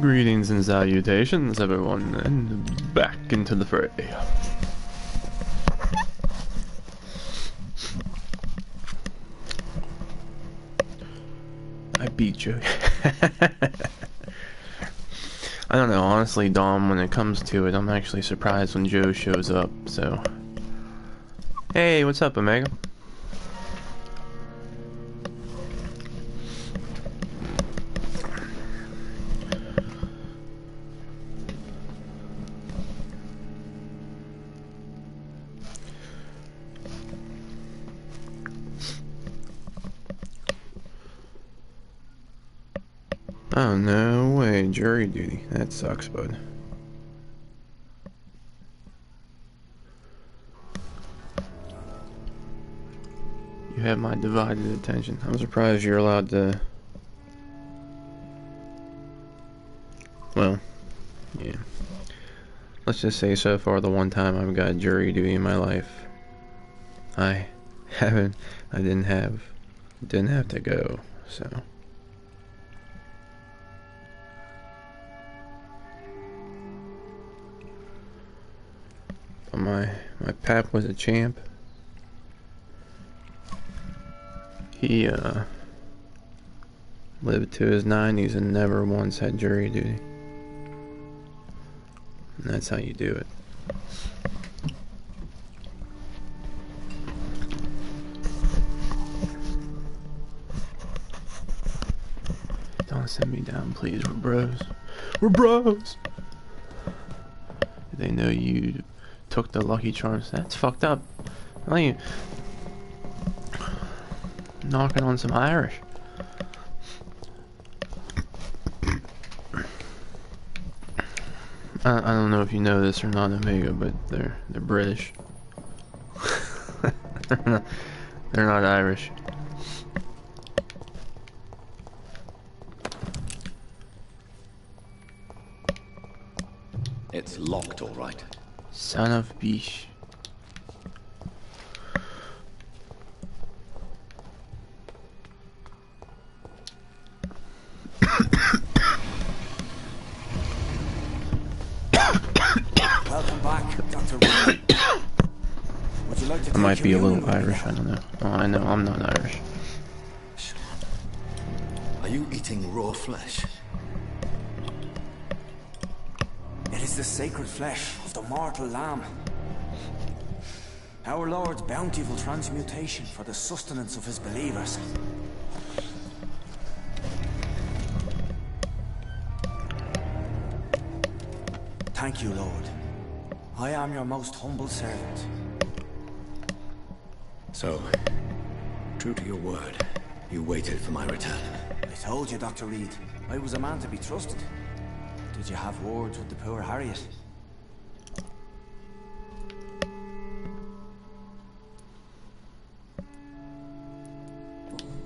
Greetings and salutations, everyone, and back into the fray. I beat you. I don't know, honestly, Dom, when it comes to it, I'm actually surprised when Joe shows up, so... Hey, what's up, Omega? Oh, no way, jury duty. That sucks, bud. You have my divided attention. I'm surprised you're allowed to... Well, yeah. Let's just say so far the one time I've got jury duty in my life, I didn't have to go, so... My pap was a champ. He lived to his 90s and never once had jury duty. And that's how you do it. Don't send me down, please. We're bros. We're bros! They know you took the Lucky Charms. That's fucked up. Well, you knocking on some Irish. I don't know if you know this or not, Omega, but they're British. they're not Irish. It's locked, all right. Son of Bish. Welcome back, Dr. Wood. Would you like to I might be a little with me Irish, now? I don't know. Oh, I know, I'm not Irish. Are you eating raw flesh? It is the sacred flesh of the mortal lamb. Our Lord's bountiful transmutation for the sustenance of his believers. Thank you, Lord. I am your most humble servant. So, true to your word, you waited for my return. I told you, Dr. Reed, I was a man to be trusted. Did you have words with the poor Harriet?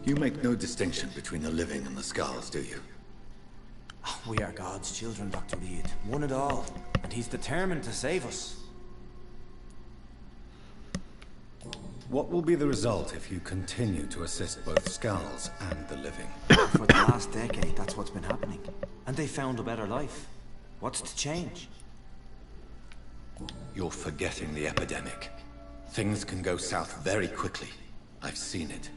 You make no distinction between the living and the skulls, do you? We are God's children, Dr. Reed. One and all. And he's determined to save us. What will be the result if you continue to assist both skulls and the living? For the last decade, that's what's been happening. And they found a better life. What's to change? You're forgetting the epidemic. Things can go south very quickly. I've seen it.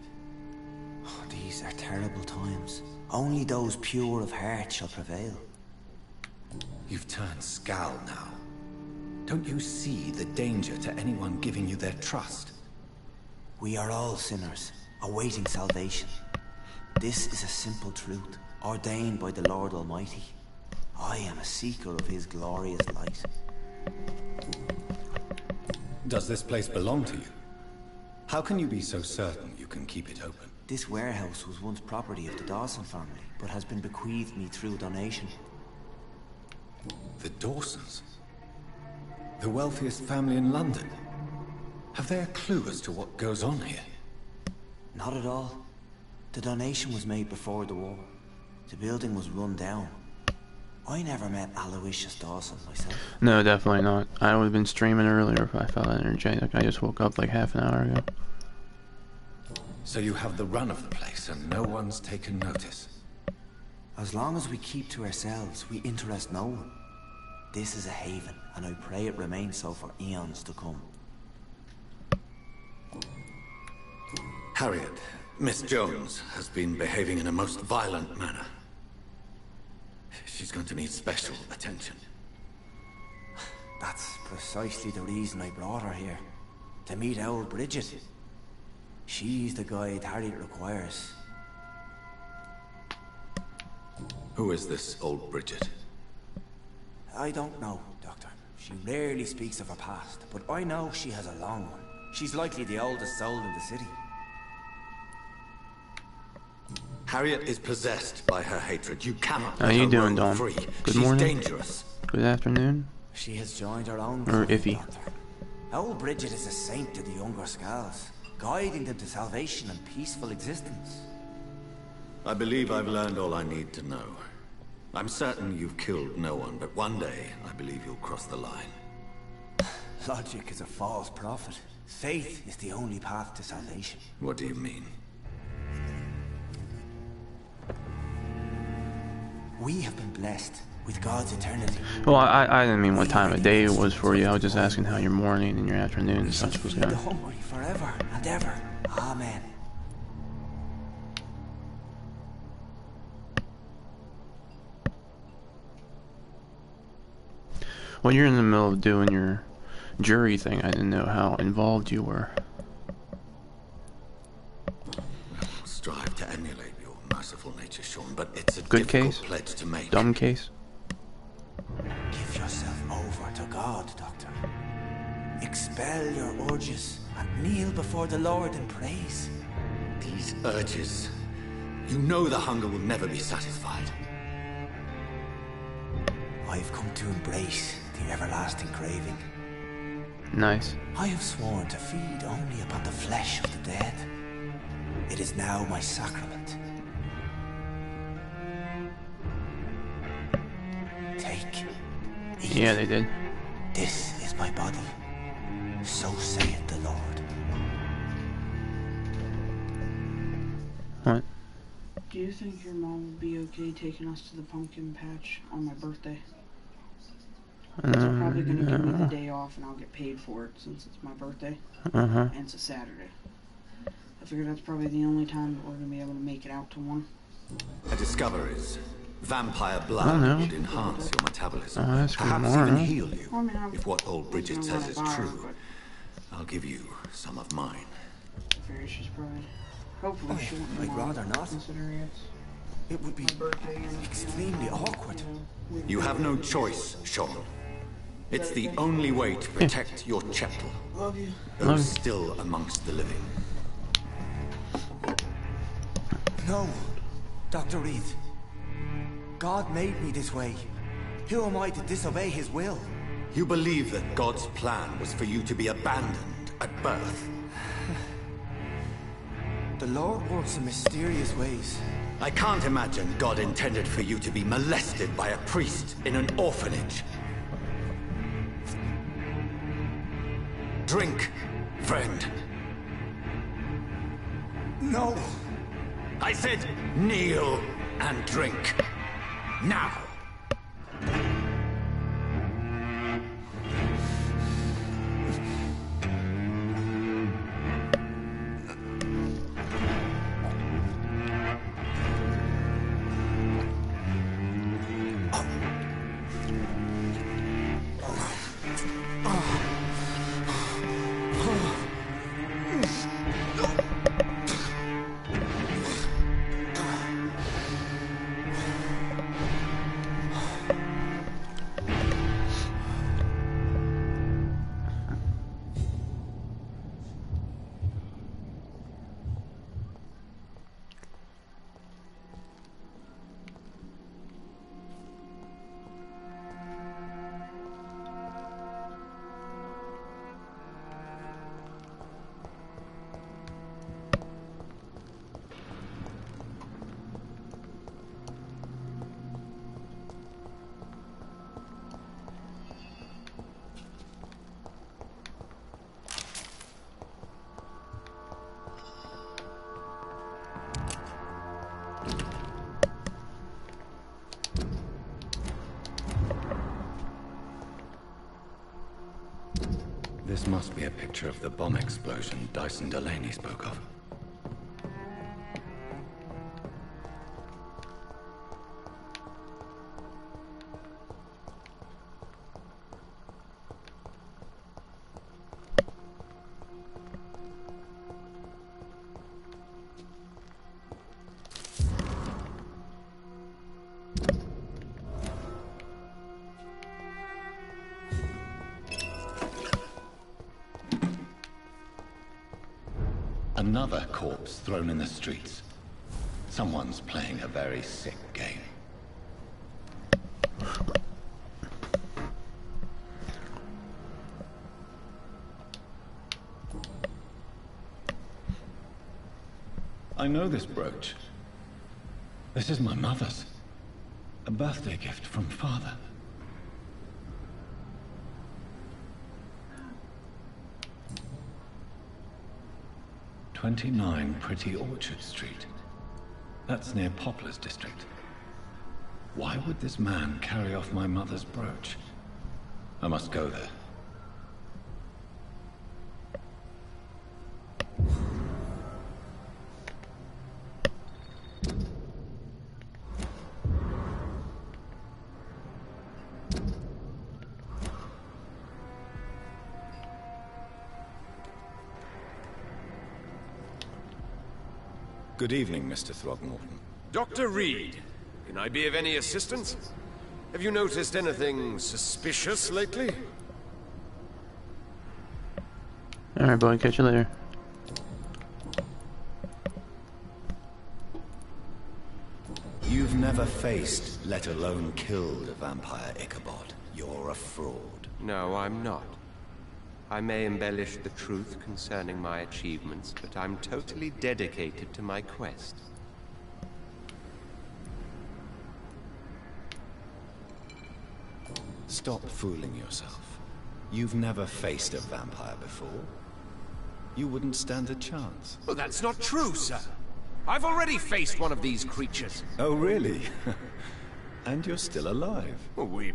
Oh, these are terrible times. Only those pure of heart shall prevail. You've turned Skal now. Don't you see the danger to anyone giving you their trust? We are all sinners, awaiting salvation. This is a simple truth, ordained by the Lord Almighty. I am a seeker of his glorious light. Does this place belong to you? How can you be so certain you can keep it open? This warehouse was once property of the Dawson family, but has been bequeathed me through donation. The Dawsons? The wealthiest family in London? Have they a clue as to what goes on here? Not at all. The donation was made before the war. The building was run down. I never met Aloysius Dawson myself. No, definitely not. I would have been streaming earlier if I felt energetic. I just woke up like half an hour ago. So you have the run of the place and no one's taken notice? As long as we keep to ourselves, we interest no one. This is a haven, and I pray it remains so for eons to come. Harriet, Miss Jones has been behaving in a most violent manner. She's going to need special attention. That's precisely the reason I brought her here. To meet old Bridget. She's the guide Harriet requires. Who is this old Bridget? I don't know, Doctor. She rarely speaks of her past, but I know she has a long one. She's likely the oldest soul in the city. Harriet is possessed by her hatred. You cannot How let you her doing, roam Dom? free. Good She's morning. dangerous. Good afternoon. She has joined her own Or cult, iffy. Doctor. Old Bridget is a saint to the younger Skulls, guiding them to salvation and peaceful existence. I believe I've learned all I need to know. I'm certain you've killed no one, but one day I believe you'll cross the line. Logic is a false prophet. Faith is the only path to salvation. What do you mean? We have been blessed with God's eternity. Well, I didn't mean what time of day it was for you. I was just asking how your morning and your afternoon and such was Feed going. the hungry forever and ever. Amen. Well, you're in the middle of doing your jury thing. I didn't know how involved you were. Strive to emulate your merciful nature, Sean, but it's a Good difficult case? pledge to make. Dumb case? Give yourself over to God, Doctor. Expel your urges and kneel before the Lord in praise. These urges. You know the hunger will never be satisfied. I've come to embrace the everlasting craving. Nice. I have sworn to feed only upon the flesh of the dead. It is now my sacrament. Take, eat. Yeah, they did. This is my body. So saith the Lord. What? Do you think your mom would be okay taking us to the pumpkin patch on my birthday? They're probably going to give me the day off and I'll get paid for it since it's my birthday. Uh-huh. And it's a Saturday. I figure that's probably the only time that we're going to be able to make it out to one. A discoveries. Vampire Oh, blood no. would enhance your metabolism. Oh, that's good Perhaps more, even huh? heal you. Well, I mean, If what old Bridget I'm says not is a bar, true, but I'll give you some of mine. I figure she's probably... Hopefully she won't I'd mind rather not. considering it's It would be my birthday and extremely awkward. You have no choice, Sean. It's the only way to protect your chettle. Love you. Those still amongst the living. No, Dr. Reed. God made me this way. Who am I to disobey his will? You believe that God's plan was for you to be abandoned at birth. The Lord works in mysterious ways. I can't imagine God intended for you to be molested by a priest in an orphanage. Drink, friend. No! I said kneel and drink. Now. This must be a picture of the bomb explosion Dyson Delaney spoke of. Another corpse thrown in the streets. Someone's playing a very sick game. I know this brooch. This is my mother's. A birthday gift from father. "29 Pretty Orchard Street. That's near Poplar's district. Why would this man carry off my mother's brooch? I must go there. Good evening, Mr. Throgmorton. Dr. Reed, can I be of any assistance? Have you noticed anything suspicious lately? Alright, boy, catch you later. You've never faced, let alone killed, a vampire, Ichabod. You're a fraud. No, I'm not. I may embellish the truth concerning my achievements, but I'm totally dedicated to my quest. Stop fooling yourself. You've never faced a vampire before. You wouldn't stand a chance. Well, that's not true, sir. I've already faced one of these creatures. Oh, really? And you're still alive. Well, we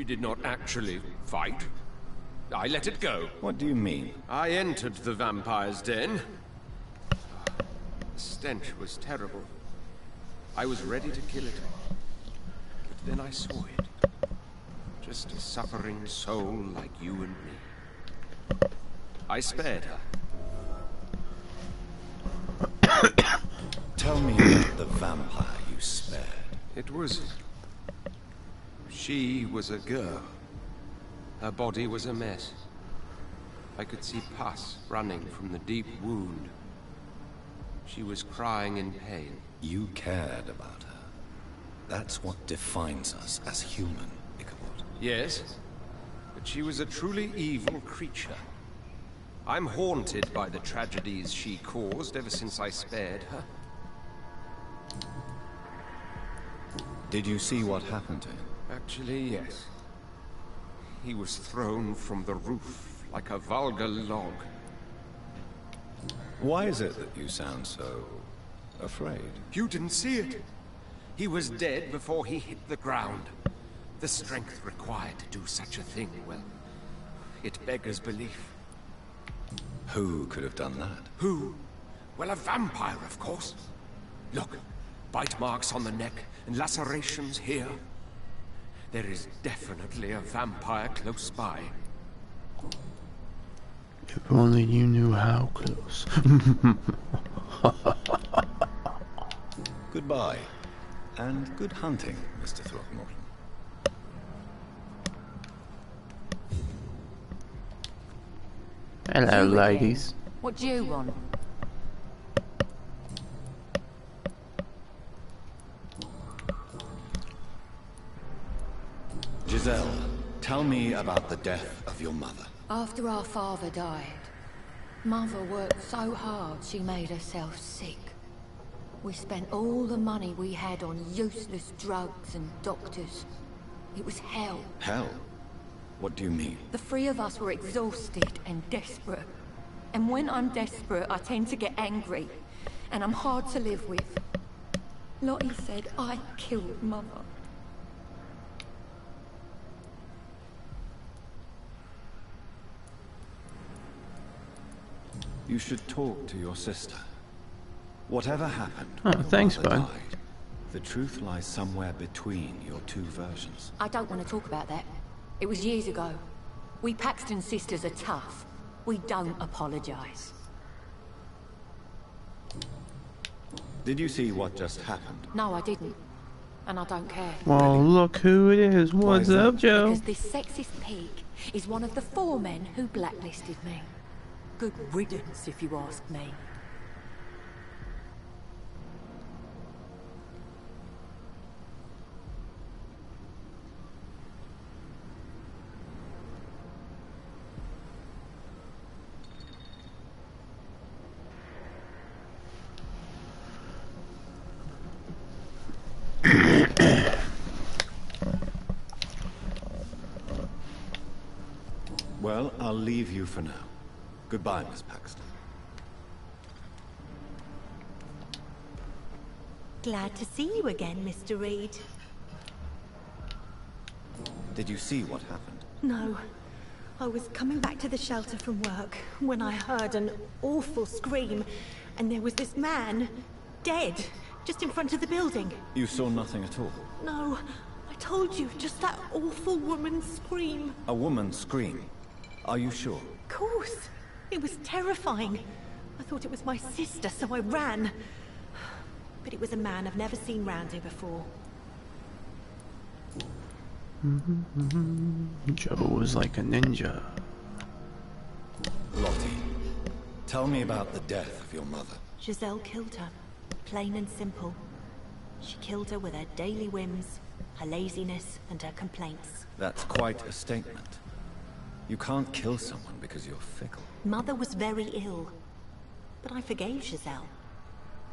did not actually fight. I let it go. What do you mean? I entered the vampire's den. The stench was terrible. I was ready to kill it. But then I saw it. Just a suffering soul like you and me. I spared her. Tell me about the vampire you spared. It was... She was a girl. Her body was a mess. I could see pus running from the deep wound. She was crying in pain. You cared about her. That's what defines us as human, Ichabod. Yes, but she was a truly evil creature. I'm haunted by the tragedies she caused ever since I spared her. Did you see what happened to him? Actually, yes. He was thrown from the roof like a vulgar log. Why is it that you sound so... afraid? You didn't see it. He was dead before he hit the ground. The strength required to do such a thing, well, it beggars belief. Who could have done that? Who? Well, a vampire, of course. Look, bite marks on the neck and lacerations here. There is definitely a vampire close by. If only you knew how close. Goodbye. And good hunting, Mr. Throckmorton. Hello, ladies. What do you want? Giselle, tell me about the death of your mother. After our father died, Mother worked so hard she made herself sick. We spent all the money we had on useless drugs and doctors. It was hell. Hell? What do you mean? The three of us were exhausted and desperate. And when I'm desperate, I tend to get angry. And I'm hard to live with. Lottie said I killed Mother. You should talk to your sister. Whatever happened Oh, when your thanks, mother bud. died, the truth lies somewhere between your two versions. I don't want to talk about that. It was years ago. We Paxton sisters are tough. We don't apologize. Did you see what just happened? No, I didn't. And I don't care. Well, look who it is. What's is up, that? Joe? Because this sexist pig is one of the 4 men who blacklisted me. Good riddance, if you ask me. Well, I'll leave you for now. Goodbye, Miss Paxton. Glad to see you again, Mr. Reed. Did you see what happened? No. I was coming back to the shelter from work when I heard an awful scream, and there was this man, dead, just in front of the building. You saw nothing at all? No, I told you, just that awful woman's scream. A woman scream? Are you sure? Of course. It was terrifying. I thought it was my sister, so I ran. But it was a man I've never seen round here before. Joe was like a ninja. Lottie, tell me about the death of your mother. Giselle killed her. Plain and simple. She killed her with her daily whims, her laziness, and her complaints. That's quite a statement. You can't kill someone because you're fickle. Mother was very ill. But I forgave Giselle.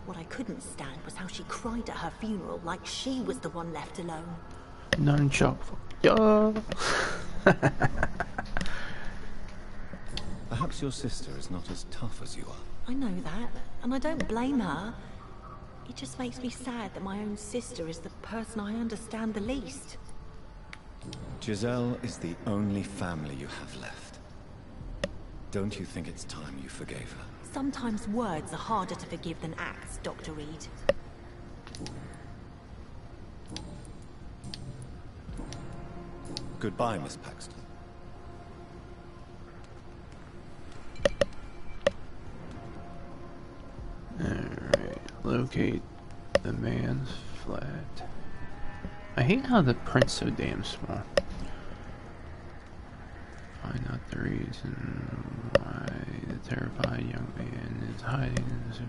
What I couldn't stand was how she cried at her funeral like she was the one left alone. Nunchuck. Yeah. Perhaps your sister is not as tough as you are. I know that, and I don't blame her. It just makes me sad that my own sister is the person I understand the least. Giselle is the only family you have left. Don't you think it's time you forgave her? Sometimes words are harder to forgive than acts, Dr. Reed. Goodbye, Miss Paxton. Alright, locate the man's flat. I hate how the print's so damn small. Find out the reason why the terrified young man is hiding in the sewer.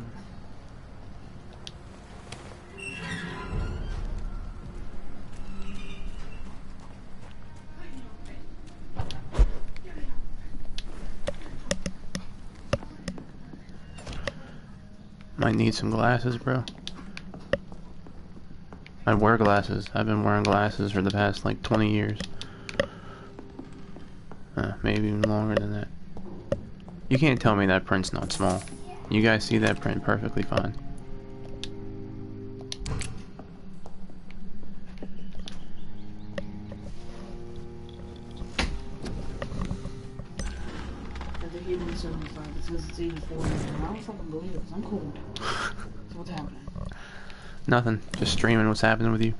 Might need some glasses, bro. I wear glasses. I've been wearing glasses for the past like 20 years. Maybe even longer than that. You can't tell me that print's not small. You guys see that print perfectly fine. At the Hebrew 75, it says it's 84. I don't fucking believe it. I'm cold. So what's happening? Nothing. Just streaming what's happening with you.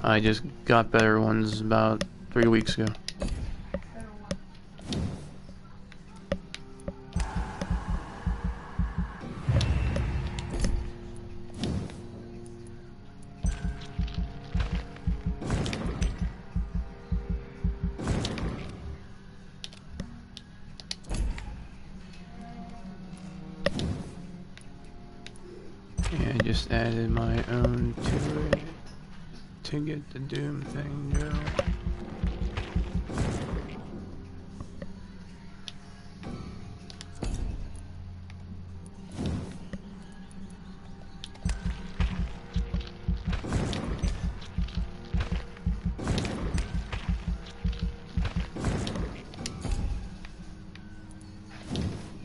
I just got better ones about 3 weeks ago. Yeah, I just added my own to it to get the Doom thing going.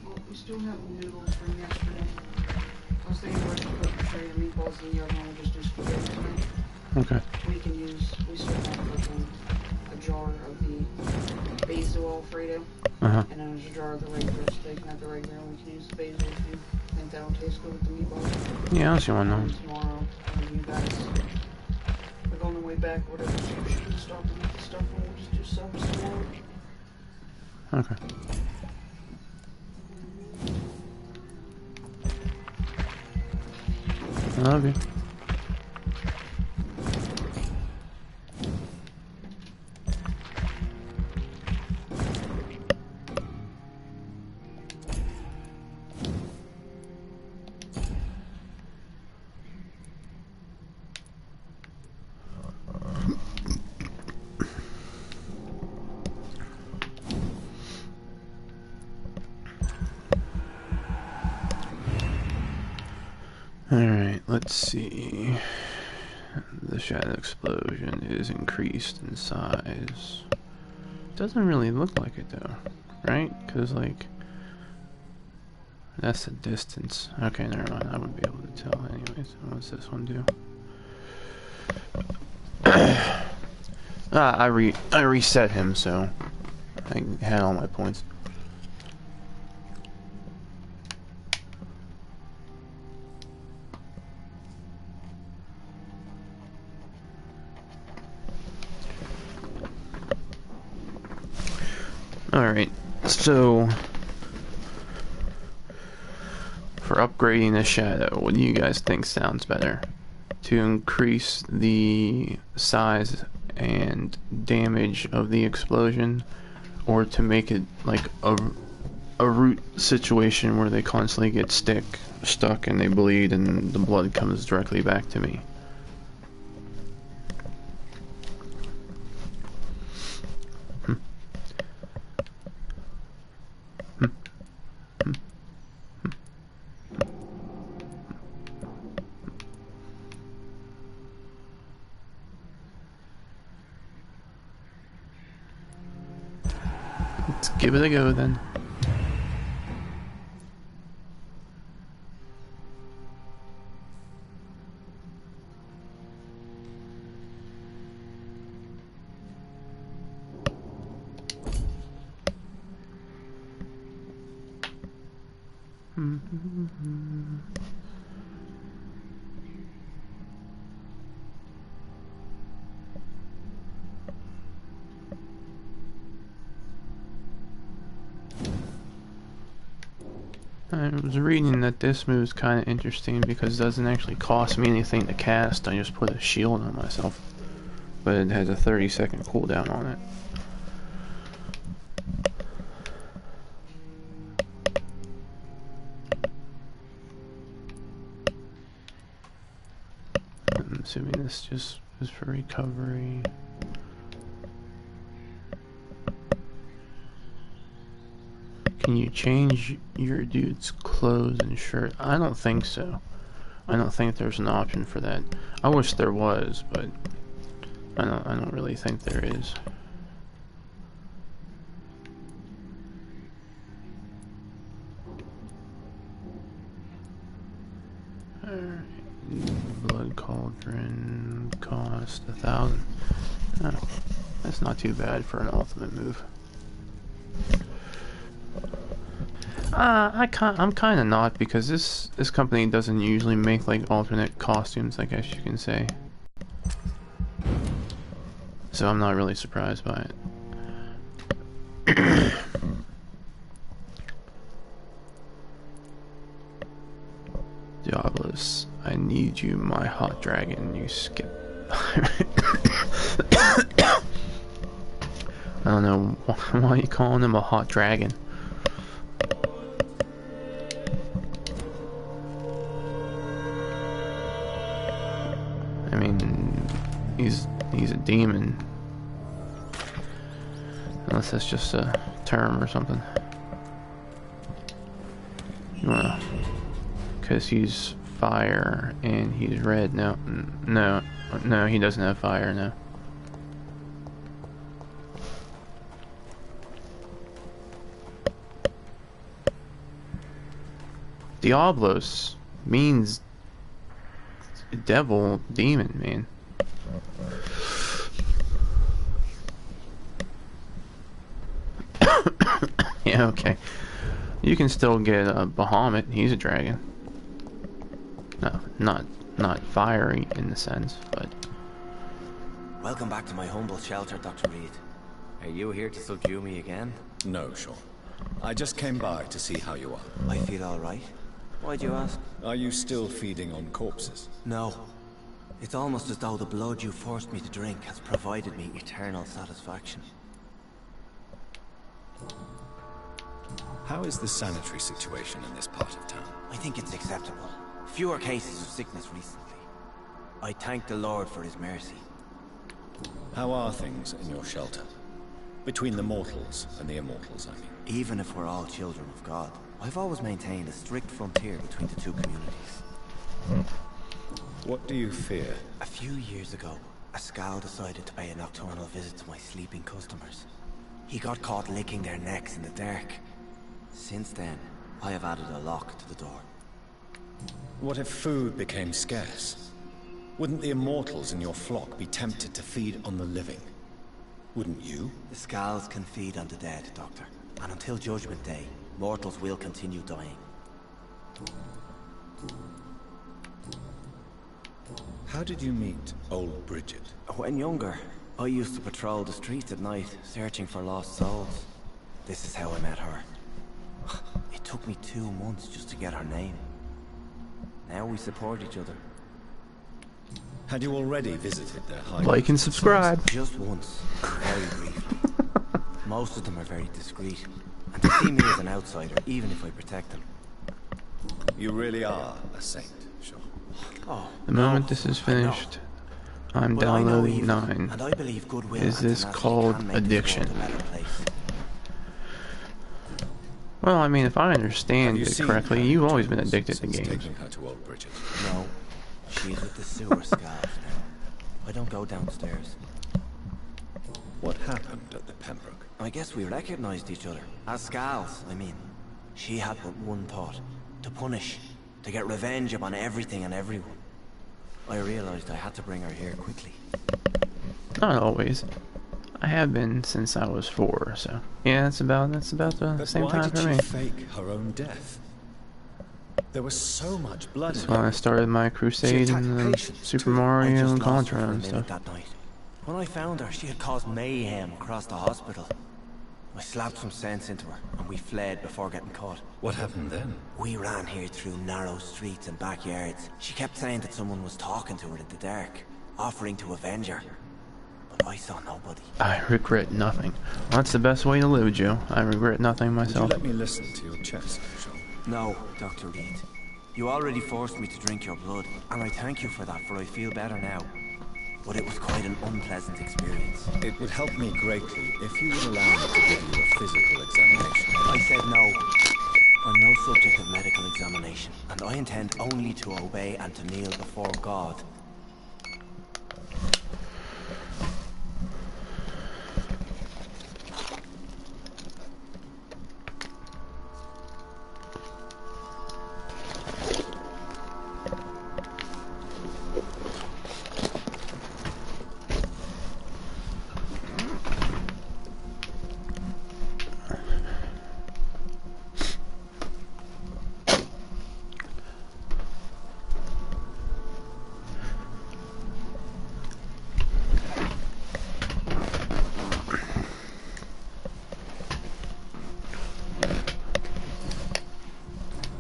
Well, we still have noodles from yesterday. I was thinking we're just put a tray of meatballs in the oven and we'll just do spaghetti tonight. Okay. We still have like a jar of the basil Alfredo. Uh-huh. And then there's a jar of the regular steak, not the regular. We can use the basil if you think that'll taste good with the meatballs. Yeah, I don't see one now. Tomorrow, when you guys are on the way back, whatever, so you should stop and get the stuff, and we'll just do some tomorrow. Okay. I love you. Alright, let's see. The shadow explosion is increased in size. Doesn't really look like it though, right? Because, like, that's the distance. Okay, never mind. I wouldn't be able to tell anyways. What's this one do? I reset him, so I had all my points. Alright, so for upgrading the shadow, what do you guys think sounds better? To increase the size and damage of the explosion, or to make it like a root situation where they constantly get stuck and they bleed and the blood comes directly back to me? Let's give it a go then. I was reading that this move is kind of interesting because it doesn't actually cost me anything to cast. I just put a shield on myself, but it has a 30-second cooldown on it. I'm assuming this just is for recovery. Can you change your dude's clothes and shirt? I don't think so. I don't think there's an option for that. I wish there was, but I don't really think there is. Alright. Blood cauldron cost 1,000. Oh, that's not too bad for an ultimate move. I'm kind of not, because this company doesn't usually make like alternate costumes, I guess you can say. So I'm not really surprised by it. Diablos, I need you, my hot dragon. You skip. I don't know why are you calling him a hot dragon. I mean, he's a demon. Unless that's just a term or something. You wanna... Because he's fire and he's red. No, he doesn't have fire, no. Diablos means devil, demon, man. Yeah, okay. You can still get a Bahamut. He's a dragon. No, not fiery in the sense, but... Welcome back to my humble shelter, Dr. Reed. Are you here to subdue me again? No, Sean. I just came by to see how you are. I feel alright. Why'd you ask? Are you still feeding on corpses? No. It's almost as though the blood you forced me to drink has provided me eternal satisfaction. How is the sanitary situation in this part of town? I think it's acceptable. Fewer cases of sickness recently. I thank the Lord for his mercy. How are things in your shelter? Between the mortals and the immortals, I mean. Even if we're all children of God, I've always maintained a strict frontier between the two communities. What do you fear? A few years ago, a Scow decided to pay a nocturnal visit to my sleeping customers. He got caught licking their necks in the dark. Since then, I have added a lock to the door. What if food became scarce? Wouldn't the immortals in your flock be tempted to feed on the living? Wouldn't you? The Skulls can feed on the dead, Doctor. And until Judgment Day, mortals will continue dying. How did you meet old Bridget? When younger, I used to patrol the streets at night, searching for lost souls. This is how I met her. It took me 2 months just to get her name. Now we support each other. Had you already visited their high? Like and subscribe. Just once, very briefly. Most of them are very discreet, and they see me as an outsider, even if I protect them. You really are a saint, Sean. Oh, The moment this is finished, I'm well, I know downloading evil, 9. and I believe goodwill Is and this tenacity called can make this addiction? world a better place. Well, I mean, if I Have understand you it seen correctly, her you've always been addicted to since games. taking her to old Bridget? No, she's with the sewer Skulls now. I don't go downstairs. What happened at the Pembroke? I guess we recognized each other. As Skulls, I mean. She had but one thought. To punish. To get revenge upon everything and everyone. I realized I had to bring her here quickly. Not always. I have been since I was 4, so yeah, that's about the But same why time did for me. she fake her own death? There was so much blood That's in when I her. started my crusade attacked in the patients, Super too. I Mario just and lost her Contra for a and minute stuff. that night. When I found her, she had caused mayhem across the hospital. I slapped some sense into her, and we fled before getting caught. What happened then? We ran here through narrow streets and backyards. She kept saying that someone was talking to her in the dark, offering to avenge her. But I saw nobody. I regret nothing. That's the best way to live, Joe. I regret nothing Would you myself. let me listen to your chest, Sean? No, Dr. Reed. You already forced me to drink your blood, and I thank you for that, for I feel better now. But it was quite an unpleasant experience. It would help me greatly if you would allow me to give you a physical examination. I said no. I'm no subject of medical examination, and I intend only to obey and to kneel before God.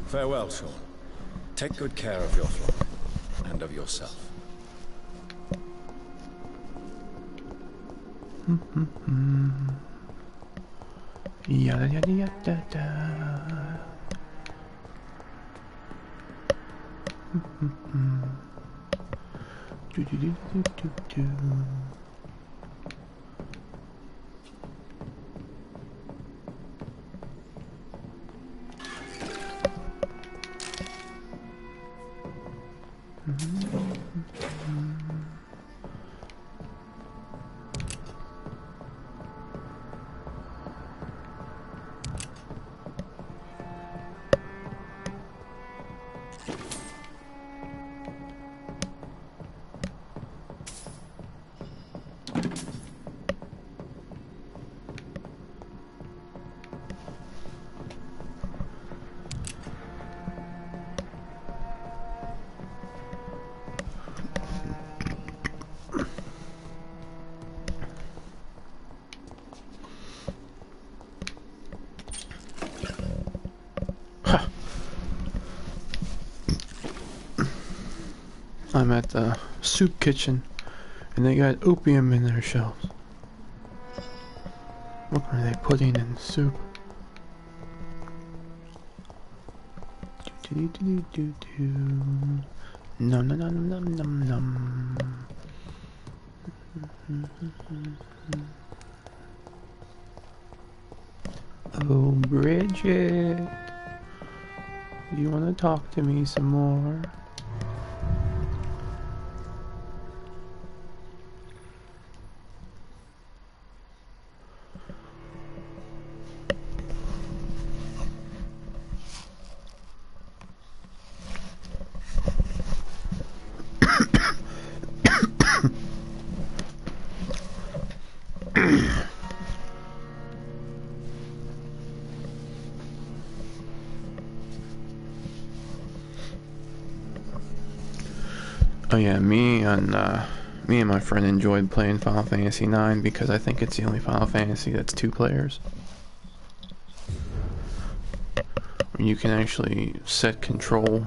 Farewell, Sean. Take good care of your flock and of yourself. Yada yada yada da. Do do do do do do. I'm at the soup kitchen, and they got opium in their shelves. What are they putting in soup? Num num num num num num. Oh, Bridget, you want to talk to me some more? Oh yeah, me and my friend enjoyed playing Final Fantasy IX because I think it's the only Final Fantasy that's 2 players. You can actually set control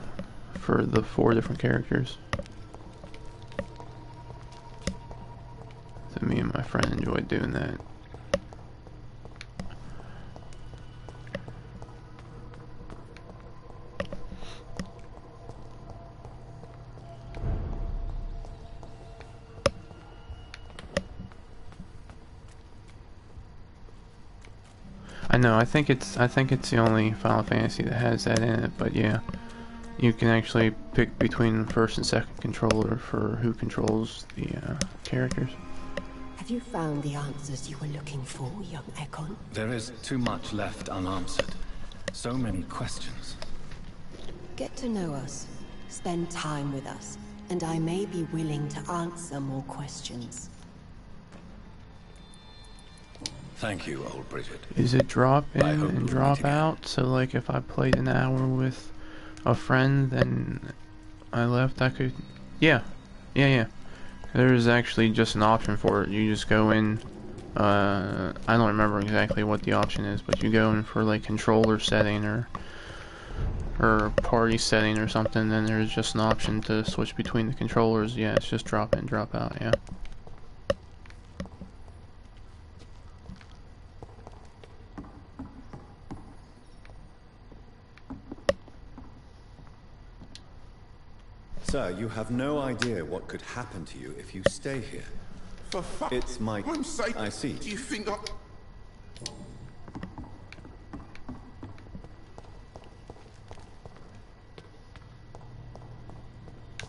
for the 4 different characters. So me and my friend enjoyed doing that. I know, I think it's the only Final Fantasy that has that in it, but yeah. You can actually pick between the first and second controller for who controls the characters. Have you found the answers you were looking for, young Ekon? There is too much left unanswered. So many questions. Get to know us. Spend time with us. And I may be willing to answer more questions. Thank you, old Bridget. Is it drop in and drop out? So like if I played an hour with a friend then I left, I could... Yeah. There's actually just an option for it. You just go in, I don't remember exactly what the option is, but you go in for like controller setting or party setting or something, then there's just an option to switch between the controllers. Yeah, it's just drop in, drop out, yeah. Sir, you have no idea what could happen to you if you stay here. For fuck's It's my... sake, I see. do you think I...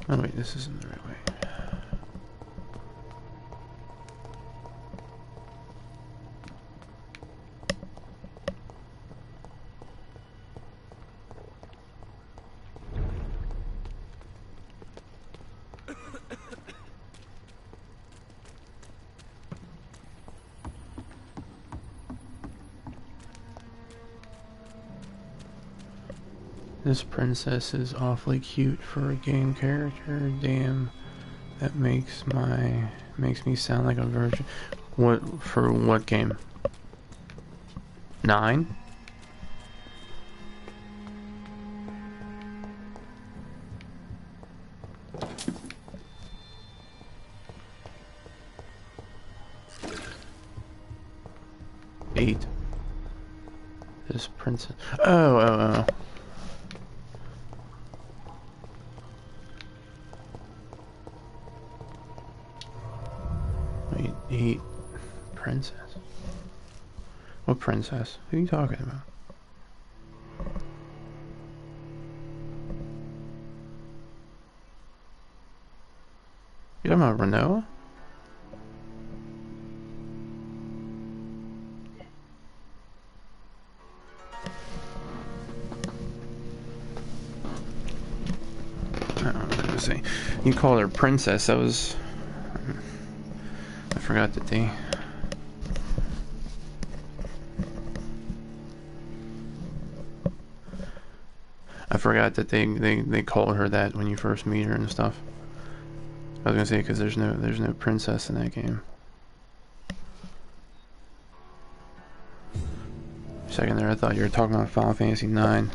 Oh wait, this isn't the right way. This princess is awfully cute for a game character. Damn, that makes me sound like a virgin. What for? What game? 9? Eight. This princess. Oh. Wait, princess? What princess? Who are you talking about? You talking about Renoa? I don't know what to say. You called her princess. That was... I forgot that they... I forgot that they called her that when you first meet her and stuff. I was gonna say because there's no princess in that game. For a second there, I thought you were talking about Final Fantasy IX.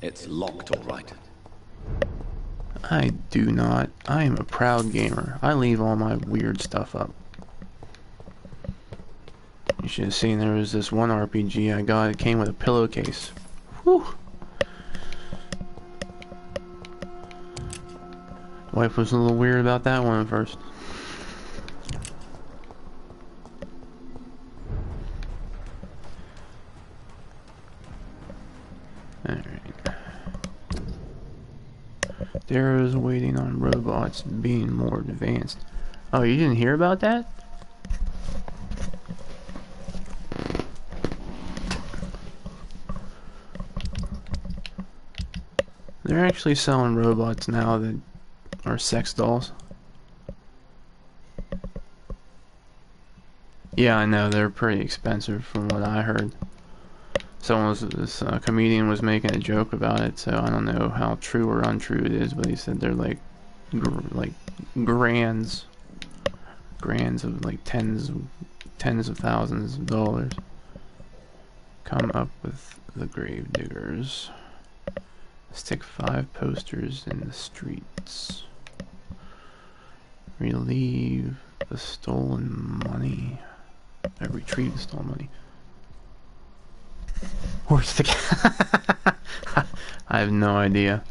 It's locked, all right. I do not. I am a proud gamer. I leave all my weird stuff up. You should have seen there was this one RPG I got. It came with a pillowcase. Whew. Wife was a little weird about that one at first. Alright. Darrow's waiting on robots being more advanced. Oh, you didn't hear about that? They're actually selling robots now that are sex dolls. Yeah, I know, they're pretty expensive from what I heard. This comedian was making a joke about it, so I don't know how true or untrue it is, but he said they're like grands of like tens of thousands of dollars. Come up with the grave diggers. Stick 5 posters in the streets. Relieve the stolen money. Retrieve the stolen money. Where's the I have no idea.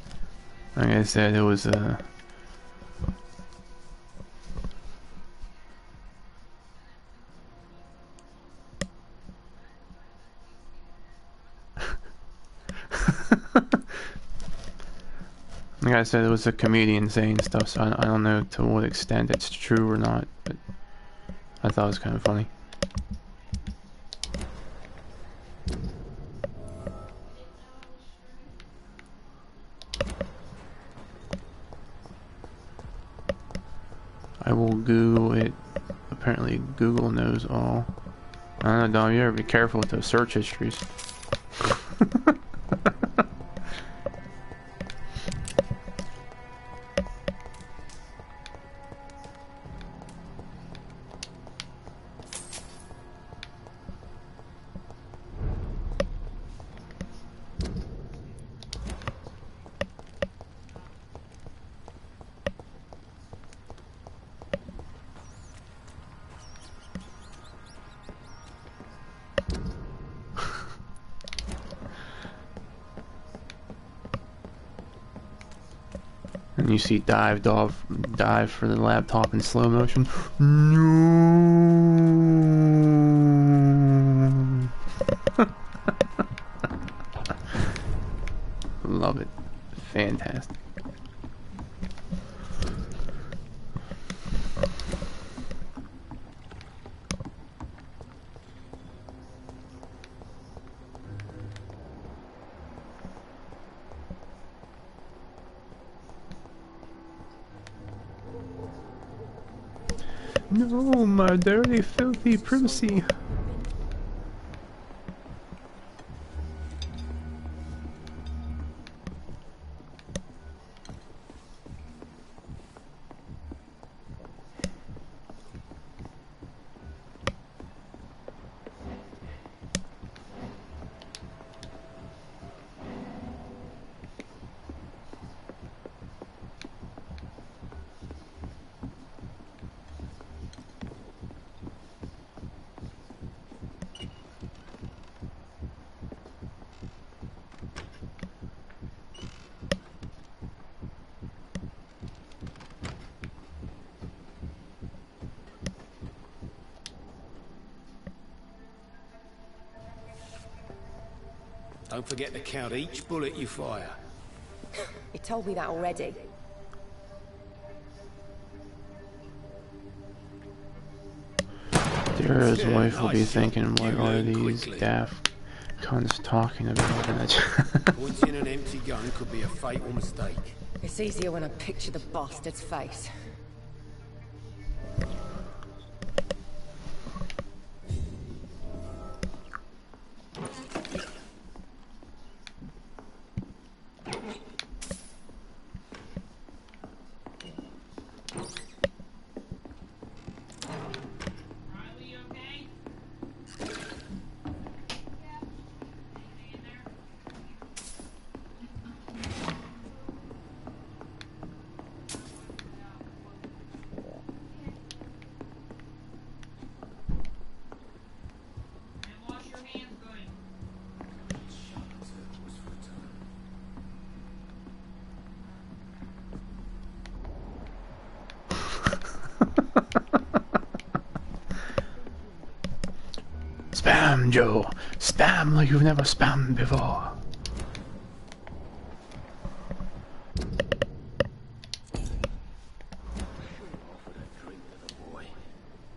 Like I said, it was like I said, it was a comedian saying stuff, so I don't know to what extent it's true or not, but I thought it was kind of funny. I will Google it. Apparently Google knows all. I don't know, Dom, you better be careful with those search histories. And you see dive for the laptop in slow motion. No. Love it. Fantastic. No, my dirty, filthy privacy. Don't forget to count each bullet you fire. You told me that already. Dara's wife will be thinking, what are these daft cunts talking about? Pointing an empty gun could be a fatal mistake. It's easier when I picture the bastard's face. Spam, Joe. Spam like you've never spammed before.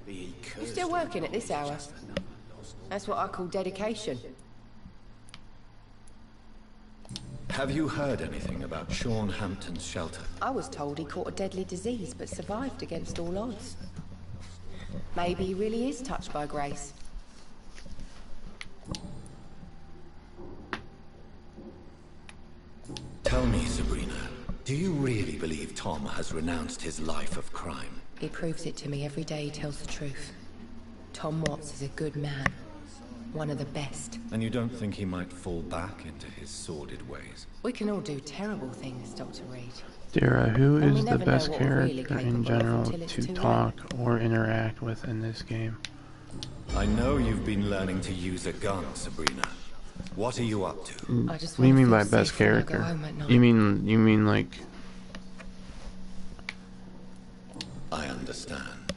You still working at this hour? That's what I call dedication. Have you heard anything about Sean Hampton's shelter? I was told he caught a deadly disease, but survived against all odds. Maybe he really is touched by grace. Tell me, Sabrina, do you really believe Tom has renounced his life of crime? He proves it to me every day he tells the truth. Tom Watts is a good man. One of the best. And you don't think he might fall back into his sordid ways? We can all do terrible things, Dr. Reed. Dara, who is the best know what we're really character in capable of general until it's to too talk or interact with in this game? I know you've been learning to use a gun, Sabrina. What are you up to? What do you mean by best character? You mean like... I understand.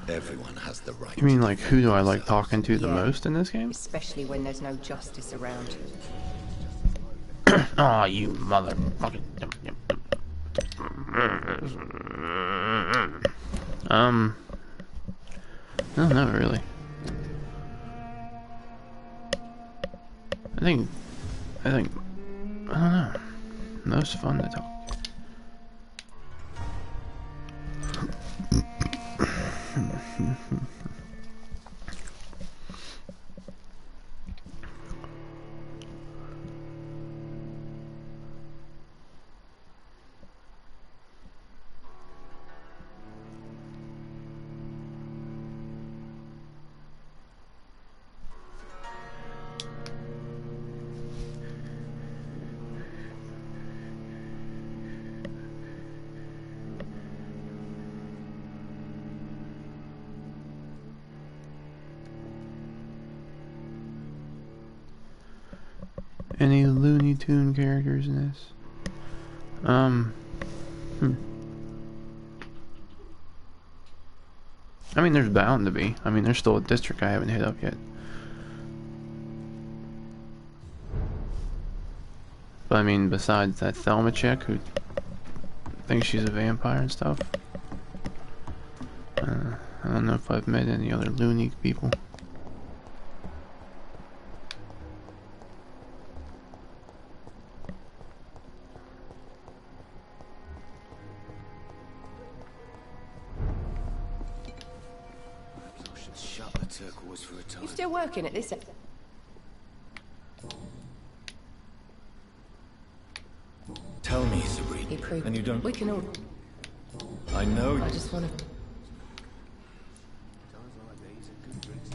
Everyone has the right. You mean like who do I like talking to the most in this game? Especially when there's no justice around. Aw, you motherfucking... No, not really. I don't know. Most fun to talk. Any Looney Tune characters in this? I mean, there's bound to be. I mean, there's still a district I haven't hit up yet. But I mean, besides that Thelma chick who thinks she's a vampire and stuff, I don't know if I've met any other loony people. You still working at this? Tell me, Sabrina. He proved and you don't. We can all. I know. I just want to.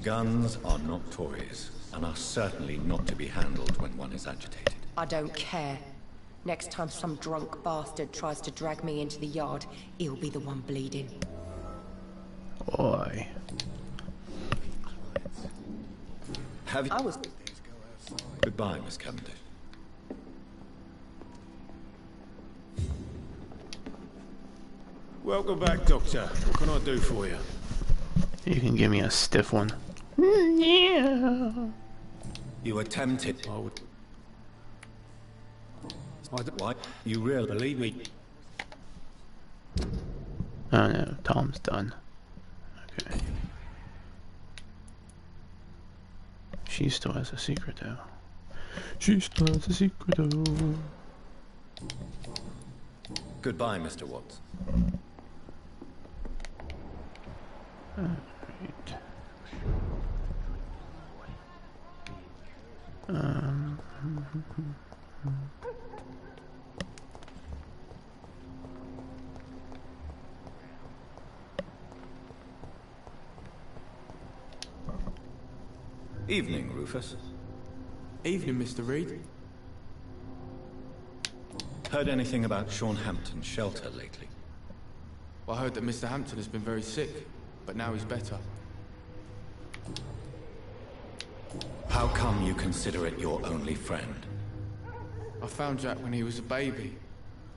Guns are not toys, and are certainly not to be handled when one is agitated. I don't care. Next time some drunk bastard tries to drag me into the yard, he'll be the one bleeding. Boy. Have you... I was... Goodbye, Miss Cavendish. Welcome back, Doctor. What can I do for you? You can give me a stiff one. Yeah. You attempted... I would... Why? You really... Believe me. Oh no, Tom's done. Okay. She still has a secret though. She still has a secret though. Goodbye, Mr. Watts. Alright. Evening, Rufus. Evening, Mr. Reed. Heard anything about Sean Hampton's shelter lately? Well, I heard that Mr. Hampton has been very sick, but now he's better. How come you consider it your only friend? I found Jack when he was a baby.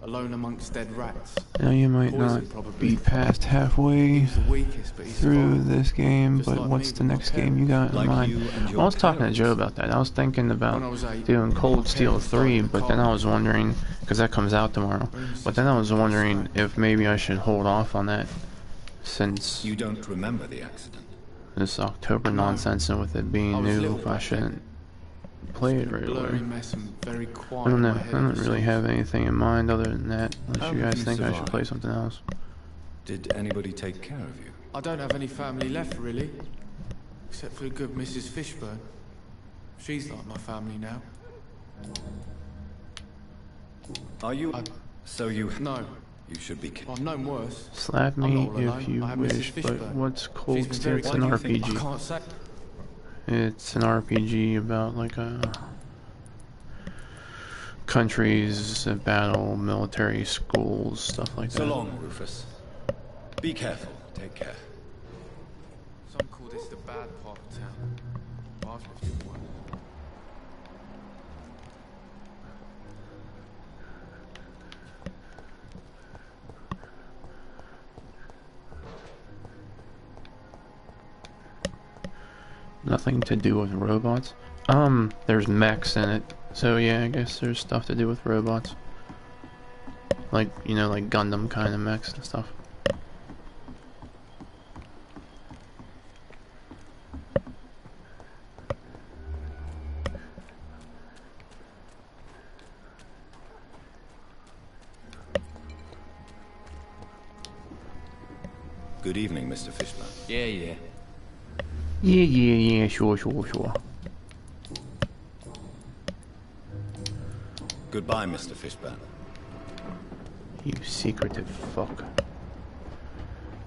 alone amongst dead rats. Now you might not be past halfway through this game, but what's the next game you got in mind? I was talking to Joe about that. I was thinking about doing Cold Steel 3, but then I was wondering, because that comes out tomorrow, but then I was wondering if maybe I should hold off on that since You don't remember the accident? this October nonsense, and with it being new, I shouldn't play it regularly. I don't know. I don't really have anything in mind other than that, unless you guys think I should play something else. Did anybody take care of you? I don't have any family left, really. Except for the good Mrs. Fishburne. She's like my family now. Are you? So you... No. You should be... I've known worse. Slap me if you wish, but what's Cold Steel? It's an RPG. I can't say. It's an RPG about like a countries that battle, military schools, stuff like that. So long, Rufus. Be careful. Take care. Some call this the bad part of town. I've lived in one. Nothing to do with robots. There's mechs in it, so yeah, I guess there's stuff to do with robots. Like, you know, like Gundam kind of mechs and stuff. Good evening, Mr. Fishburne. Yeah. Yeah, sure. Goodbye, Mr. Fishburne. You secretive fuck.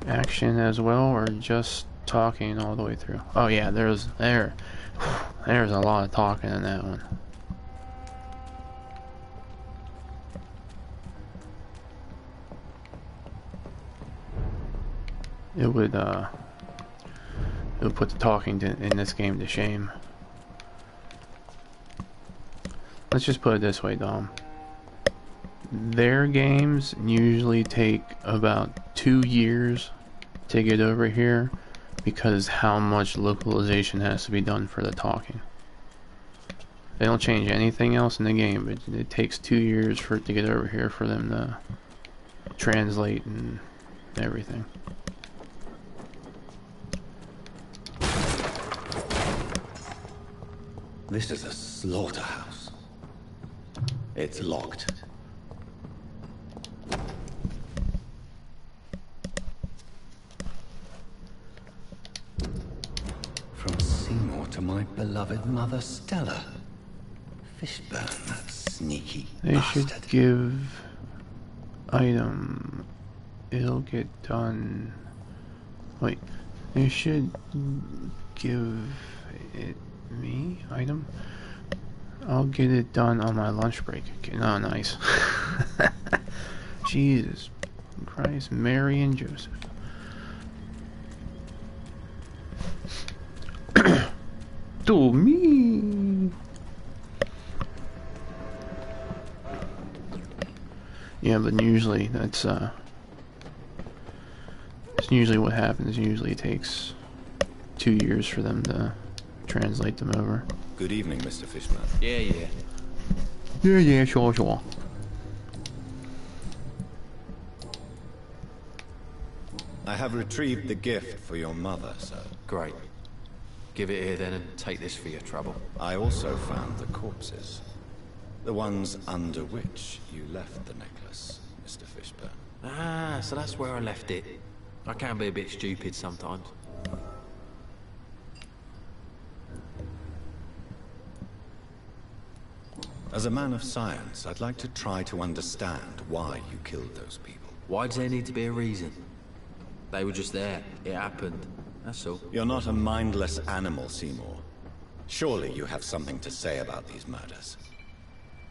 Action as well, or just talking all the way through? Oh yeah, there's a lot of talking in that one. It would put the talking in this game to shame. Let's just put it this way, Dom. Their games usually take about 2 years to get over here because how much localization has to be done for the talking. They don't change anything else in the game, but it takes 2 years for it to get over here for them to translate and everything. This is a slaughterhouse. It's locked. From Seymour to my beloved mother Stella. Fishburne, that sneaky bastard. Should give item. It'll get done. Wait, they should give it me item. I'll get it done on my lunch break. Okay, oh, nice. Jesus Christ, Mary and Joseph. To me. Yeah, but usually that's usually what happens. Usually it takes 2 years for them to translate them over. Good evening, Mr. Fishburne. Yeah. Yeah, sure. I have retrieved the gift for your mother, sir. Great. Give it here then and take this for your trouble. I also found the corpses. The ones under which you left the necklace, Mr. Fishburne. Ah, so that's where I left it. I can be a bit stupid sometimes. As a man of science, I'd like to try to understand why you killed those people. Why does there need to be a reason? They were just there. It happened. That's all. You're not a mindless animal, Seymour. Surely you have something to say about these murders.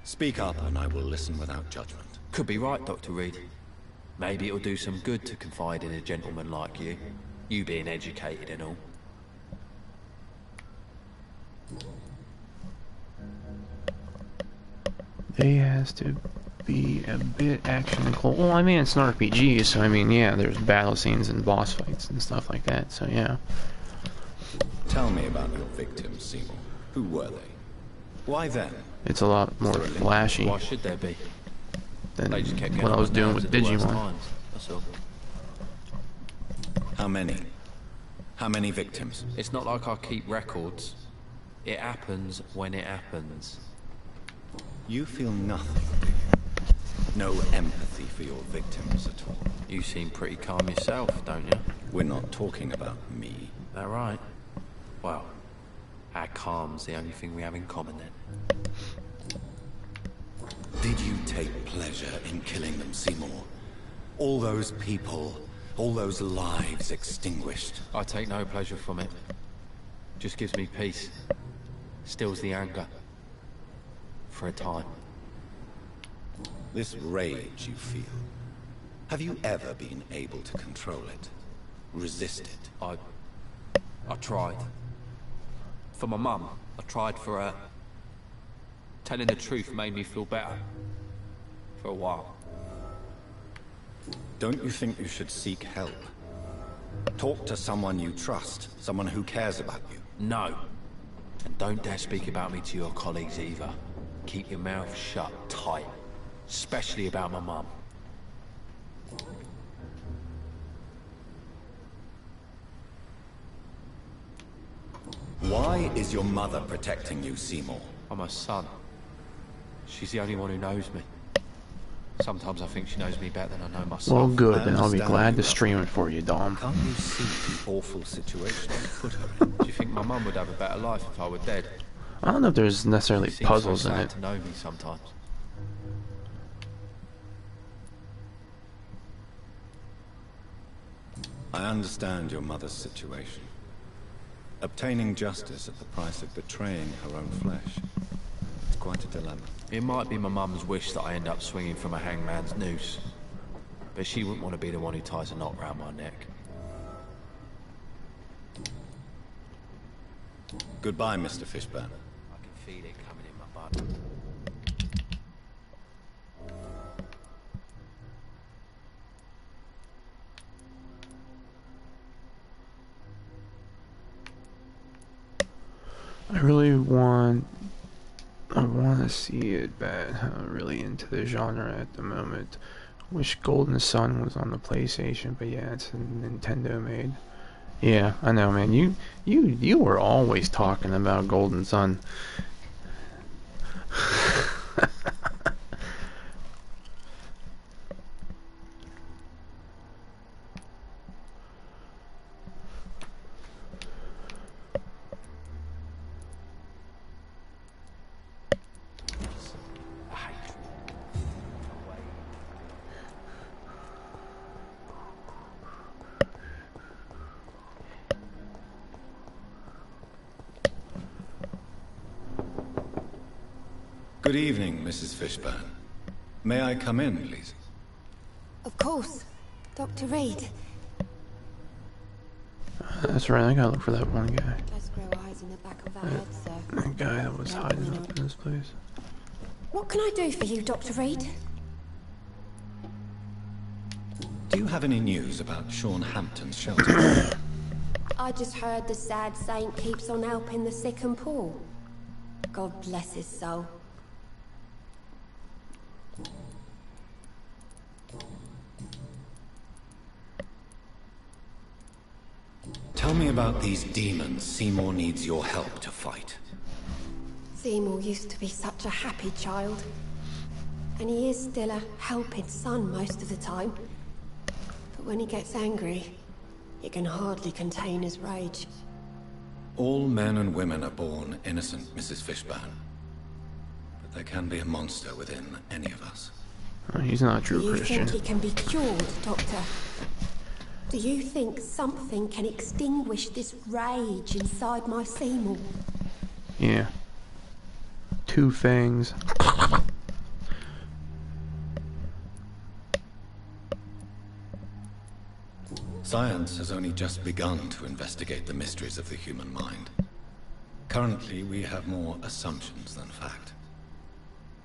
Speak up and I will listen without judgment. Could be right, Dr. Reed. Maybe it'll do some good to confide in a gentleman like you. You being educated and all. They has to be a bit actionical. Well, I mean, it's an RPG, so I mean, yeah, there's battle scenes and boss fights and stuff like that, so yeah. Tell me about your victims, Seymour. Who were they? Why them? It's a lot more flashy Why should there be? than They just kept what getting I was on my doing nerves with at the worst Digimon. times, that's all. How many? How many victims? It's not like I keep records. It happens when it happens. You feel nothing. No empathy for your victims at all. You seem pretty calm yourself, don't you? We're not talking about me. That right? Well, our calm's the only thing we have in common then. Did you take pleasure in killing them, Seymour? All those people, all those lives extinguished. I take no pleasure from it. Just gives me peace. Stills the anger. For a time. This rage you feel, have you ever been able to control it? Resist it? I tried. For my mum, I tried for her. Telling the truth made me feel better. For a while. Don't you think you should seek help? Talk to someone you trust, someone who cares about you. No. And don't dare speak about me to your colleagues either. Keep your mouth shut tight. Especially about my mum. Why is your mother protecting you, Seymour? I'm her son. She's the only one who knows me. Sometimes I think she knows me better than I know myself. Well, good, then I'll be glad to stream it for you, Dom. Can't you see the awful situation you put her in? Do you think my mum would have a better life if I were dead? I don't know if there's necessarily She seems puzzles so in sad it. to know me sometimes. I understand your mother's situation. Obtaining justice at the price of betraying her own flesh. It's quite a dilemma. It might be my mum's wish that I end up swinging from a hangman's noose. But she wouldn't want to be the one who ties a knot round my neck. Goodbye, Mr. Fishburne. I can feel it coming in my butt. I want to see it bad. I'm really into the genre at the moment. Wish Golden Sun was on the PlayStation, but yeah, it's a Nintendo made. Yeah, I know, man. You were always talking about Golden Sun. Good evening, Mrs. Fishburne. May I come in, please? Of course. Dr. Reed. That's right, I gotta look for that one guy. Does grow eyes in the back of our heads, sir. That guy that was hiding up in this place. What can I do for you, Dr. Reed? Do you have any news about Sean Hampton's shelter? I just heard the sad saint keeps on helping the sick and poor. God bless his soul. Tell me about these demons Seymour needs your help to fight. Seymour used to be such a happy child. And he is still a helping son most of the time. But when he gets angry, he can hardly contain his rage. All men and women are born innocent, Mrs. Fishburne. But there can be a monster within any of us. He's not a true Do you Christian. think he can be cured, Doctor? Do you think something can extinguish this rage inside my Seymour? Yeah. Two fangs. Science has only just begun to investigate the mysteries of the human mind. Currently, we have more assumptions than fact.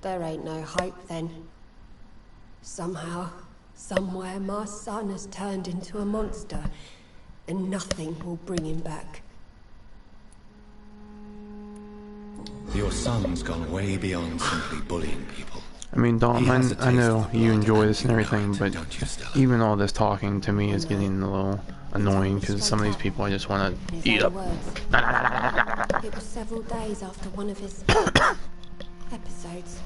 There ain't no hope then. Somehow, somewhere, my son has turned into a monster, and nothing will bring him back. Your son's gone way beyond simply bullying people. I mean, Dom, I know you enjoy this and everything, blood, but even all this talking to me is getting a little annoying because some of these people I just want to eat up. It was several days after one of his episodes.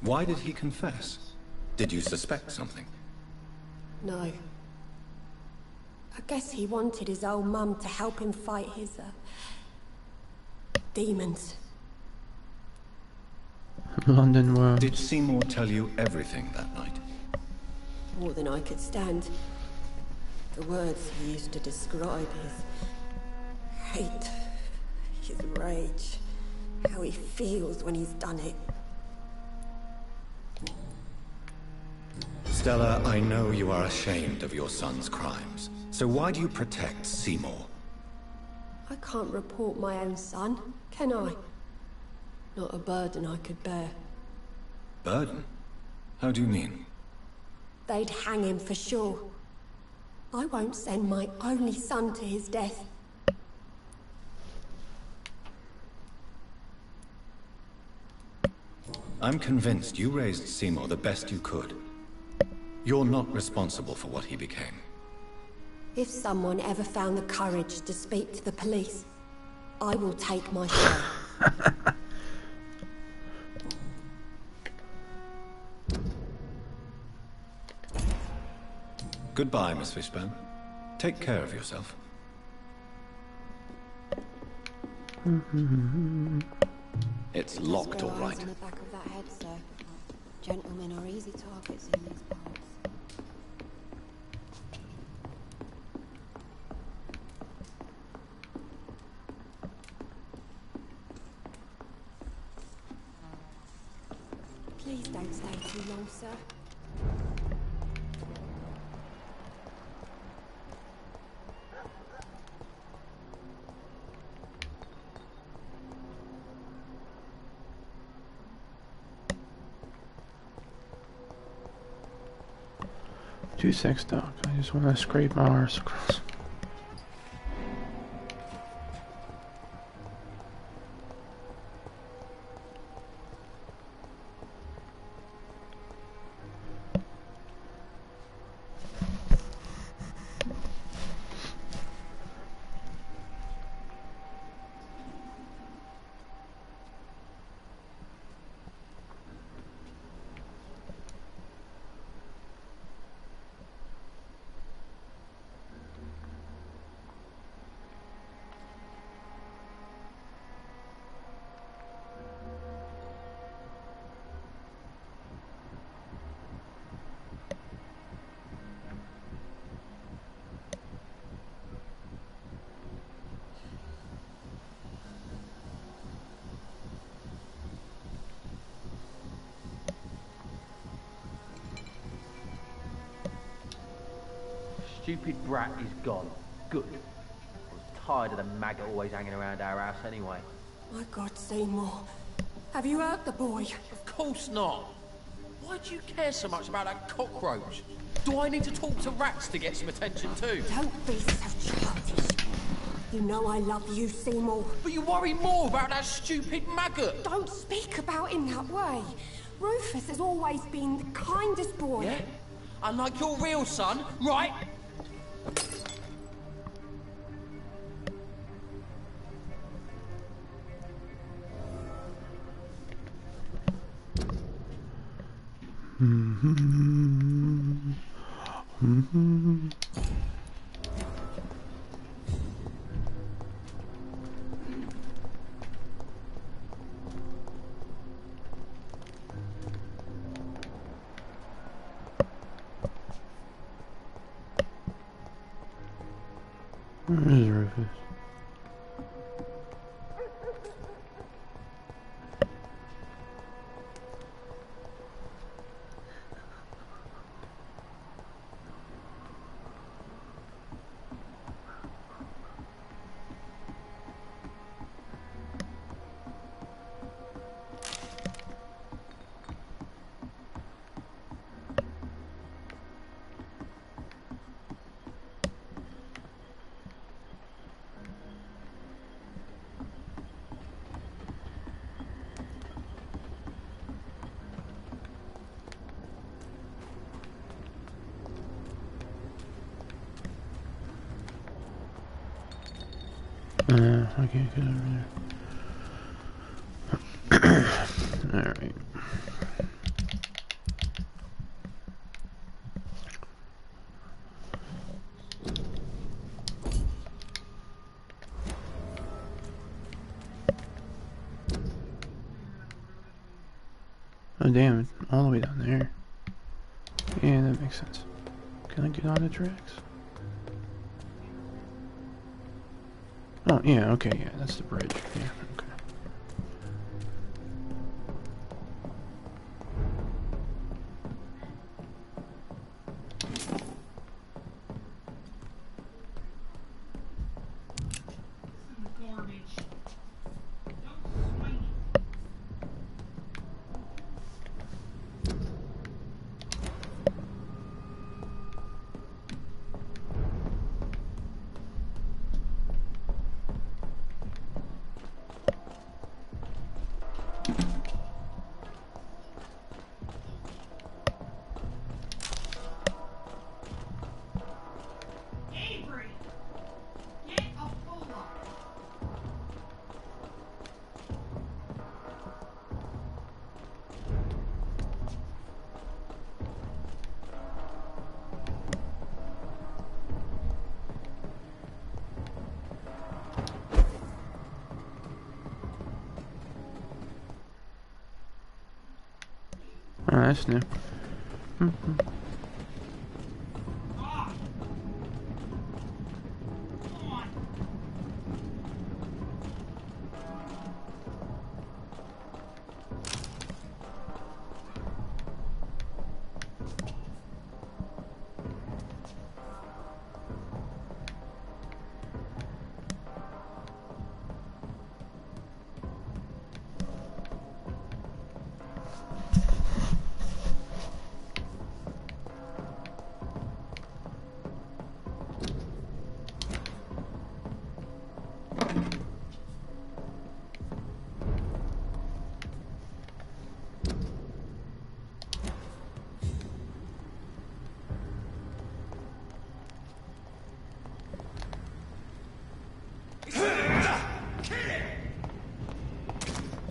Why did he confess? Did you suspect something? No. I guess he wanted his old mum to help him fight his demons. London world. Did Seymour tell you everything that night? More than I could stand. The words he used to describe his hate, his rage, how he feels when he's done it. Stella, I know you are ashamed of your son's crimes. So why do you protect Seymour? I can't report my own son, can I? Not a burden I could bear. Burden? How do you mean? They'd hang him for sure. I won't send my only son to his death. I'm convinced you raised Seymour the best you could. You're not responsible for what he became. If someone ever found the courage to speak to the police, I will take my share. Goodbye, Miss Fishburne. Take care of yourself. It's locked, all right. On the back of that head, sir. Gentlemen are easy targets in these parts. Please don't stay too long, sir. Two sex dogs. I just want to scrape my arse across. Stupid brat is gone. Good. I was tired of the maggot always hanging around our house anyway. My God, Seymour. Have you hurt the boy? Of course not. Why do you care so much about that cockroach? Do I need to talk to rats to get some attention too? Don't be so childish. You know I love you, Seymour. But you worry more about that stupid maggot. Don't speak about him that way. Rufus has always been the kindest boy. Yeah? Unlike your real son, right? Where is Rufus? I can't get over there. Alright. Oh damn, all the way down there. Yeah, that makes sense. Can I get on the tracks? Oh yeah, okay, yeah, that's the bridge. Yeah, okay. Oh, that's new.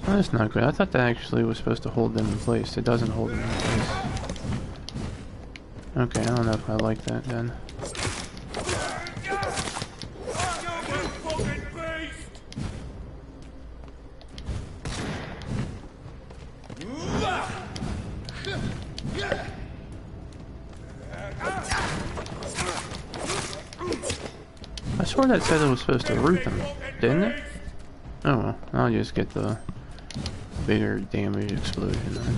Oh, that's not good. I thought that actually was supposed to hold them in place. It doesn't hold them in place. Okay, I don't know if I like that then. I swore that said it was supposed to root them, didn't it? Oh well, I'll just get the bigger damage explosion then.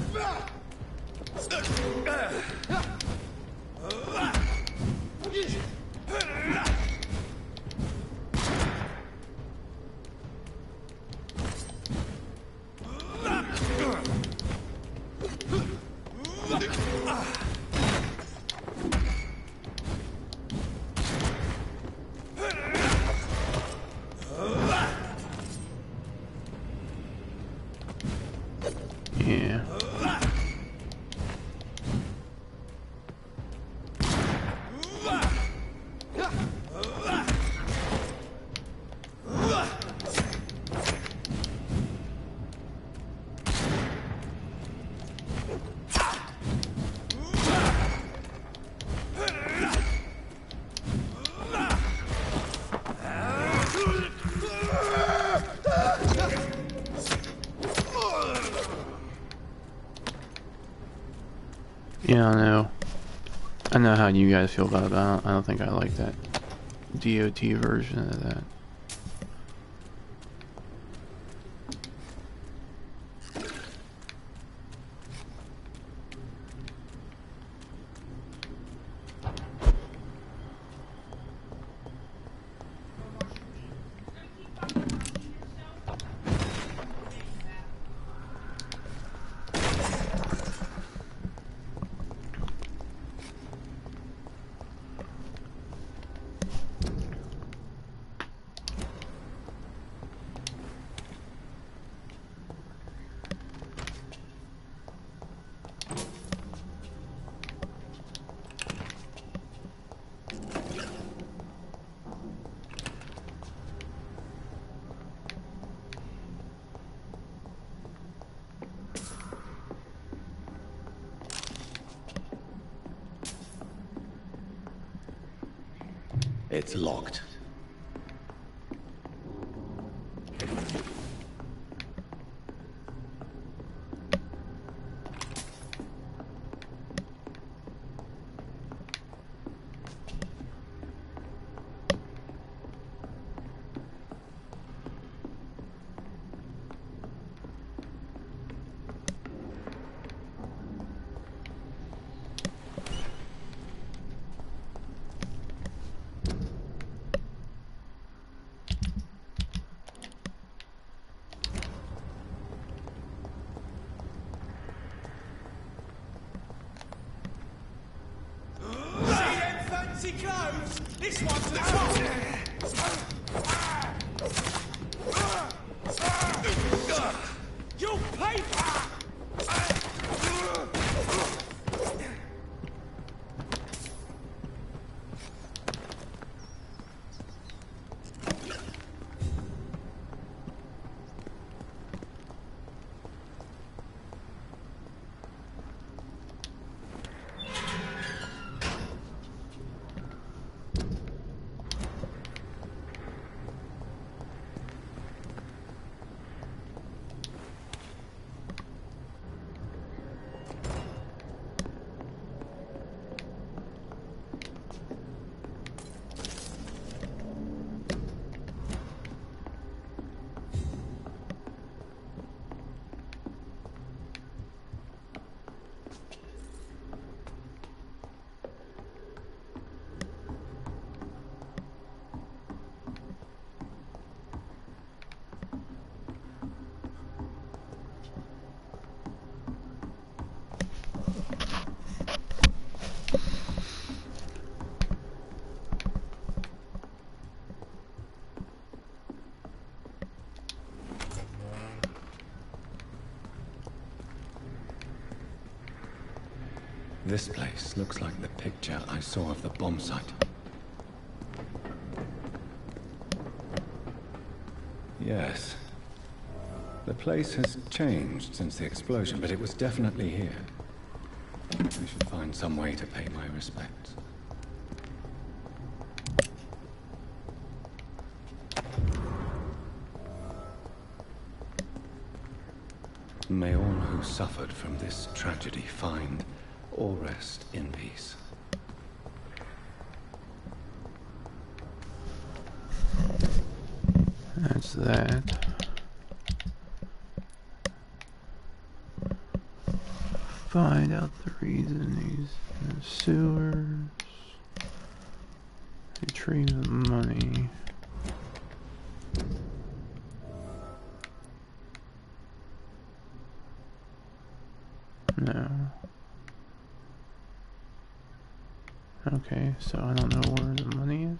Yeah. Yeah, I know how you guys feel about it, but I don't think I like that DOT version of that. It's locked. Clothes! This one's the top! You'll pay for This place looks like the picture I saw of the bomb site. Yes. The place has changed since the explosion, but it was definitely here. We should find some way to pay my respects. May all who suffered from this tragedy find or rest in peace. That's that. Find out the reason he's in the sewers. Retrieve the money. No. Okay, so I don't know where the money is.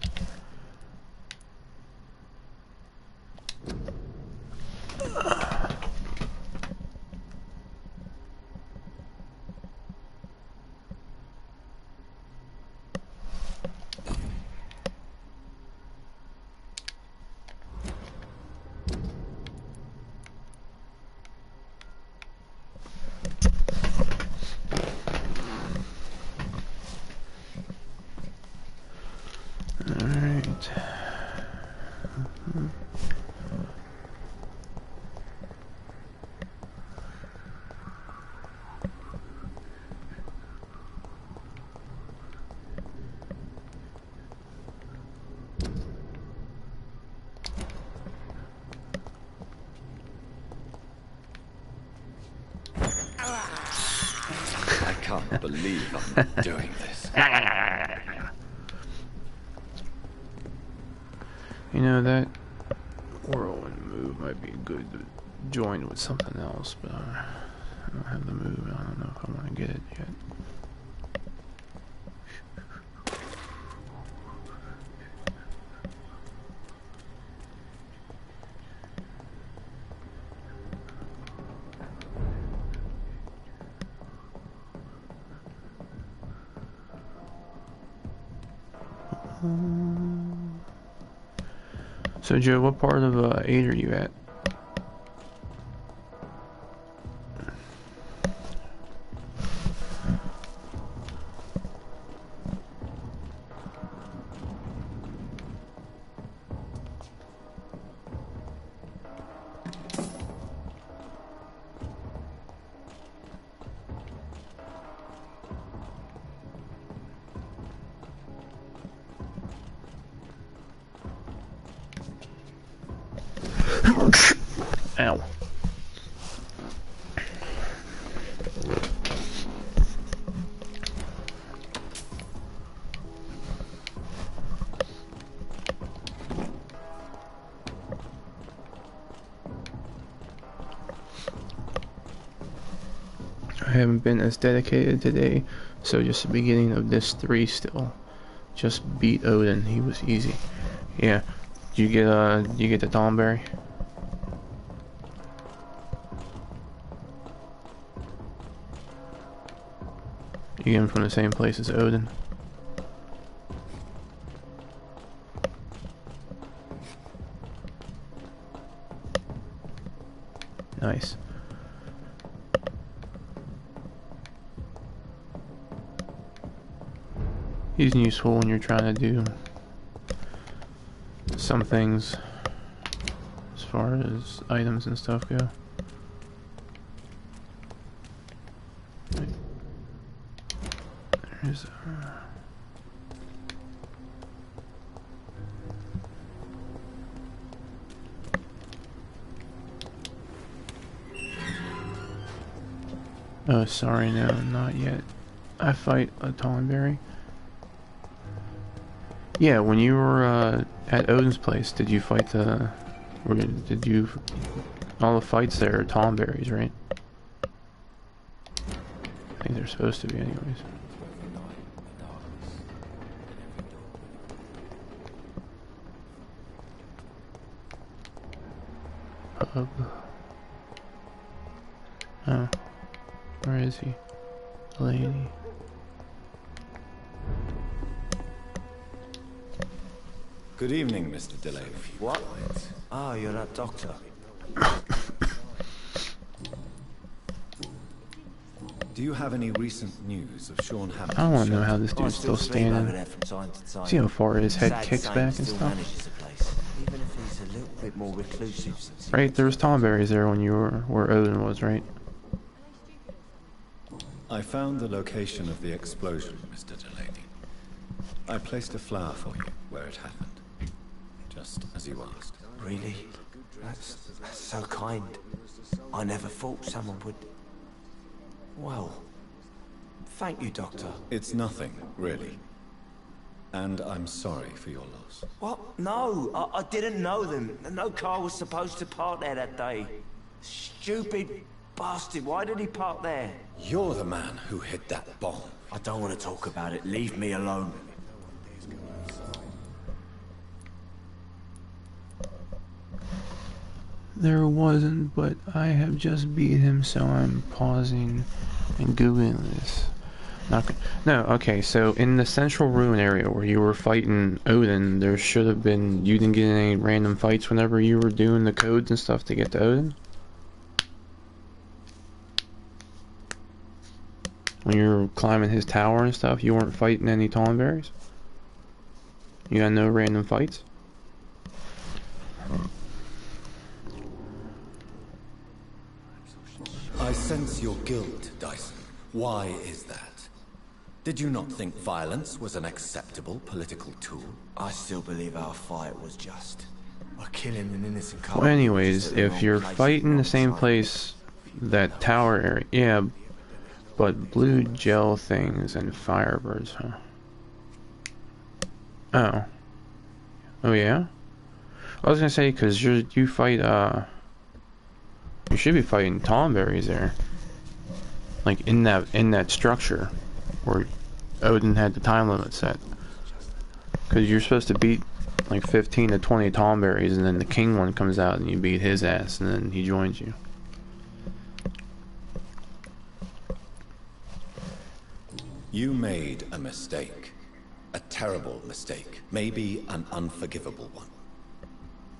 I can't believe I'm doing this. You know, that whirlwind move might be good to join with something else, but I don't have the move. I don't know if I want to get it yet. So Joe, what part of 8 are you at? Ow. I haven't been as dedicated today, so just the beginning of this 3 still. Just beat Odin, he was easy. Yeah. You get the Thornberry? You get him from the same place as Odin. Nice. He's useful when you're trying to do some things as far as items and stuff go. There's oh, sorry, no, not yet. I fight a Thornberry. Yeah, when you were at Odin's place, did you fight the... Or did you... All the fights there are Thornberries, right? I think they're supposed to be anyways. Pub. Oh. Where is he? Lady. Good evening, Mr. Delaney. What? Ah, you're that doctor. Do you have any recent news of Sean Hammond? I want to know how this dude's still standing. See how far his head kicks back and stuff? Even if he's a little bit more reclusive. Right, there was Thornberries there when you were where Odin was, right? I found the location of the explosion, Mr. Delaney. I placed a flower for you where it happened. Just as you asked. Really? That's so kind. I never thought someone would... Well, thank you, Doctor. It's nothing, really. And I'm sorry for your loss. What? No, I didn't know them. No car was supposed to park there that day. Stupid bastard, why did he park there? You're the man who hid that bomb. I don't want to talk about it. Leave me alone. There wasn't, but I have just beat him, so I'm pausing and Googling this. No, okay, so in the central ruin area where you were fighting Odin, there should have been... You didn't get any random fights whenever you were doing the codes and stuff to get to Odin? When you were climbing his tower and stuff, you weren't fighting any Thornberries? You got no random fights? I sense your guilt, Dyson. Why is that? Did you not think violence was an acceptable political tool? I still believe our fight was just. We're killing an innocent couple. Well, anyways, if you're fighting the same place, that tower area, yeah, but blue gel things and firebirds, huh? Oh. Oh yeah? I was gonna say, cause you fight, you should be fighting Thornberries there. Like in that structure where Odin had the time limit set. Cause you're supposed to beat like 15 to 20 Thornberries and then the king one comes out and you beat his ass and then he joins you. You made a mistake. A terrible mistake. Maybe an unforgivable one.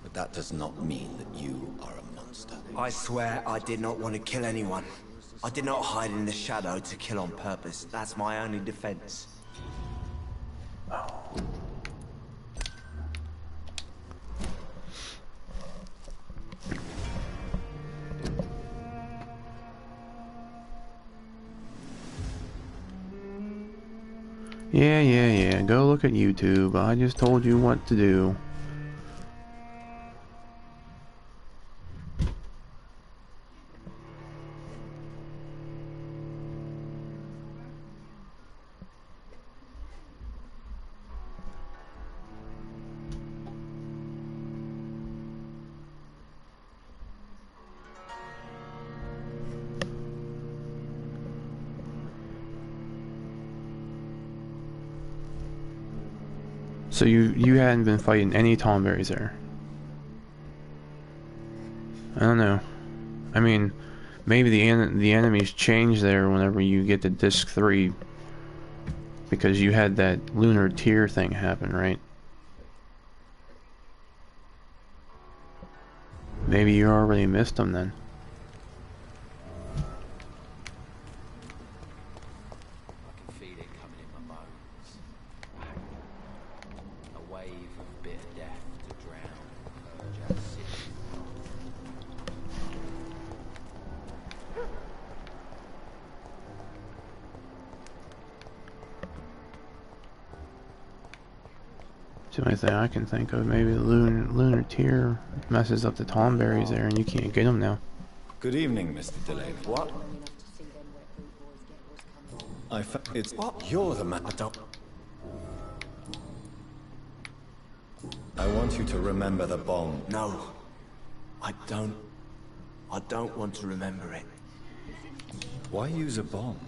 But that does not mean that you are a monster. I swear I did not want to kill anyone. I did not hide in the shadow to kill on purpose. That's my only defense. Yeah. Go look at YouTube. I just told you what to do. So you hadn't been fighting any Tomberries there? I don't know. I mean, maybe the enemies change there whenever you get to Disc 3, because you had that lunar tear thing happen, right? Maybe you already missed them then. The only thing I can think of, maybe the lunar tear messes up the Tomberries there, and you can't get them now. Good evening, Mr. Delaney. What? It's what? You're the man. I want you to remember the bomb. No, I don't want to remember it. Why use a bomb?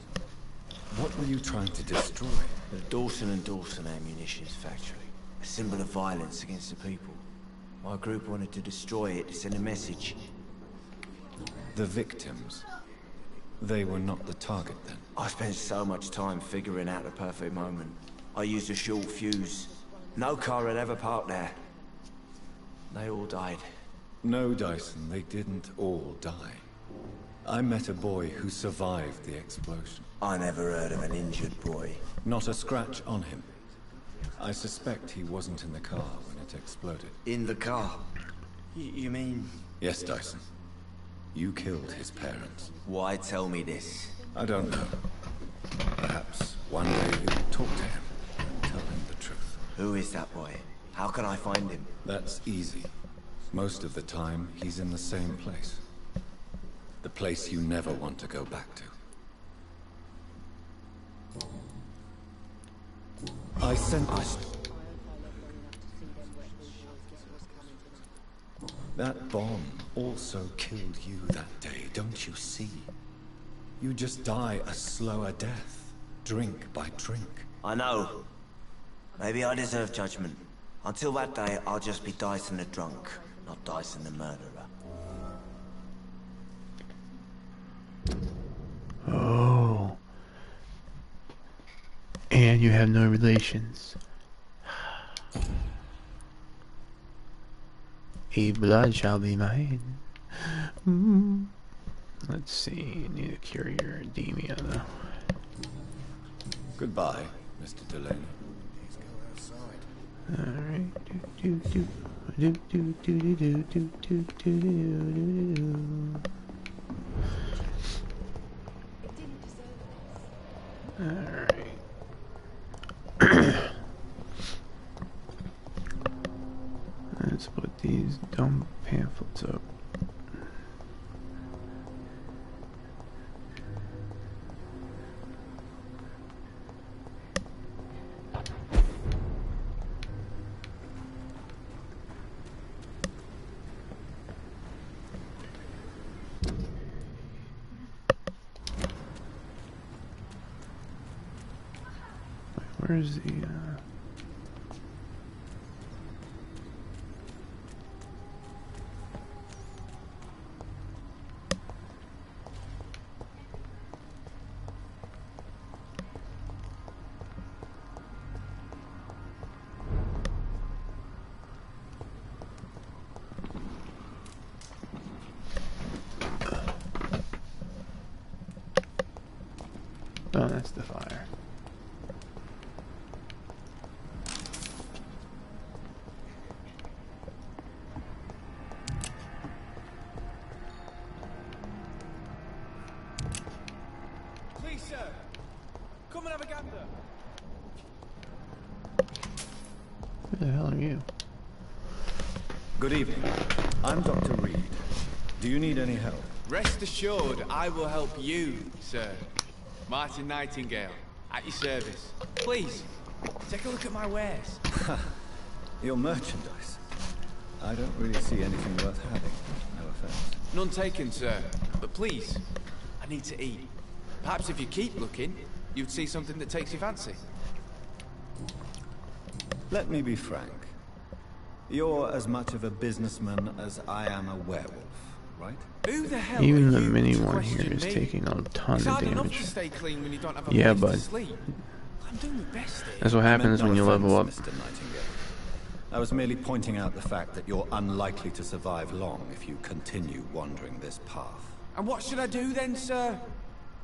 What were you trying to destroy? The Dawson & Dawson ammunitions factory. A symbol of violence against the people. My group wanted to destroy it to send a message. The victims. They were not the target then? I spent so much time figuring out the perfect moment. I used a short fuse. No car had ever parked there. They all died. No, Dyson, they didn't all die. I met a boy who survived the explosion. I never heard of an injured boy. Not a scratch on him. I suspect he wasn't in the car when it exploded. In the car? You mean... Yes, Dyson. You killed his parents. Why tell me this? I don't know. Perhaps one day you'll talk to him and tell him the truth. Who is that boy? How can I find him? That's easy. Most of the time, he's in the same place. The place you never want to go back to. I sent us. That bomb also killed you that day, don't you see? You just die a slower death, drink by drink. I know. Maybe I deserve judgment. Until that day, I'll just be Dyson the drunk, not Dyson the murderer. Oh. And you have no relations. A blood shall be mine. Let's see. Need to cure your edemia though. Goodbye, Mr. Delaney. Alright. Alright. Let's put these dumb pamphlets up. Where's the, oh, that's the fire. Please, sir. Come and have a gander. Who the hell are you? Good evening. I'm Dr. Reed. Do you need any help? Rest assured, I will help you, sir. Martin Nightingale, at your service. Please, take a look at my wares. Your merchandise. I don't really see anything worth having. No offense. None taken, sir. But please, I need to eat. Perhaps if you keep looking, you'd see something that takes your fancy. Let me be frank. You're as much of a businessman as I am a werewolf, right? Who the hell Even are the you mini to one here question is me? taking a ton It's of hard enough damage. to stay clean when you don't have a Yeah, place bud. to sleep. I'm doing my best here. That's what I meant happens no when you offense, level up. Mr. Nightingale. I was merely pointing out the fact that you're unlikely to survive long if you continue wandering this path. And what should I do then, sir?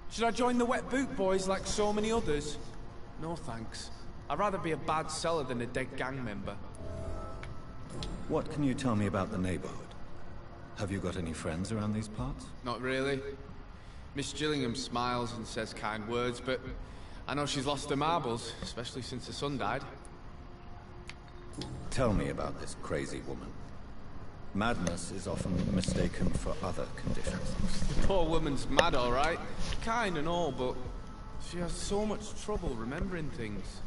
Should I join the Wet Boot Boys like so many others? No thanks. I'd rather be a bad seller than a dead gang member. What can you tell me about the neighborhood? Have you got any friends around these parts? Not really. Miss Gillingham smiles and says kind words, but I know she's lost her marbles, especially since her son died. Tell me about this crazy woman. Madness is often mistaken for other conditions. The poor woman's mad, all right. Kind and all, but she has so much trouble remembering things.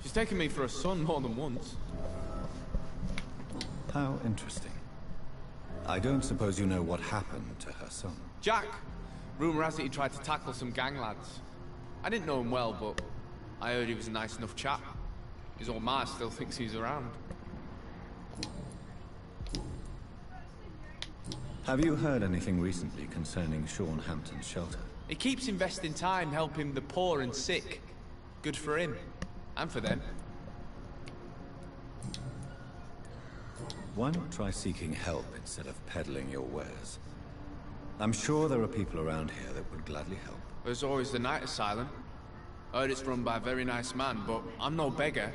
She's taken me for a son more than once. How interesting. I don't suppose you know what happened to her son. Jack! Rumour has it he tried to tackle some gang lads. I didn't know him well, but I heard he was a nice enough chap. His old ma still thinks he's around. Have you heard anything recently concerning Sean Hampton's shelter? He keeps investing time helping the poor and sick. Good for him. And for them. Why not try seeking help instead of peddling your wares? I'm sure there are people around here that would gladly help. There's always the night asylum. I heard it's run by a very nice man, but I'm no beggar.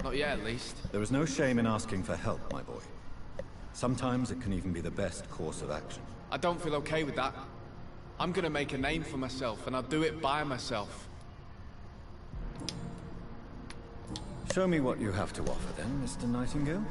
Not yet, at least. There is no shame in asking for help, my boy. Sometimes it can even be the best course of action. I don't feel okay with that. I'm gonna make a name for myself, and I'll do it by myself. Show me what you have to offer then, Mr. Nightingale.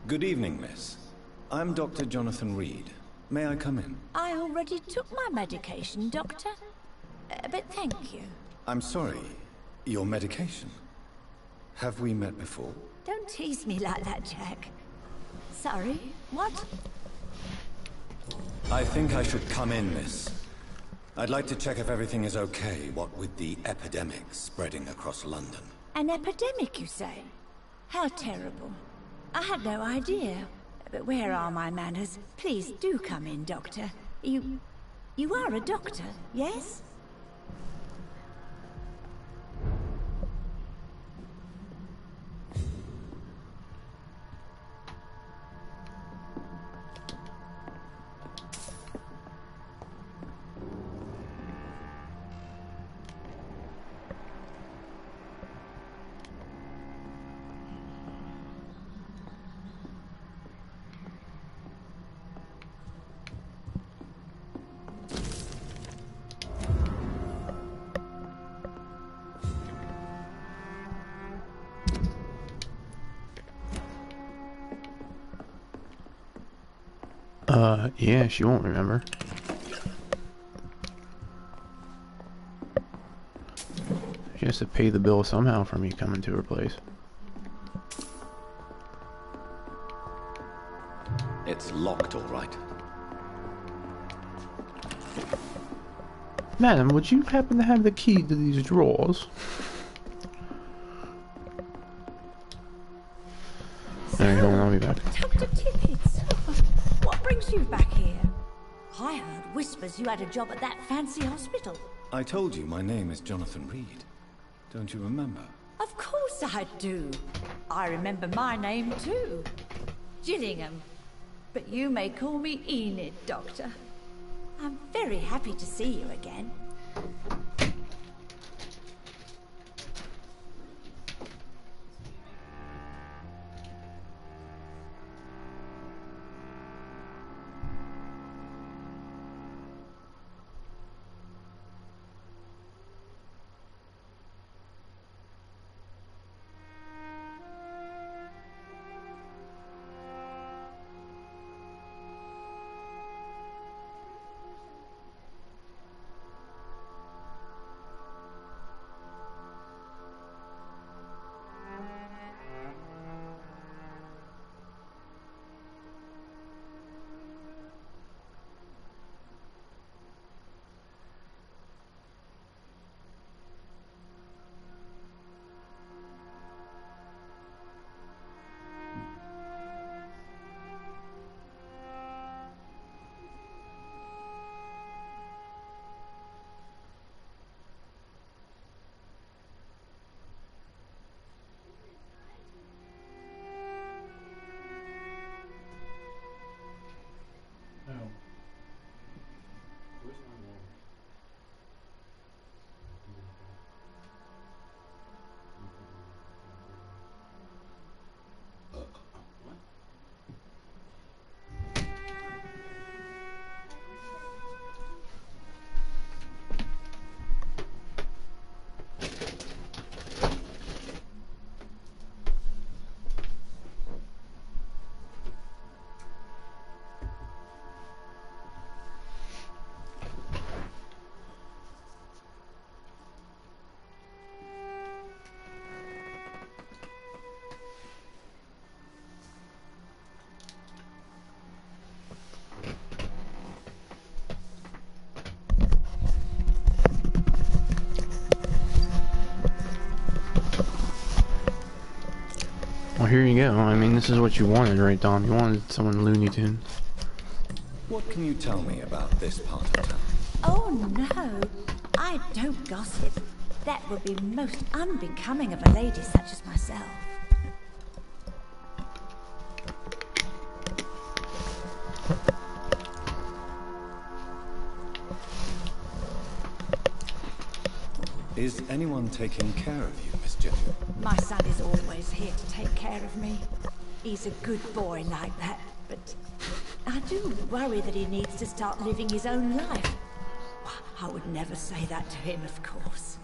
Good evening, miss. I'm Dr. Jonathan Reed. May I come in? I already took my medication, Doctor. But thank you. I'm sorry. Your medication? Have we met before? Don't tease me like that, Jack. Sorry, what? I think I should come in, miss. I'd like to check if everything is okay, what with the epidemic spreading across London. An epidemic, you say? How terrible. I had no idea. But where are my manners? Please do come in, Doctor. You are a doctor, yes? Yeah, she won't remember. She has to pay the bill somehow for me coming to her place. It's locked, all right. Madam, would you happen to have the key to these drawers? Alright, hold on, I'll be back. Dr. Tippets, what brings you back here? I heard whispers you had a job at that fancy hospital. I told you my name is Jonathan Reed. Don't you remember? Of course I do. I remember my name too. Gillingham. But you may call me Enid, Doctor. I'm very happy to see you again. Well, here you go. I mean, this is what you wanted, right, Dom? You wanted someone Looney Tunes. What can you tell me about this part of town? Oh no, I don't gossip. That would be most unbecoming of a lady such as myself. Is anyone taking care of you, Miss Gillingham? My son is always here to take care of me. He's a good boy like that, but I do worry that he needs to start living his own life. I would never say that to him, of course.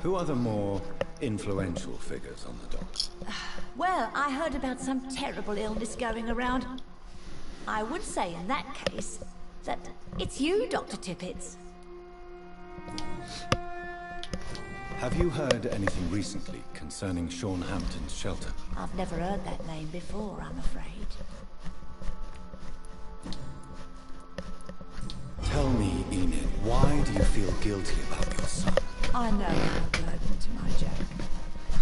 Who are the more influential figures on the docks? Well, I heard about some terrible illness going around. I would say in that case that it's you, Dr. Tippets. Have you heard anything recently concerning Sean Hampton's shelter? I've never heard that name before, I'm afraid. Tell me, Enid, why do you feel guilty about your son? I know I'm a burden to my Jack.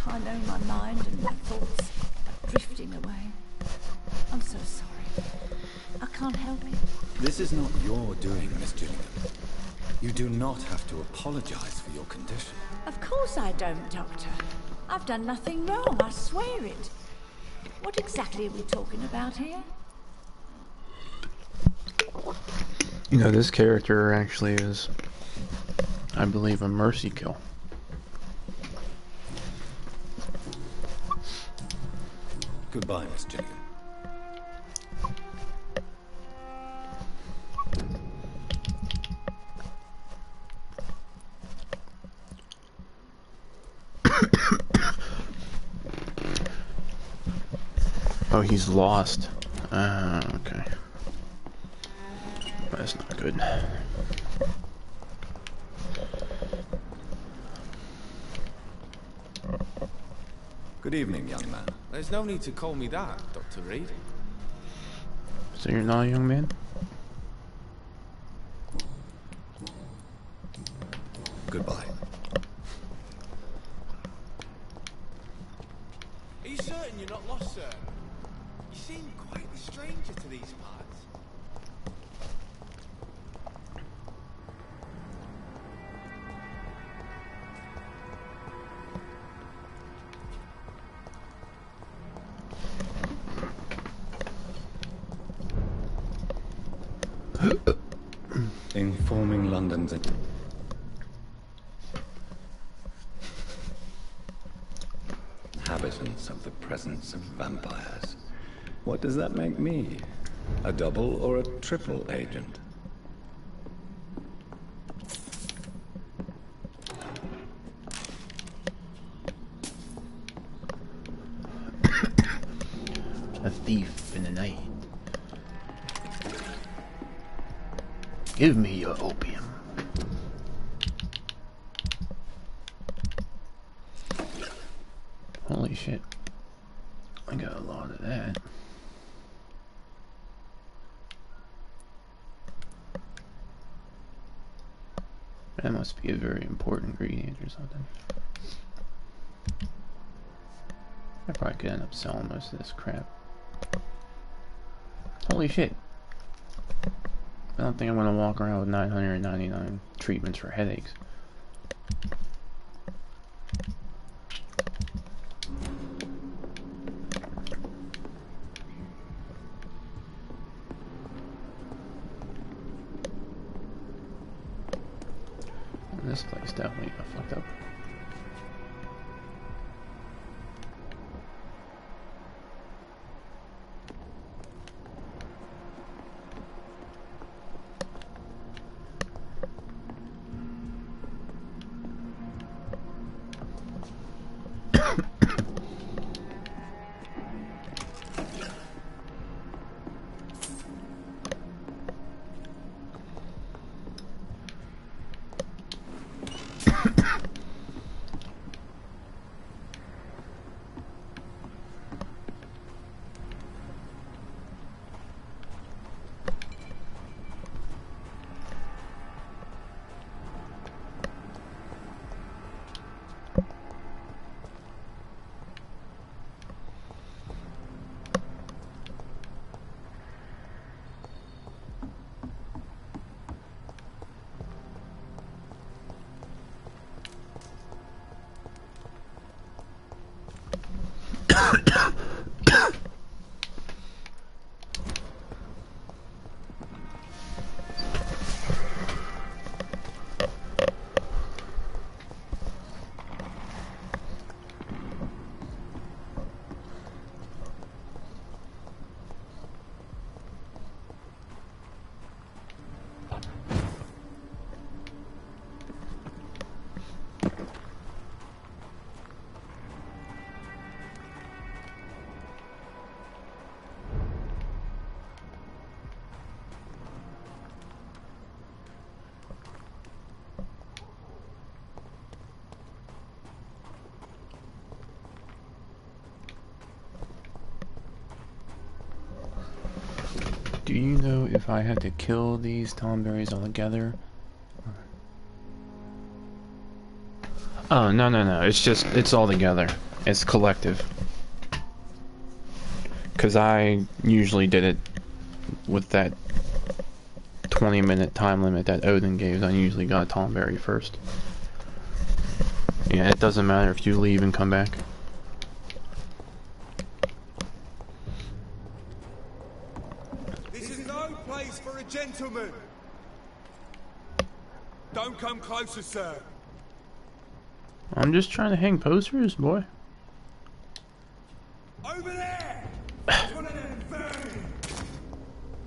I know my mind and my thoughts are drifting away. I'm so sorry. I can't help it. This is not your doing, Miss Gillingham. You do not have to apologize for your condition. Of course I don't, Doctor. I've done nothing wrong, I swear it. What exactly are we talking about here? You know, this character actually is, I believe, a mercy kill. Goodbye, Miss Gillingham. Oh, he's lost. Okay. That's not good. Good evening, young man. There's no need to call me that, Dr. Reed. So you're not a young man? Goodbye. Are you certain you're not lost, sir? You seem quite a stranger to these parts. Informing London's inhabitants of the presence of vampires. What does that make me? A double or a triple agent? A thief in the night. Give me your opium. Holy shit. I got a lot of that. That must be a very important ingredient or something. I probably could end up selling most of this crap. Holy shit. I don't think I'm gonna walk around with 999 treatments for headaches. This place definitely got fucked up. Do you know if I had to kill these tomberries all together? Oh, no. It's all together. It's collective. Because I usually did it with that 20-minute time limit that Odin gave. I usually got tomberry first. Yeah, it doesn't matter if you leave and come back. Gentlemen, don't come closer, sir. I'm just trying to hang posters, boy. Over there. One of them burning.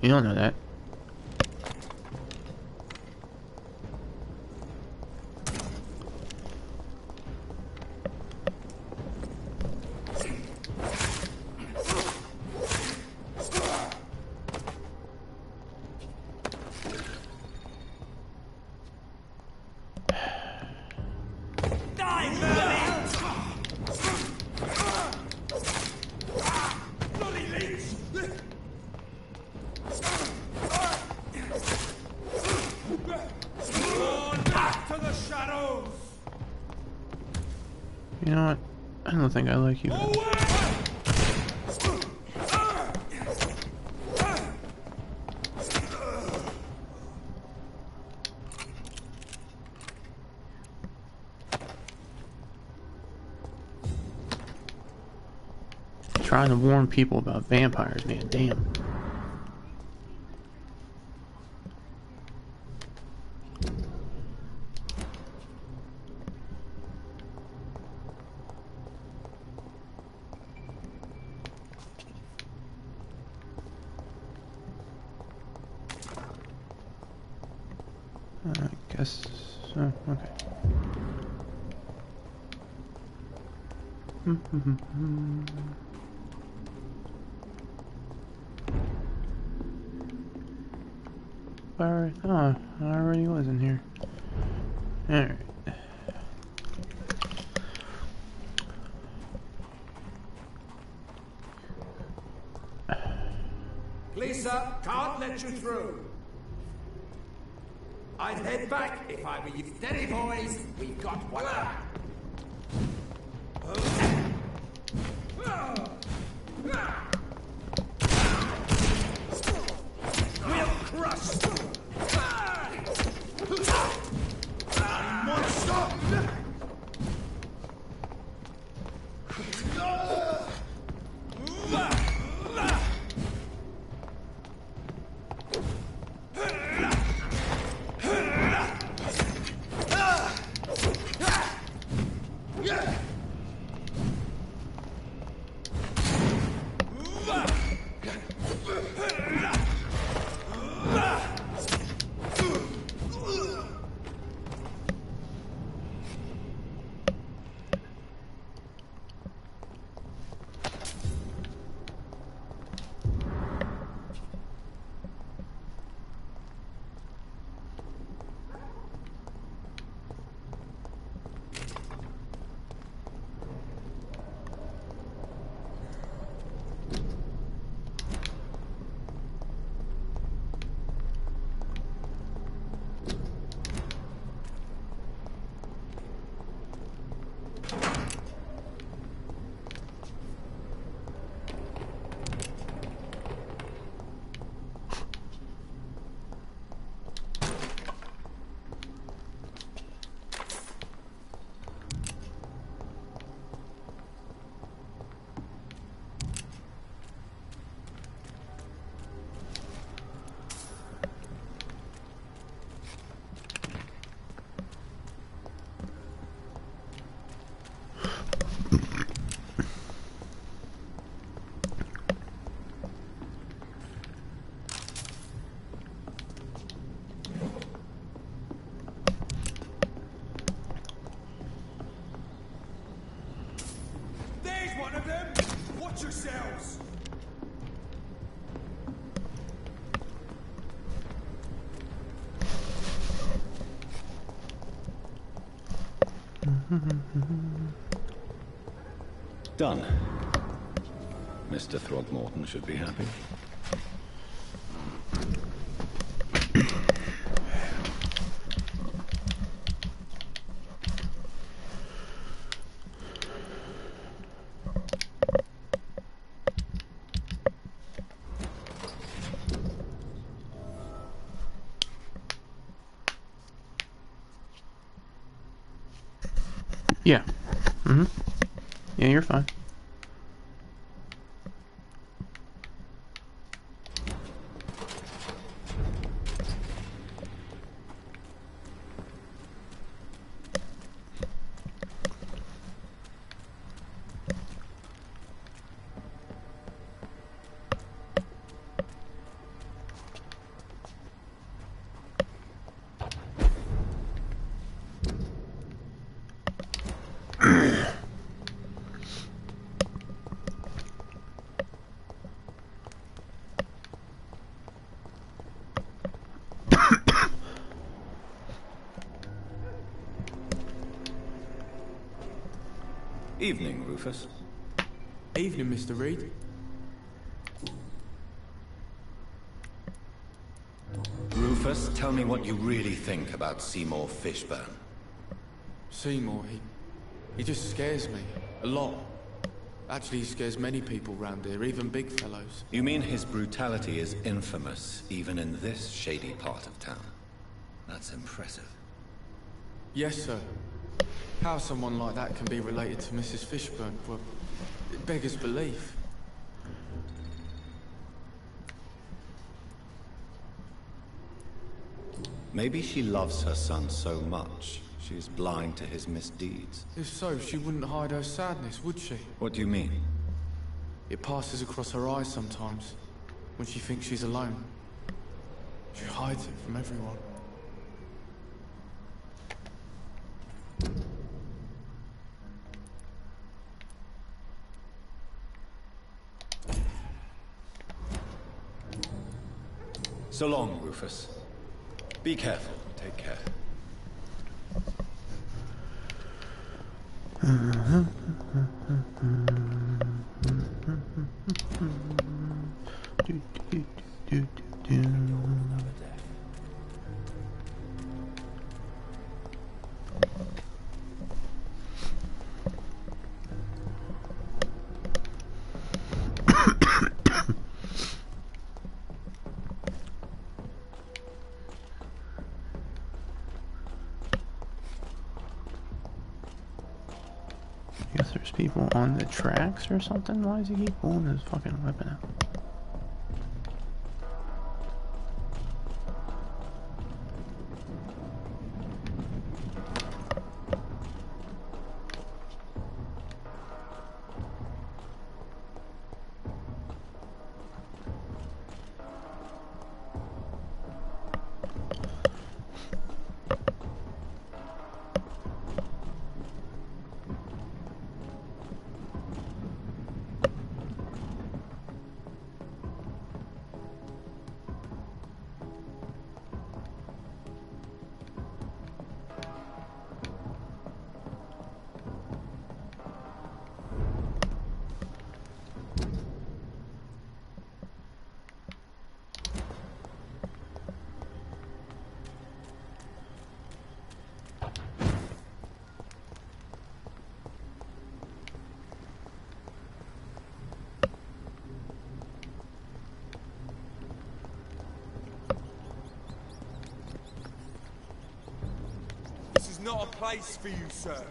You don't know that. You know what? I don't think I like you. Trying to warn people about vampires, man. Damn. I guess so. Okay. Alright. Oh, I already was in here. Alright. Lisa, can't let you through. I'd head back if I were you. Steady, boys. We've got one. We'll crush. Monster. One of them! Watch yourselves! Done. Mr. Throgmorton should be happy. Yeah. Yeah, you're fine. Evening, Rufus. Evening, Mr. Reed. Rufus, tell me what you really think about Seymour Fishburne. Seymour, He just scares me. A lot. Actually, he scares many people round here, even big fellows. You mean his brutality is infamous, even in this shady part of town? That's impressive. Yes, sir. How someone like that can be related to Mrs. Fishburne, well, it beggars belief. Maybe she loves her son so much, she is blind to his misdeeds. If so, she wouldn't hide her sadness, would she? What do you mean? It passes across her eyes sometimes, when she thinks she's alone. She hides it from everyone. So long, Rufus. Be careful. Take care. I guess there's people on the tracks or something. Why does he keep pulling his fucking weapon out? This is not a place for you, sir.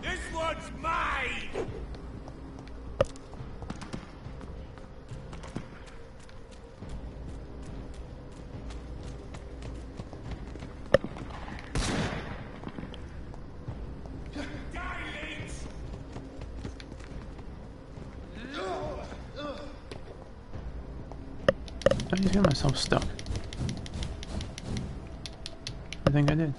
This one's mine! I just got myself stuck. I think I did.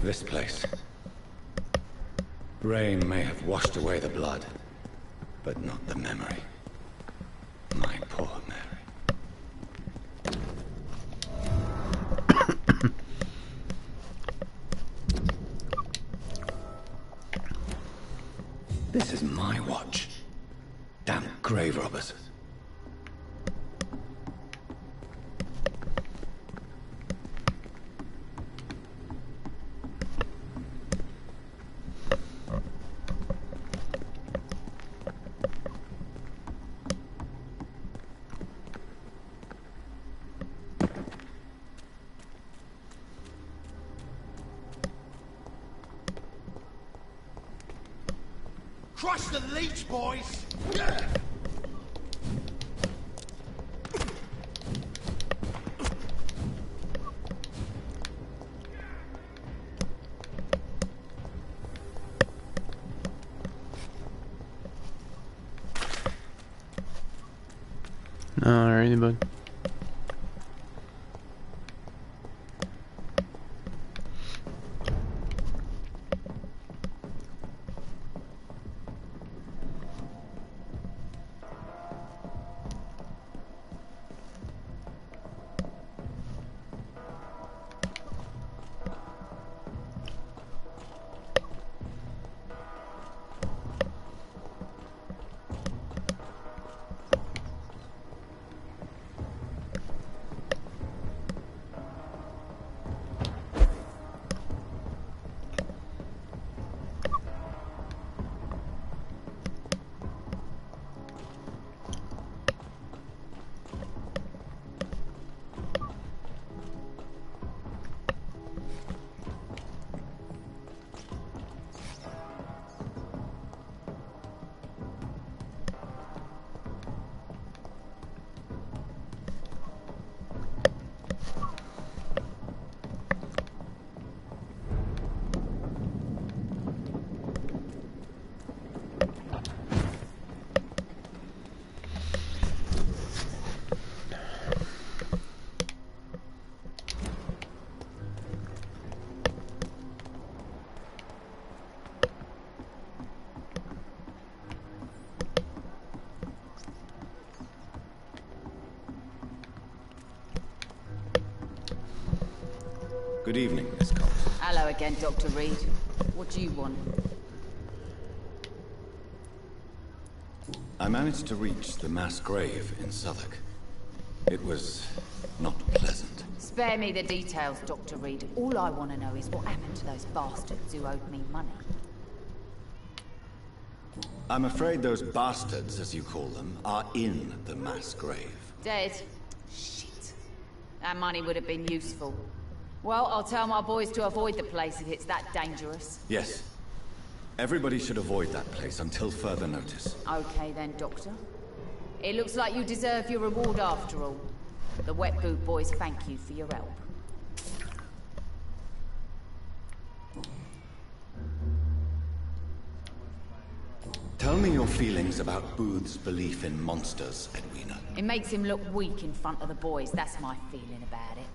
This place. Rain may have washed away the blood, but not the memory. My poor Mary. This is my watch. Damn grave robbers. Crush the leech, boys! Alrighty, bud. Good evening, Miss Cox. Hello again, Dr. Reed. What do you want? I managed to reach the mass grave in Southwark. It was not pleasant. Spare me the details, Dr. Reed. All I want to know is what happened to those bastards who owed me money. I'm afraid those bastards, as you call them, are in the mass grave. Dead? Shit. That money would have been useful. Well, I'll tell my boys to avoid the place if it's that dangerous. Yes. Everybody should avoid that place until further notice. Okay then, Doctor. It looks like you deserve your reward after all. The Wet Boot boys thank you for your help. Tell me your feelings about Booth's belief in monsters, Edwina. It makes him look weak in front of the boys, that's my feeling about it.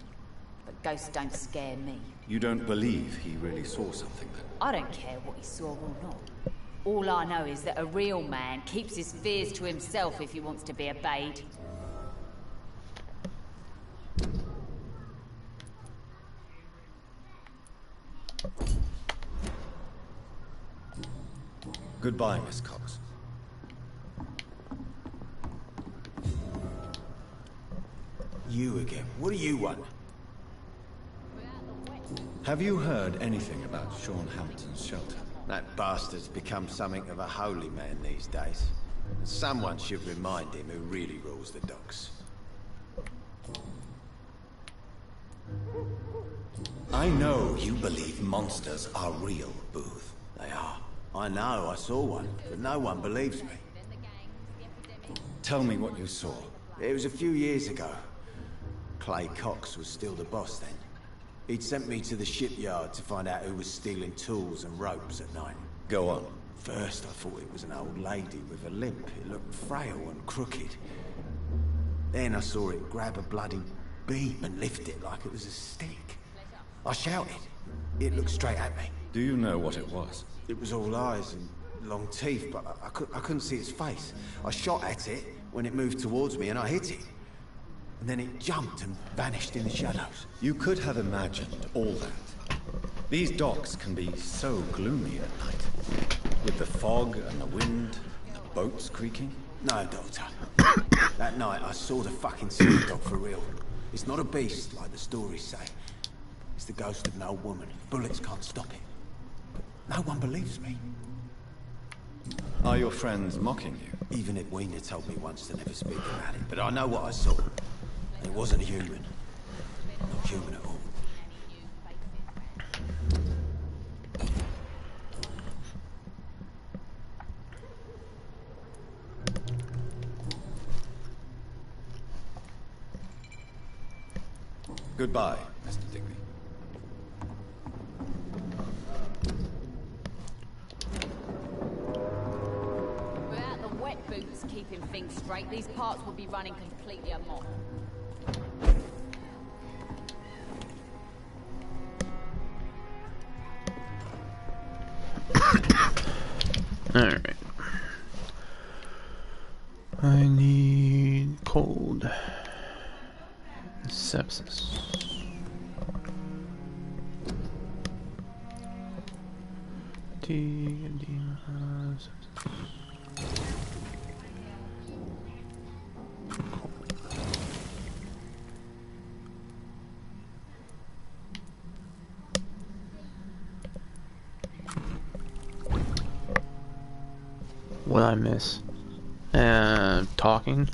But ghosts don't scare me. You don't believe he really saw something, then? I don't care what he saw or not. All I know is that a real man keeps his fears to himself if he wants to be obeyed. Goodbye, Miss Cox. You again. What do you want? Have you heard anything about Sean Hampton's shelter? That bastard's become something of a holy man these days. Someone should remind him who really rules the docks. I know you believe monsters are real, Booth. They are. I know, I saw one, but no one believes me. Tell me what you saw. It was a few years ago. Clay Cox was still the boss then. He'd sent me to the shipyard to find out who was stealing tools and ropes at night. Go on. First, I thought it was an old lady with a limp. It looked frail and crooked. Then I saw it grab a bloody beam and lift it like it was a stick. I shouted. It looked straight at me. Do you know what it was? It was all eyes and long teeth, but I couldn't see its face. I shot at it when it moved towards me and I hit it. And then it jumped and vanished in the shadows. You could have imagined all that. These docks can be so gloomy at night. With the fog and the wind, and the boats creaking. No, Doctor. That night I saw the fucking sea dog for real. It's not a beast like the stories say. It's the ghost of an old woman. Bullets can't stop it. But no one believes me. Are your friends mocking you? Even Edwina told me once to never speak about it, but I know what I saw. It wasn't human. Not human at all. Goodbye, Mr. Digby. Without the wet boots keeping things straight, these parts would be running completely amok. Alright. I need cold. Sepsis. Edema, sepsis. What I miss? Talking.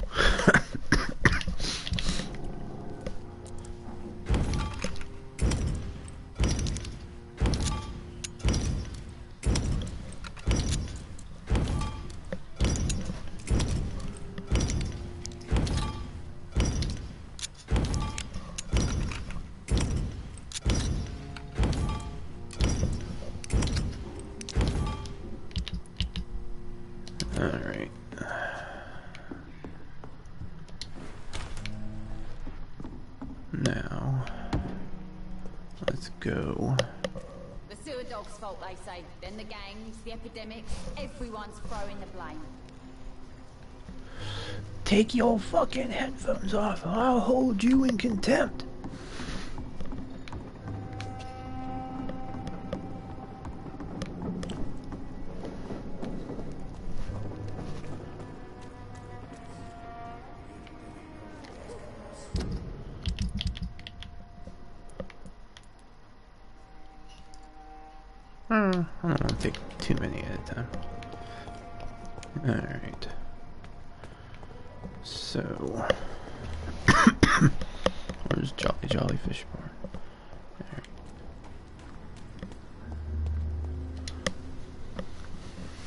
Alright. Now, let's go. The sewer dog's fault, they say. Then the gangs, the epidemics, everyone's throwing the blame. Take your fucking headphones off or I'll hold you in contempt. I don't want to take too many at a time. Alright. So... where's Jolly Fish Bar? There.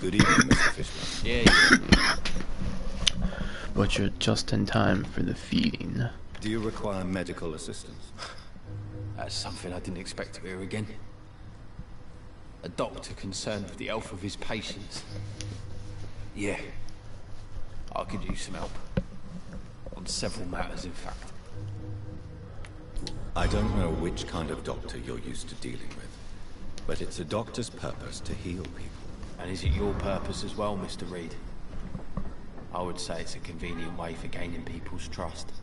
Good evening, Mr. Fishburne. Yeah. But you're just in time for the feeding. Do you require medical assistance? That's something I didn't expect to hear again. A doctor concerned with the health of his patients. Yeah. I could use some help. On several matters, in fact. I don't know which kind of doctor you're used to dealing with, but it's a doctor's purpose to heal people. And is it your purpose as well, Mr. Reed? I would say it's a convenient way for gaining people's trust.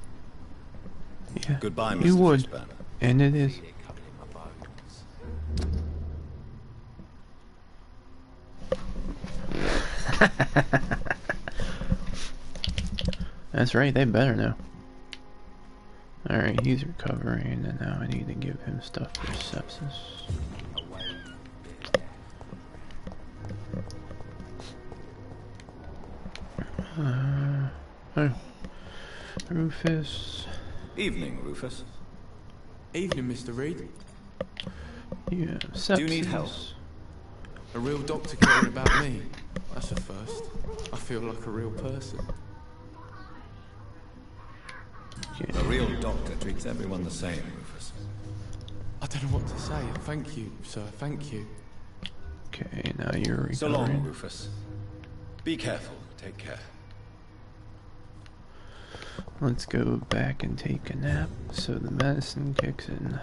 Yeah. Goodbye, Mr. You would. Fishburne. And it is. That's right, they better know. Alright, he's recovering, and now I need to give him stuff for sepsis. Oh, Rufus. Evening, Rufus. Evening, Mr. Reed. Yeah, sepsis. Do you need help? A real doctor caring about me. That's a first. I feel like a real person. A real doctor treats everyone the same, Rufus. I don't know what to say. Thank you, sir. Thank you. Okay, now you're recovering. So long, Rufus. Be careful. Take care. Let's go back and take a nap so the medicine kicks in.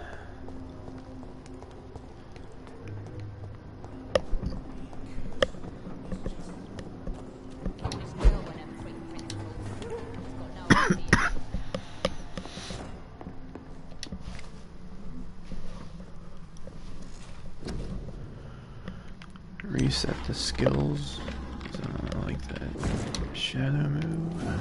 reset the skills. So I like that shadow move.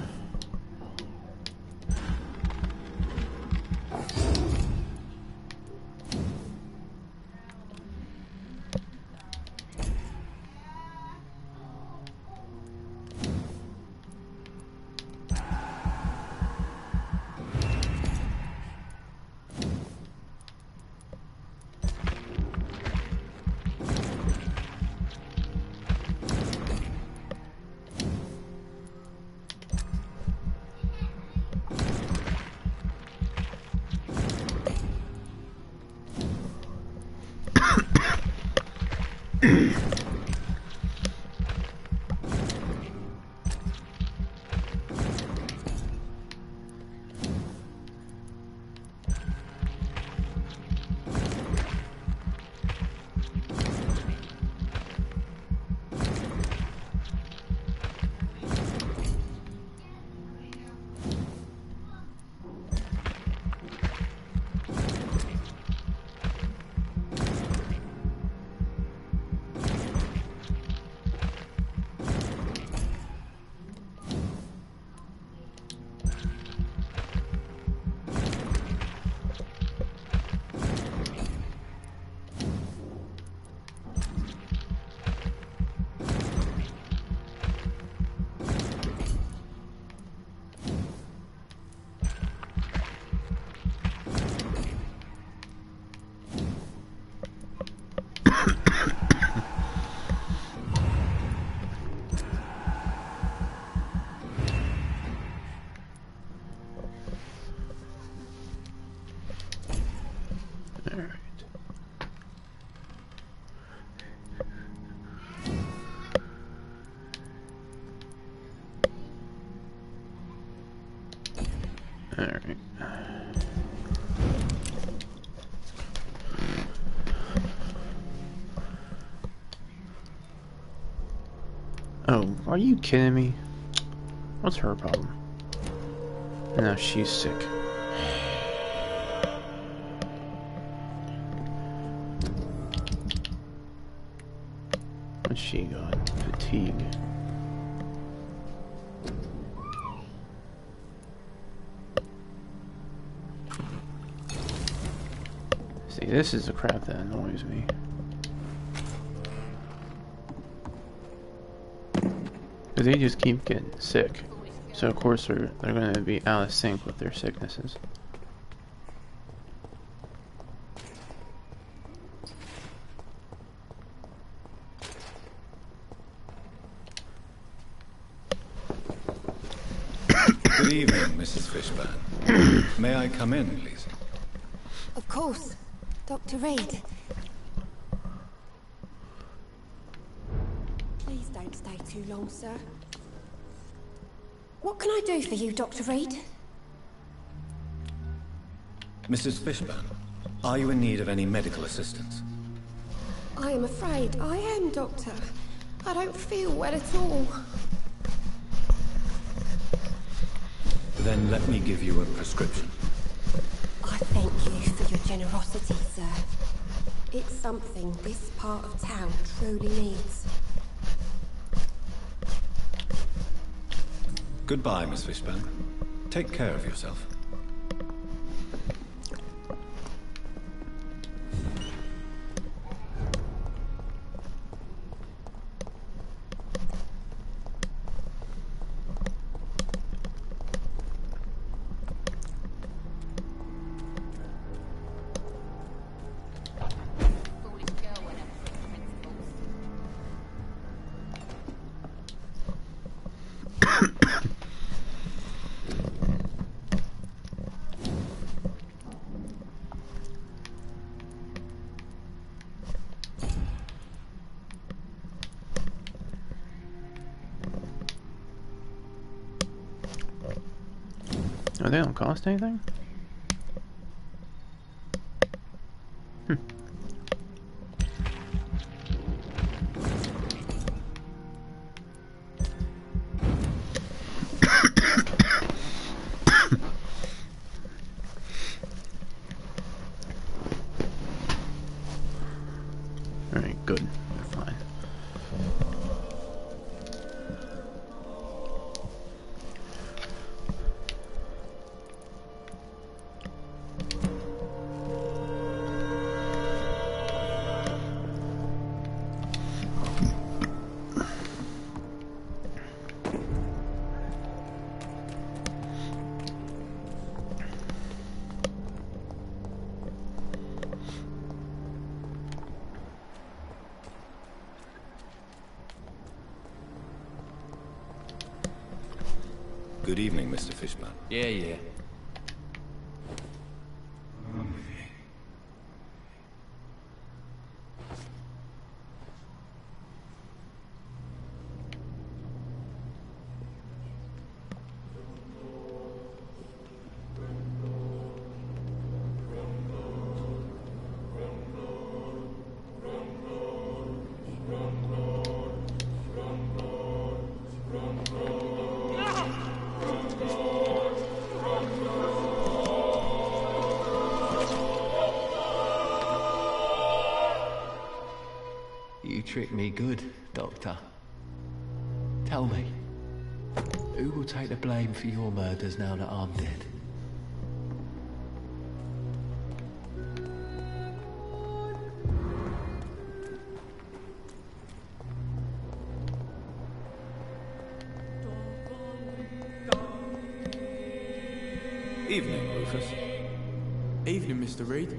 Alright. Oh, are you kidding me? What's her problem? No, she's sick. What's she got? Fatigue. See, this is the crap that annoys me. Because they just keep getting sick. So of course they're going to be out of sync with their sicknesses. Good evening, Mrs. Fishburne. May I come in, please? Of course. Dr. Reed. Please don't stay too long, sir. What can I do for you, Dr. Reed? Mrs. Fishburne, are you in need of any medical assistance? I am afraid I am, Doctor. I don't feel well at all. Then let me give you a prescription. I thank you for your generosity, sir. It's something this part of town truly needs. Goodbye, Miss Fishburne. Take care of yourself. Oh, they don't cost anything? Alright, good. We're fine. Good evening, Mr. Fishman. Yeah. You tricked me good, Doctor. Tell me, who will take the blame for your murders now that I'm dead? Evening, Rufus. Evening, Mr. Reed.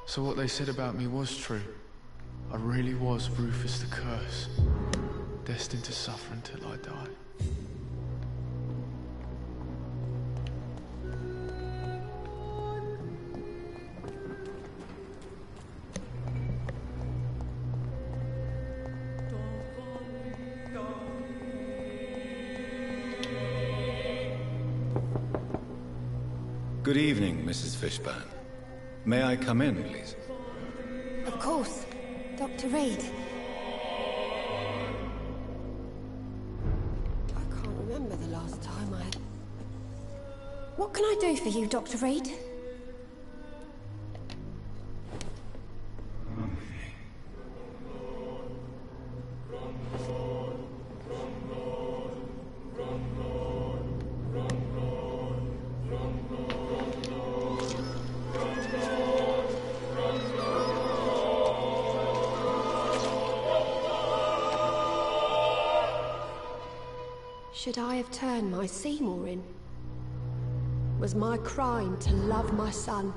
So what they said about me was true. I really was Rufus the Curse, destined to suffer until I die. Good evening, Mrs. Fishburne. May I come in, please? Of course. Dr. Reed. I can't remember the last time I... What can I do for you, Dr. Reed? Should I have turned my Seymour in? Was my crime to love my son?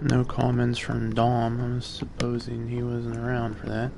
No comments from Dom. I'm supposing he wasn't around for that.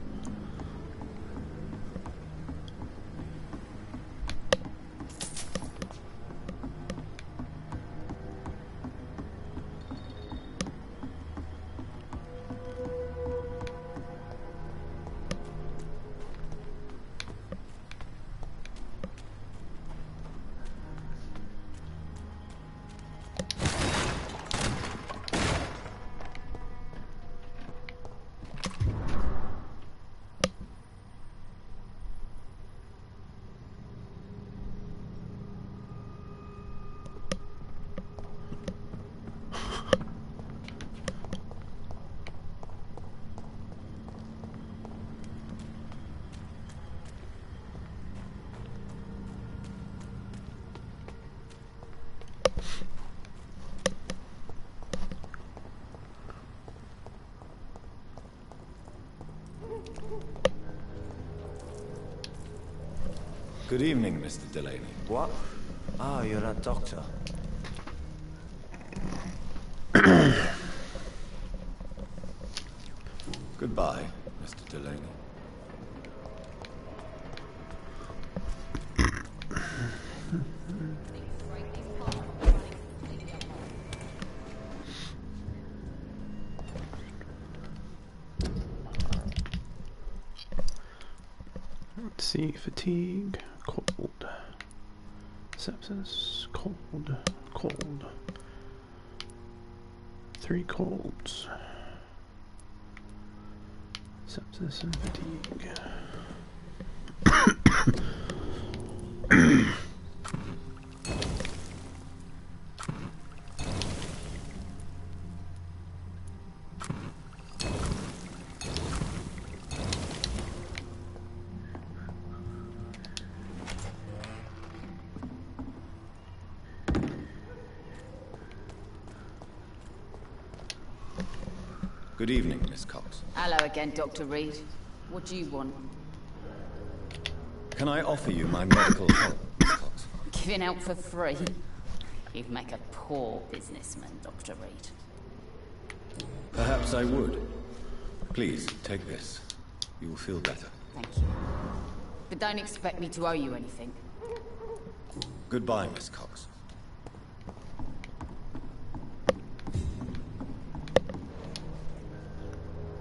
Good evening, Mr. Delaney. What? Ah, you're a doctor. Goodbye, Mr. Delaney. Let's see, fatigue, cold, sepsis, cold, cold, 3 colds, sepsis and fatigue. Good evening, Miss Cox. Hello again, Dr. Reed. What do you want? Can I offer you my medical help, Miss Cox? Giving out for free? You'd make a poor businessman, Dr. Reed. Perhaps I would. Please, take this. You will feel better. Thank you. But don't expect me to owe you anything. Goodbye, Miss Cox.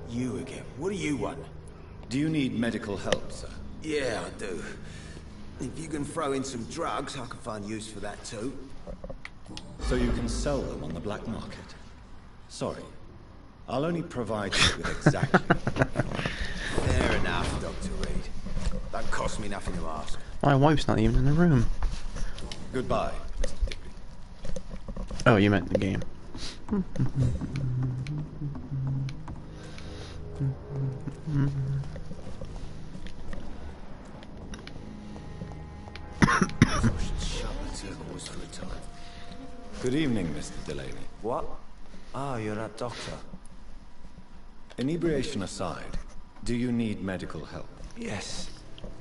You again. What do you want? Do you need medical help, sir? Yeah, I do. If you can throw in some drugs, I can find use for that too. So you can sell them on the black market? Sorry. I'll only provide you with exactly... Fair enough, Dr. Reed. Don't cost me nothing to ask. My wife's not even in the room. Goodbye, Mr. Digby. Oh, you meant the game. Good evening, Mr. Delaney. What? Ah, you're a doctor. Inebriation aside, do you need medical help? Yes.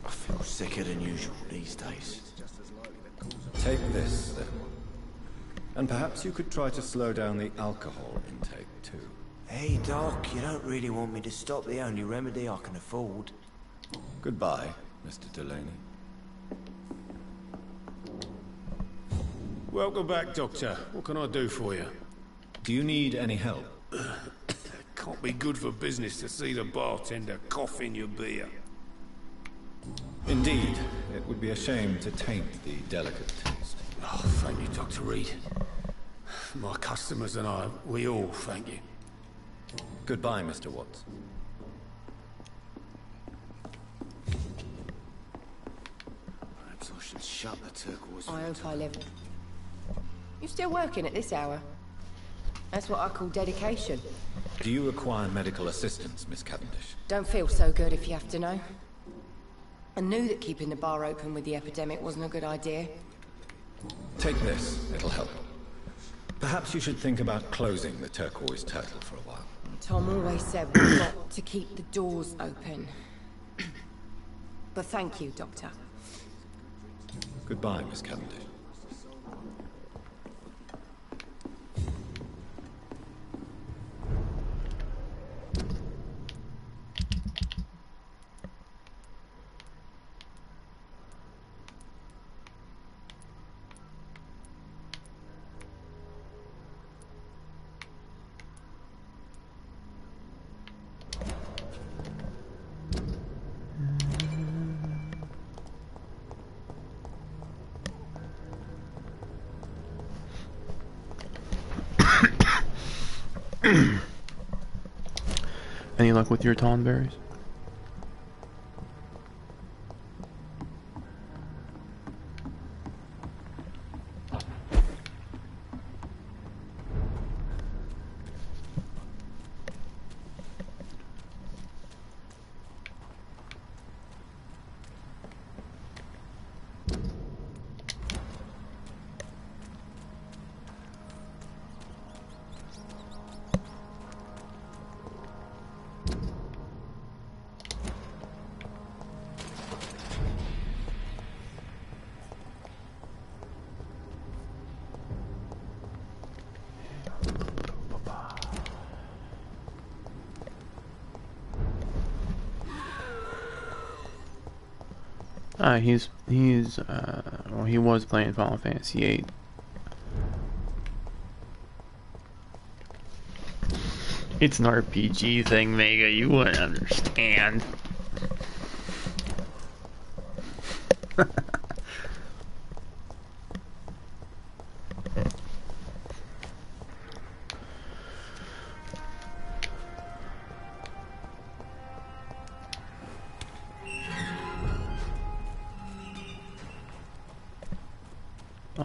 I feel sicker than usual these days. Take this, then. And perhaps you could try to slow down the alcohol intake, too. Hey, Doc, you don't really want me to stop the only remedy I can afford. Goodbye, Mr. Delaney. Welcome back, Doctor. What can I do for you? Do you need any help? Can't be good for business to see the bartender cough in your beer. Indeed. It would be a shame to taint the delicate taste. Oh, thank you, Dr. Reed. My customers and I, we all thank you. Goodbye, Mr. Watts. Perhaps I should shut the turquoise. I hope I live. You still working at this hour? That's what I call dedication. Do you require medical assistance, Miss Cavendish? Don't feel so good if you have to know. I knew that keeping the bar open with the epidemic wasn't a good idea. Take this. It'll help. Perhaps you should think about closing the Turquoise Turtle for a while. Tom always said we've got to keep the doors open. But thank you, Doctor. Goodbye, Miss Cavendish. Any luck with your tonberries? He's well, he was playing Final Fantasy VIII. It's an RPG thing, Mega. You wouldn't understand.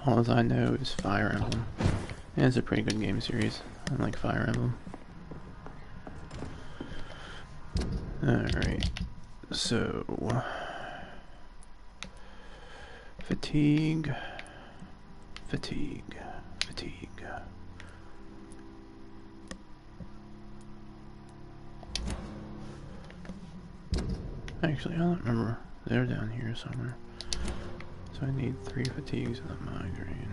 All I know is Fire Emblem. And it's a pretty good game series. I like Fire Emblem. Alright. So... Fatigue. Fatigue. Fatigue. Actually, I don't remember. They're down here somewhere. So I need 3 fatigues and a migraine.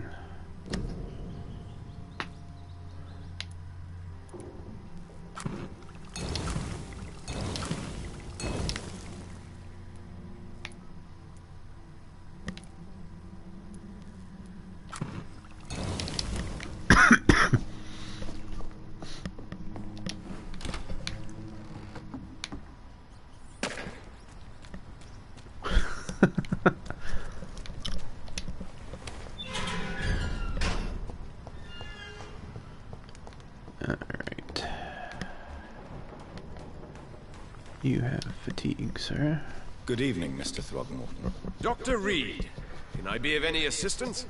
You have fatigue, sir. Good evening, Mr. Throgmorton. Dr. Reed, can I be of any assistance?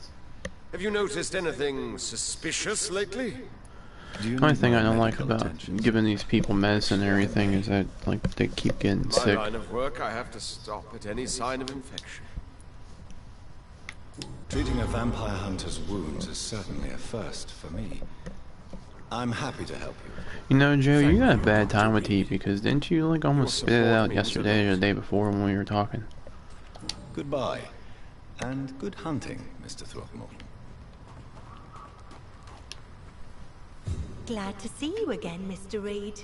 Have you noticed anything suspicious lately? The only thing I don't like about giving these people medicine and everything is that, like, they keep getting sick. My line of work, I have to stop at any sign of infection. Treating a vampire hunter's wounds is certainly a first for me. I'm happy to help you. You know, Joe, you got a bad time with tea because didn't you, like, almost spit it out yesterday or the day before when we were talking? Goodbye. And good hunting, Mr. Throgmorton. Glad to see you again, Mr. Reed.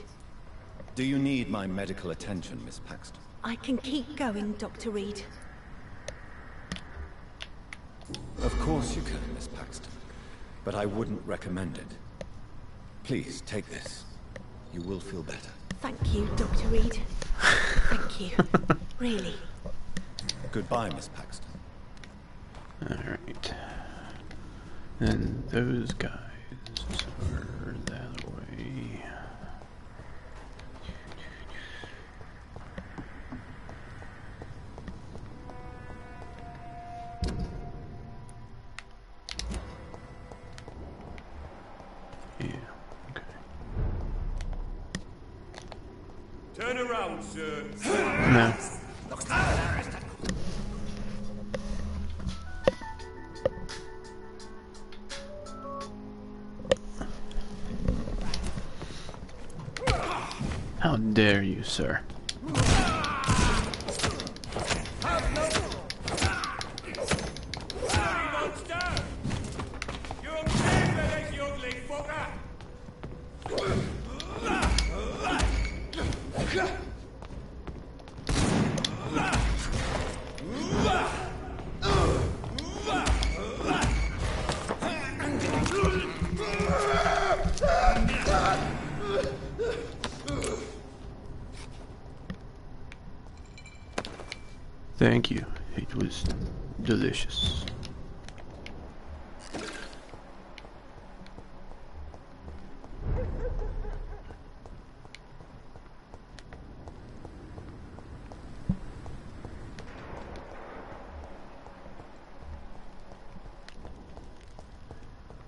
Do you need my medical attention, Miss Paxton? I can keep going, Dr. Reed. Of course you can, Miss Paxton. But I wouldn't recommend it. Please, take this. You will feel better. Thank you, Dr. Reed. Thank you. Really. Goodbye, Miss Paxton. Alright. And those guys are that way. Turn around, sir. No. How dare you, sir? Thank you. It was delicious.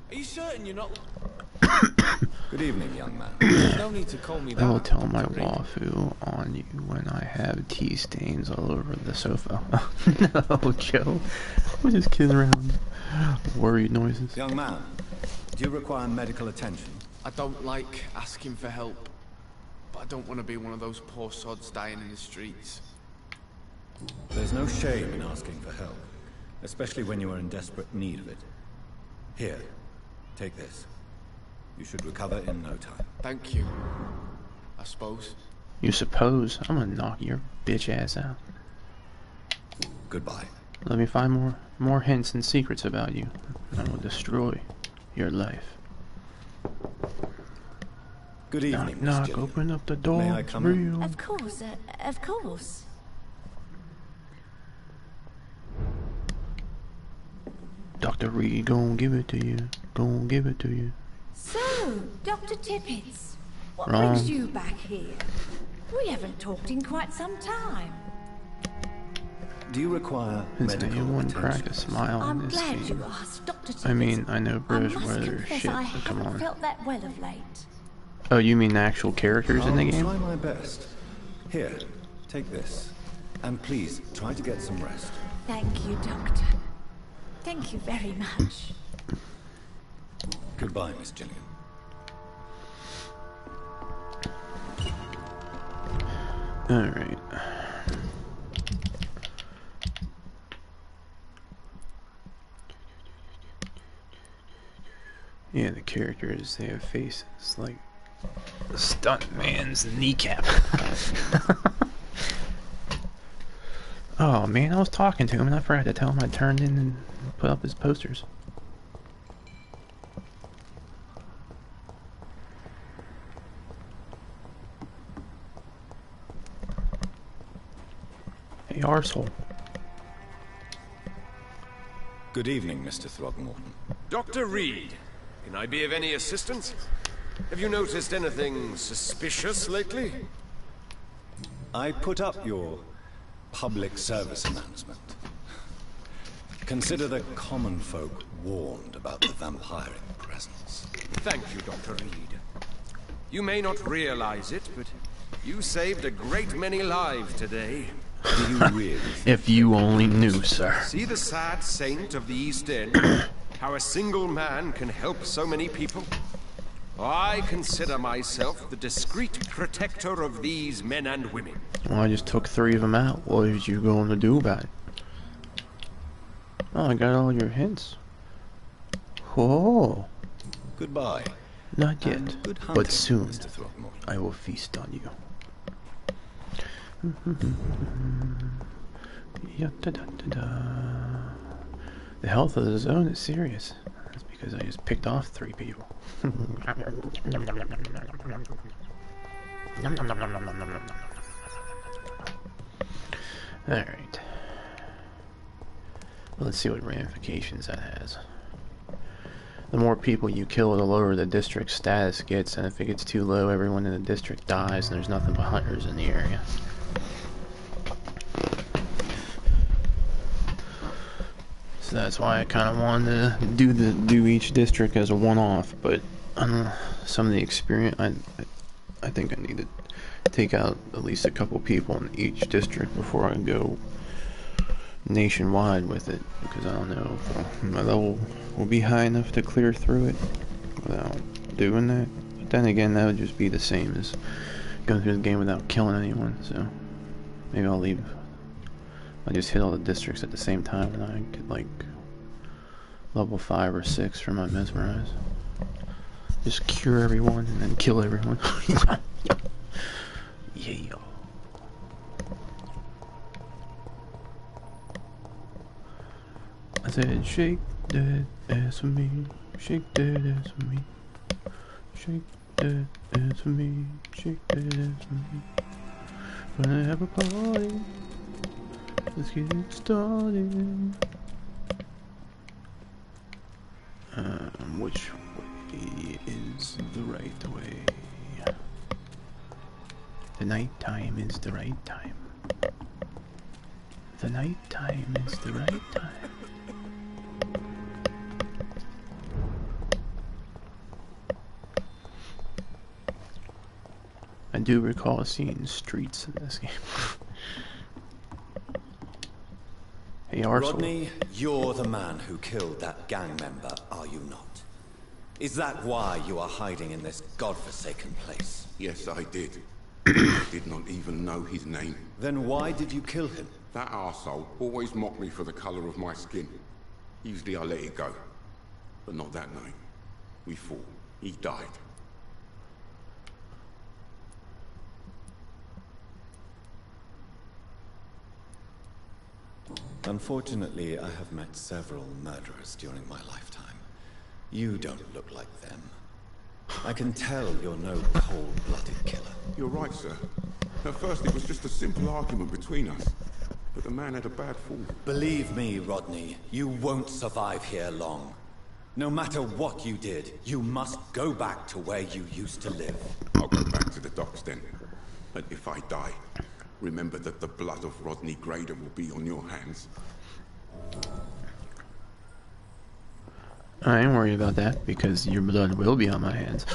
Are you certain you're not... Good evening, young man. No need to call me I will that. tell my wafu on you when I have tea stains all over the sofa. No, Joe. I'm just kidding around. Worried noises. Young man, do you require medical attention? I don't like asking for help, but I don't want to be one of those poor sods dying in the streets. There's no shame in asking for help, especially when you are in desperate need of it. Here, take this. You should recover in no time. Thank you, I suppose. You suppose? I'm gonna knock your bitch ass out. Goodbye. Let me find more hints and secrets about you. I will destroy your life. Good evening, knock, Miss Gillian. open up the door. May I come in? Of course, of course. Dr. Reed, gonna give it to you. Gonna give it to you. So, Dr. Tippets, what Wrong. brings you back here? We haven't talked in quite some time. Do you require Has medical anyone attention? cracked a smile in I'm this glad game? you asked, Dr. Tippets. I mean, I know I British must weather confess shit, I but come haven't on. felt that well of late. Oh, you mean the actual characters in the I'll game? try my best. Here, take this. And please, try to get some rest. Thank you, Doctor. Thank you very much. Goodbye, Miss Gillian. Alright. Yeah, the characters, they have faces like a stuntman's kneecap. Oh man, I was talking to him and I forgot to tell him I turned in and put up his posters. Hey, arsehole. Good evening, Mr. Throgmorton. Dr. Reed, can I be of any assistance? Have you noticed anything suspicious lately? I put up your public service announcement. Consider the common folk warned about the vampiric presence. Thank you, Dr. Reed. You may not realize it, but you saved a great many lives today. Do you really? If you only knew, sir. See the sad saint of the East End? How a single man can help so many people? I consider myself the discreet protector of these men and women. Well, I just took 3 of them out. What is you going to do about it? Oh, I got all your hints. Oh. Goodbye. Not yet, And good hunting, but soon Mr. Throgmorton. I will feast on you. The health of the zone is serious. That's because I just picked off 3 people. Alright. Let's see what ramifications that has. The more people you kill, the lower the district status gets, and if it gets too low, everyone in the district dies, and there's nothing but hunters in the area. So that's why I kind of wanted to do each district as a one-off, but some of the experience, I think I need to take out at least a couple people in each district before I go nationwide with it, because I don't know if my level will be high enough to clear through it without doing that. But then again, that would just be the same as going through the game without killing anyone, so maybe I'll just hit all the districts at the same time and I get like level 5 or 6 for my mesmerize. Just cure everyone and then kill everyone. Yeah. I said, shake that ass for me, shake that ass for me, shake that ass for me, shake that ass for me. Gonna have a party, let's get it started. Which way is the right way? The night time is the right time. The night time is the right time. I do recall seeing streets in this game. Hey, Arsenal. Rodney, you're the man who killed that gang member, are you not? Is that why you are hiding in this godforsaken place? Yes, I did. I did not even know his name. Then why did you kill him? That arsehole always mocked me for the colour of my skin. Usually I let it go. But not that night. We fought. He died. Unfortunately, I have met several murderers during my lifetime. You don't look like them. I can tell you're no cold-blooded killer. You're right, sir. At first it was just a simple argument between us. But the man had a bad fall. Believe me, Rodney, you won't survive here long. No matter what you did, you must go back to where you used to live. I'll go back to the docks then. But if I die, remember that the blood of Rodney Grader will be on your hands. I ain't worried about that, because your blood will be on my hands.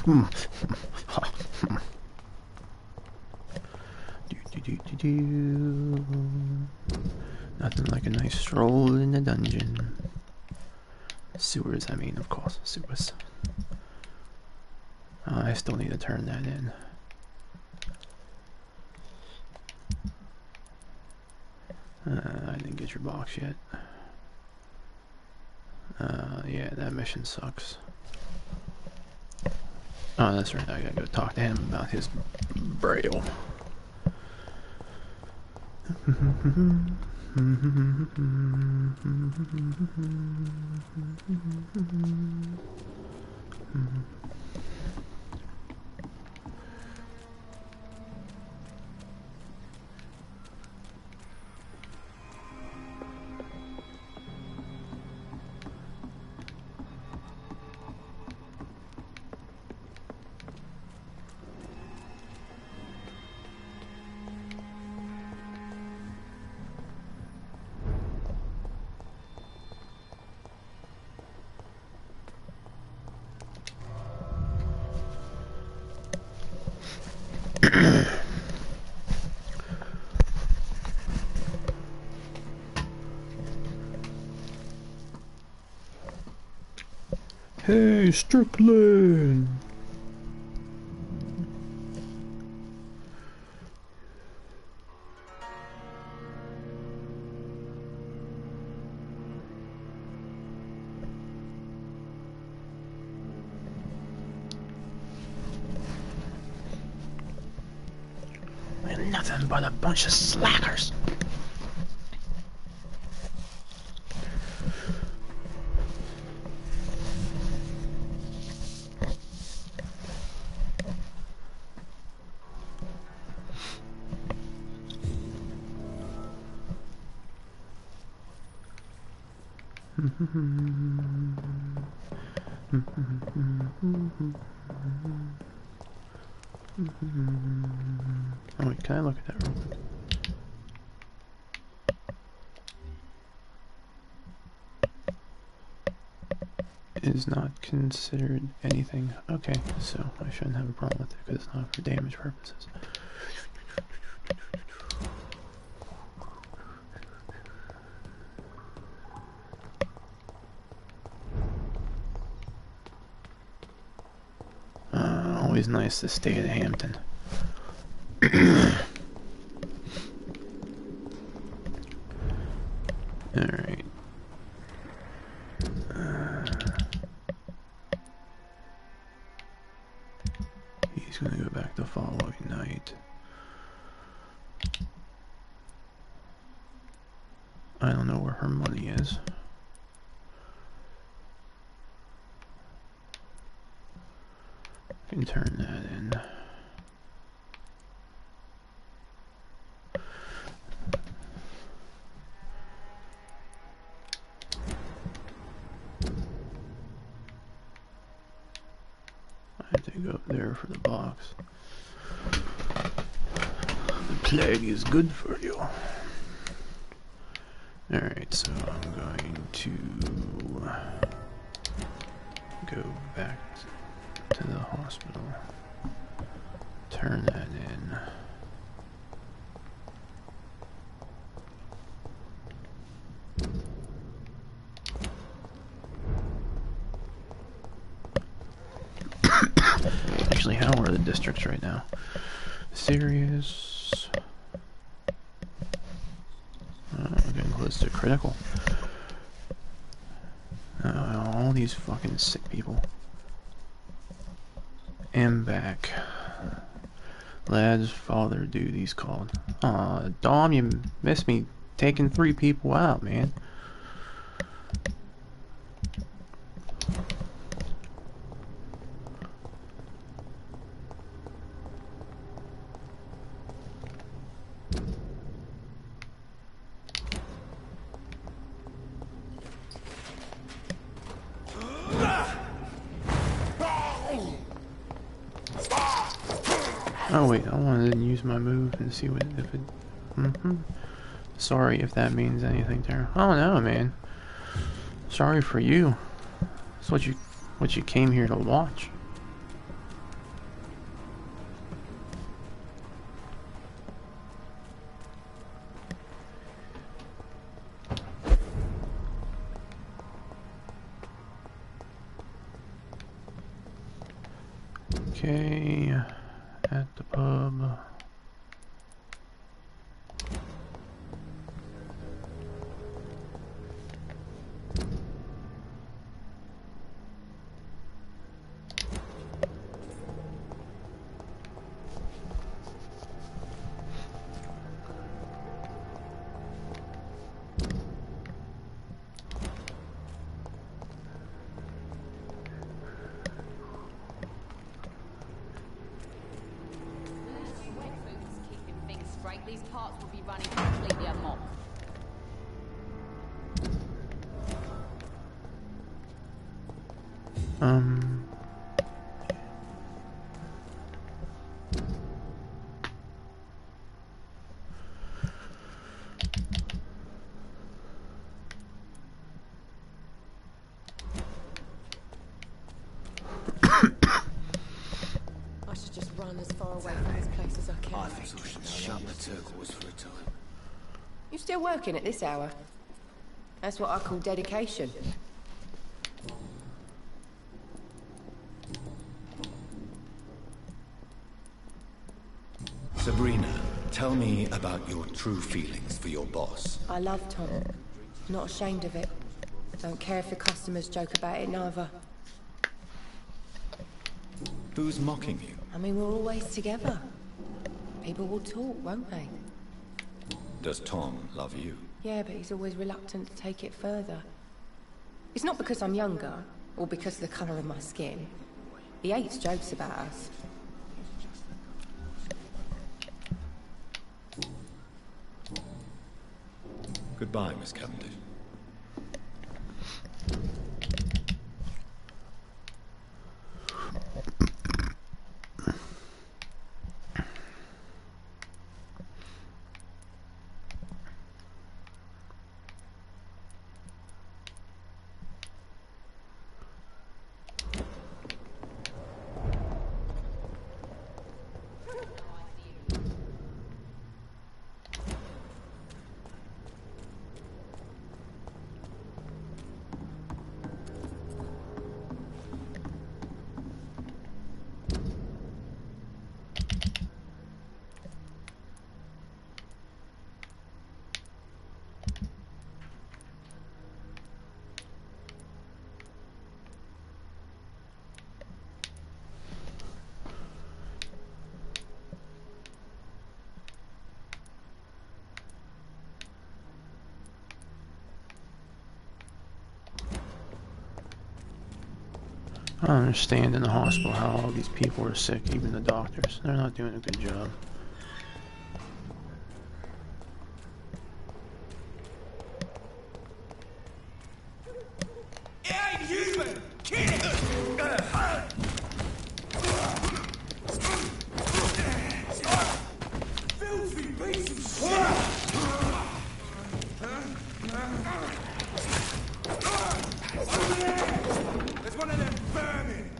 Nothing like a nice stroll in the dungeon. Sewers, I mean, of course, sewers. I still need to turn that in. I didn't get your box yet. Yeah, that mission sucks. Oh, that's right, I gotta go talk to him about his braille. Hey, Strickland! We're nothing but a bunch of slackers. Oh wait, can I look at that real quick? Is not considered anything. Okay, so I shouldn't have a problem with it because it's not for damage purposes. Always nice to stay at Hampton. Alright. He's gonna go back the following night. I don't know where her money is. I can turn that in. I have to go up there for the box. The plague is good for you. Alright, so I'm going to go back to the hospital, turn that in. Actually, how are the districts right now? Serious. Getting close to critical. All these fucking sick people. Am back. Lad's father duty's called. Aw, Dom, you missed me taking 3 people out, man. These parts will be running completely amok. I should just run as far away from this place as I can. I think we should shut the turquoise for a time. You still working at this hour? That's what I call dedication. Sabrina, tell me about your true feelings for your boss. I love Tom. Not ashamed of it. Don't care if the customers joke about it neither. Who's mocking you? I mean, we're always together. People will talk, won't they? Does Tom love you? Yeah, but he's always reluctant to take it further. It's not because I'm younger, or because of the colour of my skin. He hates jokes about us. Goodbye, Miss Cavendish. I don't understand in the hospital how all these people are sick, even the doctors. They're not doing a good job. It ain't human! Kill it! Filthy piece of shit! There's one of them vermin!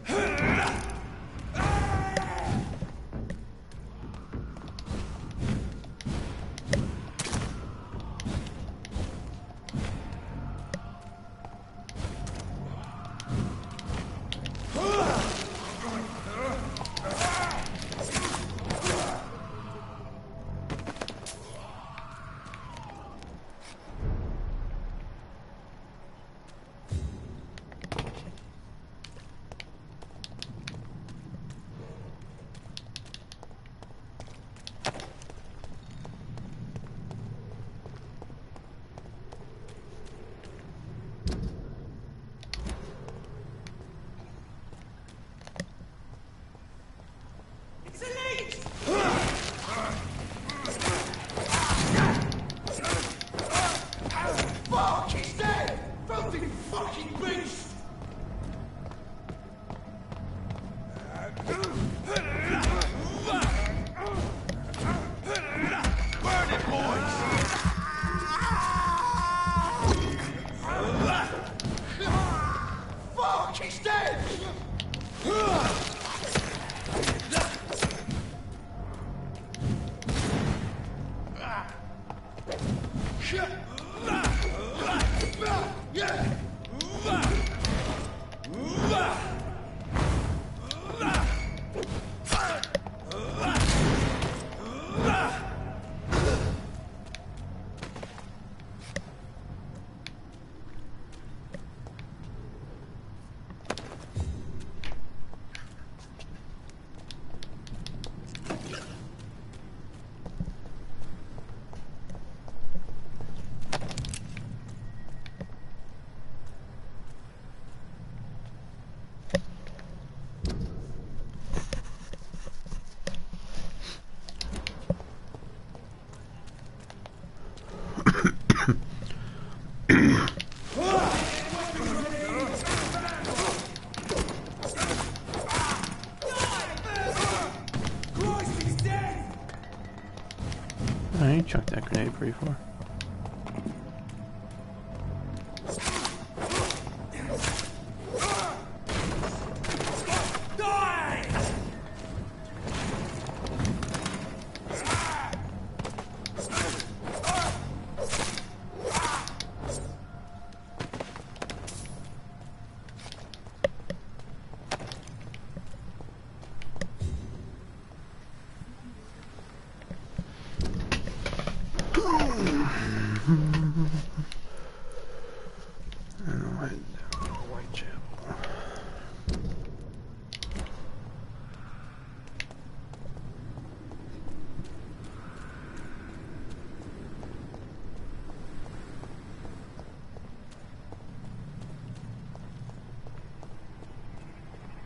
he chucked that grenade pretty far.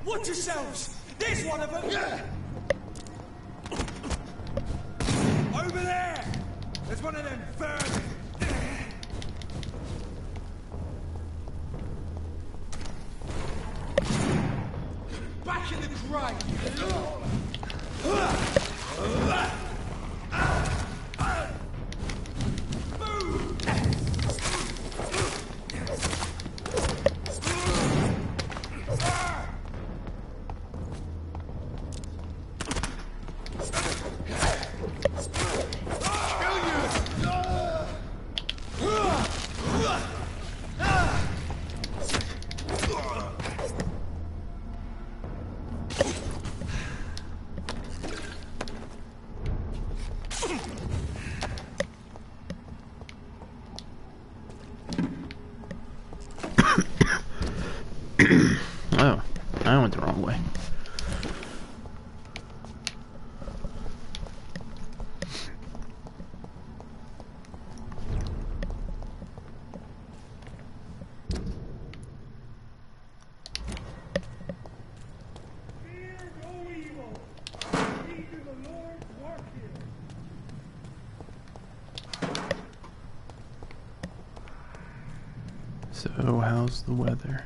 Watch yourselves! There's one of them! Yeah. Over there! There's one of them vermin! Back in the grave! Oh, I went the wrong way. So, how's the weather?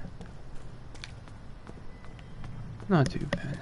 Not too bad.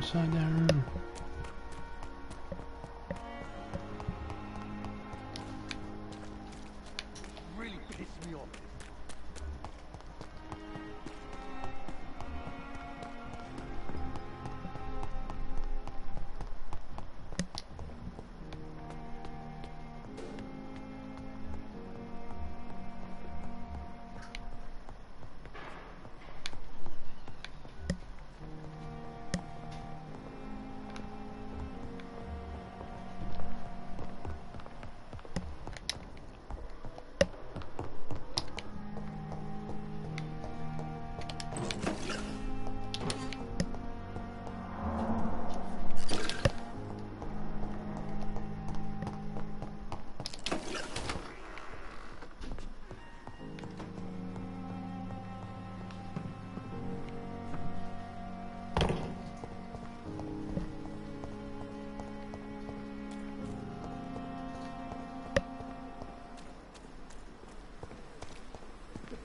inside that room. Really pissed me off.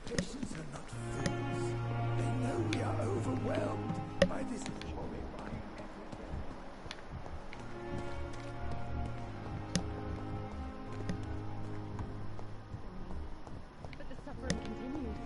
Patients are not fools. They know we are overwhelmed by this horrifying But the suffering continues.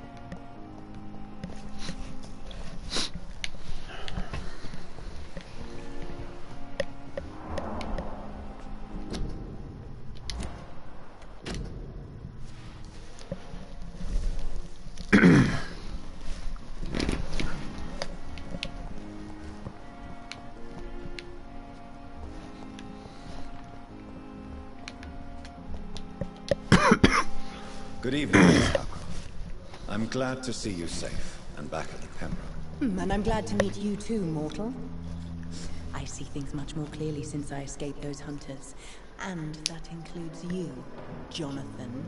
Good evening, Miss Howcroft. I'm glad to see you safe and back at the Pembroke. And I'm glad to meet you too, mortal. I see things much more clearly since I escaped those hunters. And that includes you, Jonathan.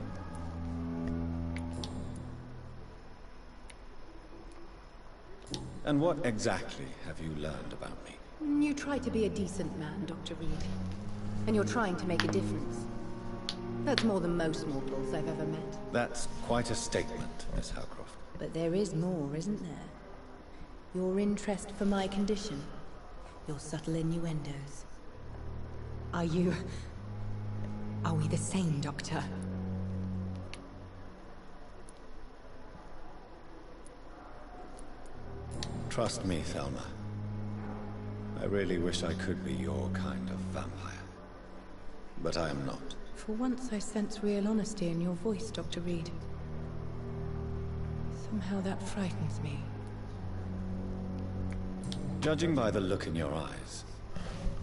And what exactly have you learned about me? You try to be a decent man, Dr. Reed. And you're trying to make a difference. That's more than most mortals I've ever met. That's quite a statement, Miss Howcroft. But there is more, isn't there? Your interest for my condition. Your subtle innuendos. Are we the same, Doctor? Trust me, Thelma. I really wish I could be your kind of vampire. But I am not. For once I sense real honesty in your voice, Dr. Reed. Somehow that frightens me. Judging by the look in your eyes,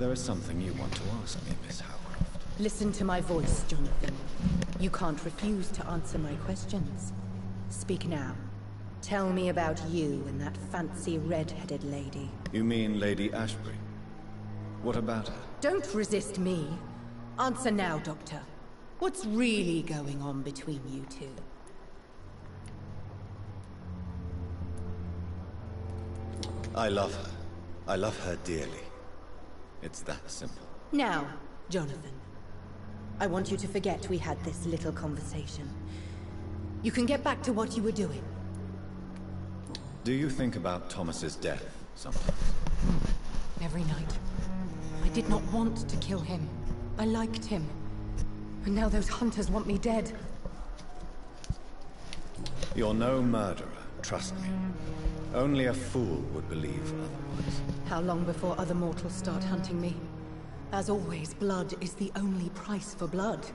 there is something you want to ask me, Miss Howcroft. Listen to my voice, Jonathan. You can't refuse to answer my questions. Speak now. Tell me about you and that fancy red-headed lady. You mean Lady Ashbury? What about her? Don't resist me. Answer now, Doctor. What's really going on between you two? I love her. I love her dearly. It's that simple. Now, Jonathan. I want you to forget we had this little conversation. You can get back to what you were doing. Do you think about Thomas's death sometimes? Every night. I did not want to kill him. I liked him. And now those hunters want me dead. You're no murderer, trust me. Only a fool would believe otherwise. How long before other mortals start hunting me? As always, blood is the only price for blood.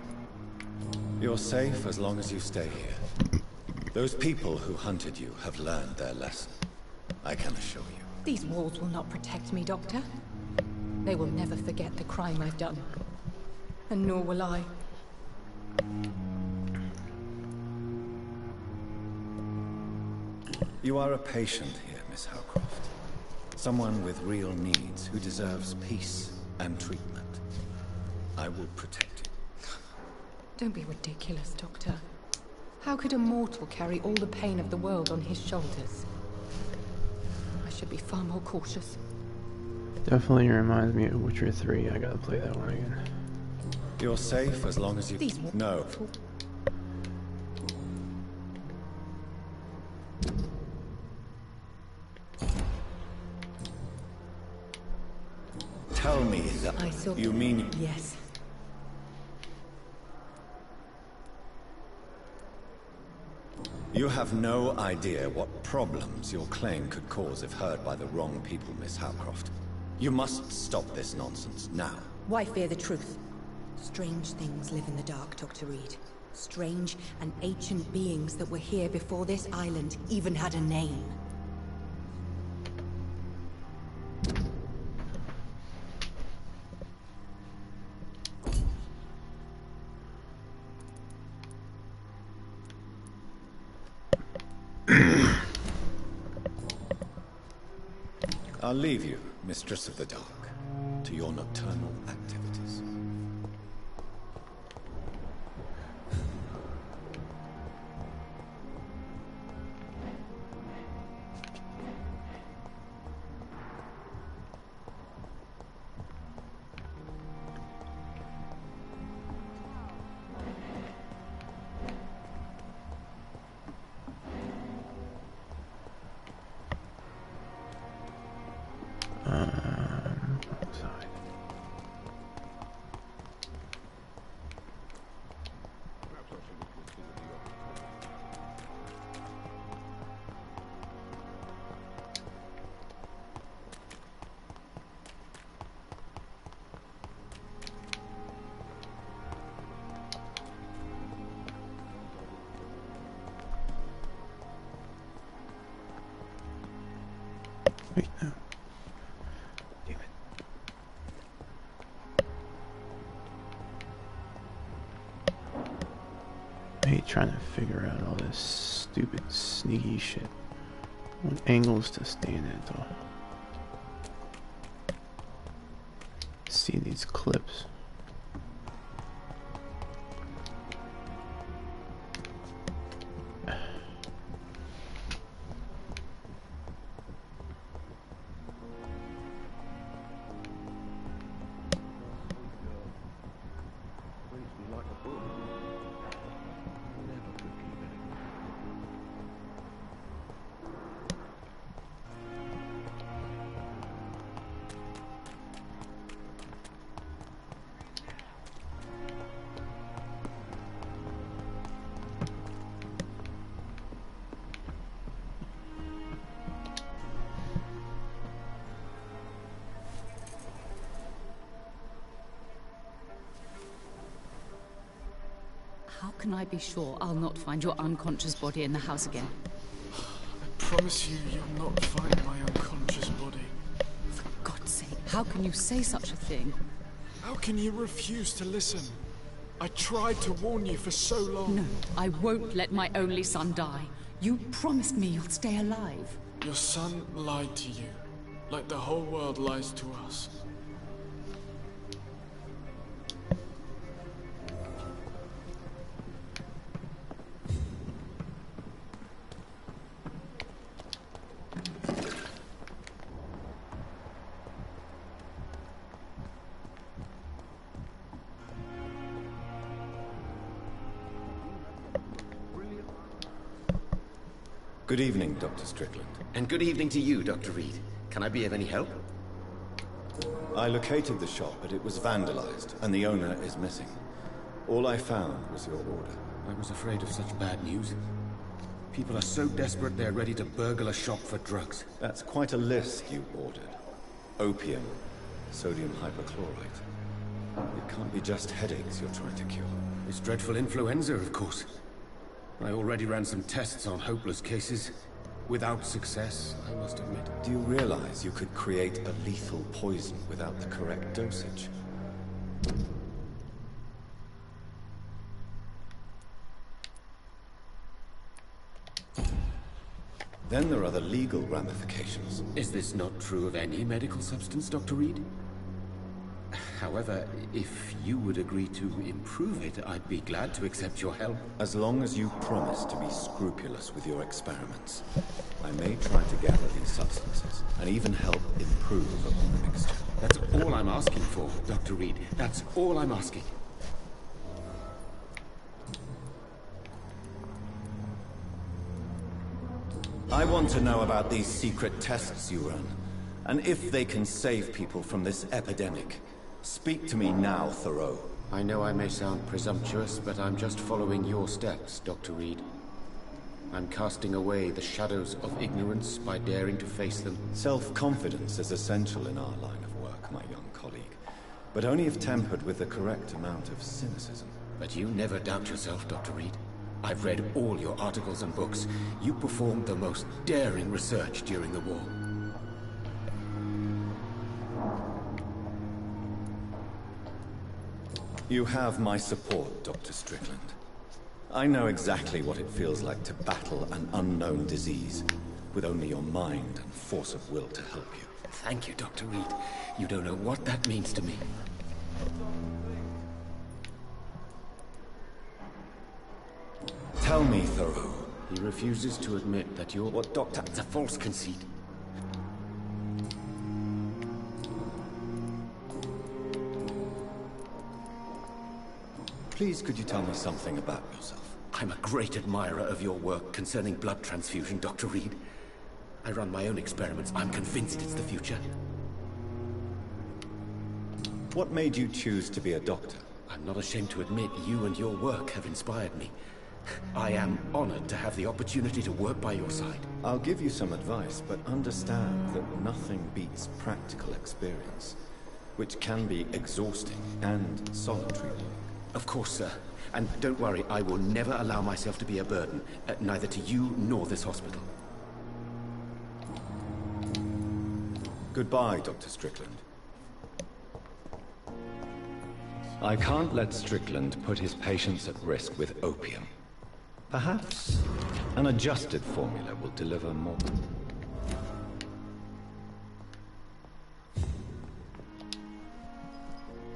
You're safe as long as you stay here. Those people who hunted you have learned their lesson. I can assure you. These walls will not protect me, Doctor. They will never forget the crime I've done. And nor will I. You are a patient here, Miss Howcroft. Someone with real needs who deserves peace and treatment. I will protect you. Don't be ridiculous, Doctor. How could a mortal carry all the pain of the world on his shoulders? I should be far more cautious. Definitely reminds me of Witcher 3. I gotta play that one again. You're safe as long as you... No. So... You mean... Yes. You have no idea what problems your claim could cause if heard by the wrong people, Miss Howcroft. You must stop this nonsense, now. Why fear the truth? Strange things live in the dark, Dr. Reed. Strange and ancient beings that were here before this island even had a name. I'll leave you, Mistress of the Dark, to your nocturnal activities. Outside. Wait, no. Damn it. I hate trying to figure out all this stupid sneaky shit. What angles to stand at though. See these clips. How can I be sure I'll not find your unconscious body in the house again? I promise you, you'll not find my unconscious body. For God's sake, how can you say such a thing? How can you refuse to listen? I tried to warn you for so long. No, I won't let my only son die. You promised me you'll stay alive. Your son lied to you, like the whole world lies to us. Good evening, Dr. Strickland. And good evening to you, Dr. Reed. Can I be of any help? I located the shop, but it was vandalized, and the owner is missing. All I found was your order. I was afraid of such bad news. People are so desperate they're ready to burgle a shop for drugs. That's quite a list you ordered. Opium, sodium hypochlorite. It can't be just headaches you're trying to cure. It's dreadful influenza, of course. I already ran some tests on hopeless cases. Without success, I must admit. Do you realize you could create a lethal poison without the correct dosage? Then there are the legal ramifications. Is this not true of any medical substance, Dr. Reed? However, if you would agree to improve it, I'd be glad to accept your help. As long as you promise to be scrupulous with your experiments, I may try to gather these substances, and even help improve upon the mixture. That's all I'm asking for, Dr. Reed. That's all I'm asking. I want to know about these secret tests you run, and if they can save people from this epidemic. Speak to me now, Thoreau. I know I may sound presumptuous, but I'm just following your steps, Dr. Reed. I'm casting away the shadows of ignorance by daring to face them. Self-confidence is essential in our line of work, my young colleague. But only if tempered with the correct amount of cynicism. But you never doubt yourself, Dr. Reed. I've read all your articles and books. You performed the most daring research during the war. You have my support, Dr. Strickland. I know exactly what it feels like to battle an unknown disease, with only your mind and force of will to help you. Thank you, Dr. Reed. You don't know what that means to me. Tell me, Thoreau. He refuses to admit that you're... What, Doctor? It's a false conceit. Please, could you tell me something about yourself? I'm a great admirer of your work concerning blood transfusion, Dr. Reed. I run my own experiments. I'm convinced it's the future. What made you choose to be a doctor? I'm not ashamed to admit you and your work have inspired me. I am honored to have the opportunity to work by your side. I'll give you some advice, but understand that nothing beats practical experience, which can be exhausting and solitary. Of course, sir. And don't worry, I will never allow myself to be a burden, neither to you nor this hospital. Goodbye, Dr. Strickland. I can't let Strickland put his patients at risk with opium. Perhaps an adjusted formula will deliver more.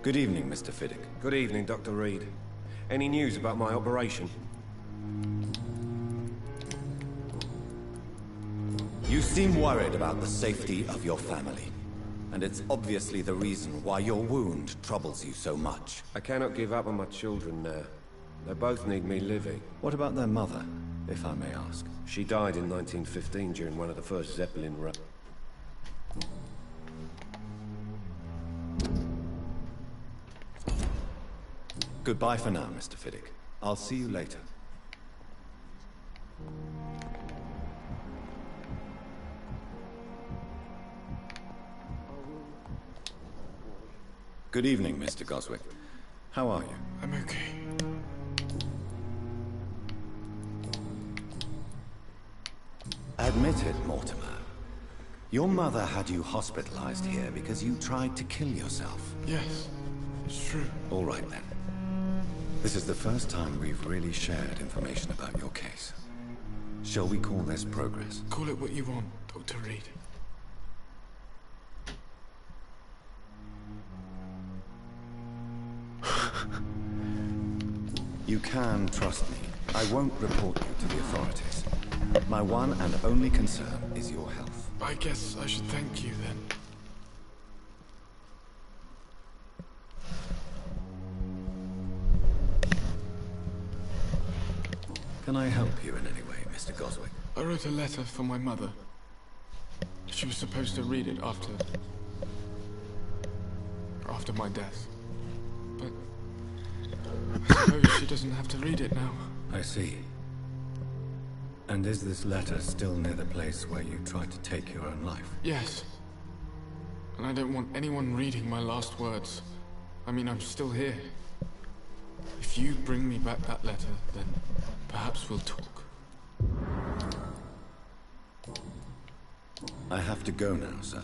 Good evening, Mr. Fiddick. Good evening, Dr. Reed. Any news about my operation? You seem worried about the safety of your family. And it's obviously the reason why your wound troubles you so much. I cannot give up on my children now. They both need me living. What about their mother, if I may ask? She died in 1915 during one of the first Zeppelin runs. Goodbye for now, Mr. Fiddick. I'll see you later. Good evening, Mr. Goswick. How are you? I'm okay. Admit it, Mortimer. Your mother had you hospitalized here because you tried to kill yourself. Yes, it's true. All right, then. This is the first time we've really shared information about your case. Shall we call this progress? Call it what you want, Dr. Reed. You can trust me. I won't report you to the authorities. My one and only concern is your health. I guess I should thank you then. Can I help you in any way, Mr. Goswick? I wrote a letter for my mother. She was supposed to read it after my death. But I suppose she doesn't have to read it now. I see. And is this letter still near the place where you tried to take your own life? Yes. And I don't want anyone reading my last words. I mean, I'm still here. If you bring me back that letter, then perhaps we'll talk. I have to go now, sir.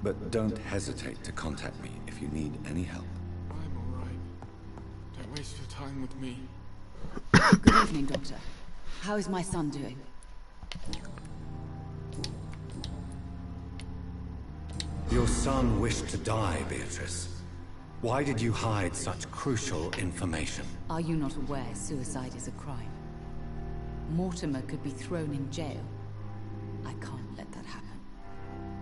But don't hesitate to contact me if you need any help. I'm all right. Don't waste your time with me. Good evening, Doctor. How is my son doing? Your son wished to die, Beatrice. Why did you hide such crucial information? Are you not aware suicide is a crime? Mortimer could be thrown in jail. I can't let that happen.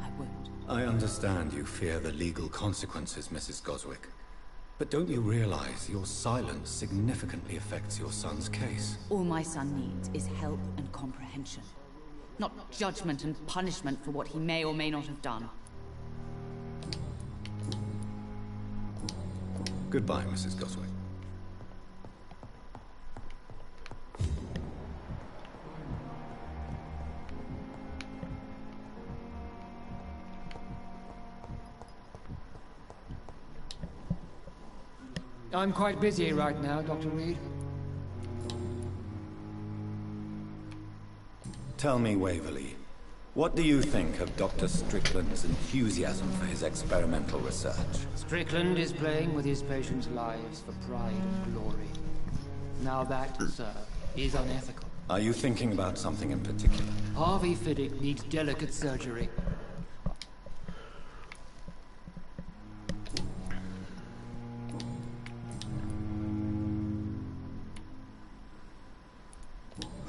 I won't. I understand you fear the legal consequences, Mrs. Goswick. But don't you realize your silence significantly affects your son's case? All my son needs is help and comprehension. Not judgment and punishment for what he may or may not have done. Goodbye, Mrs. Gosway. I'm quite busy right now, Dr. Reed. Tell me, Waverly, what do you think of Dr. Strickland's enthusiasm for his experimental research? Strickland is playing with his patients' lives for pride and glory. Now that, sir, is unethical. Are you thinking about something in particular? Harvey Fiddick needs delicate surgery.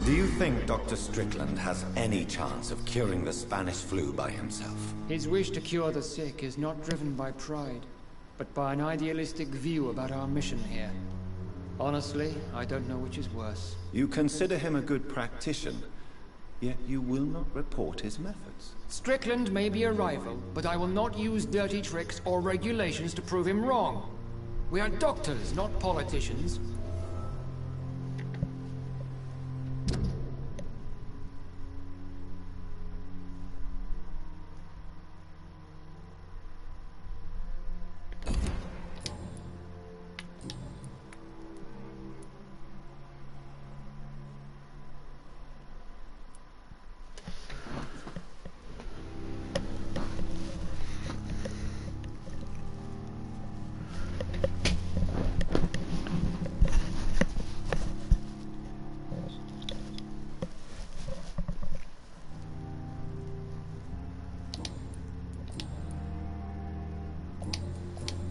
Do you think Dr. Strickland has any chance of curing the Spanish flu by himself? His wish to cure the sick is not driven by pride, but by an idealistic view about our mission here. Honestly, I don't know which is worse. You consider him a good practitioner, yet you will not report his methods. Strickland may be a rival, but I will not use dirty tricks or regulations to prove him wrong. We are doctors, not politicians.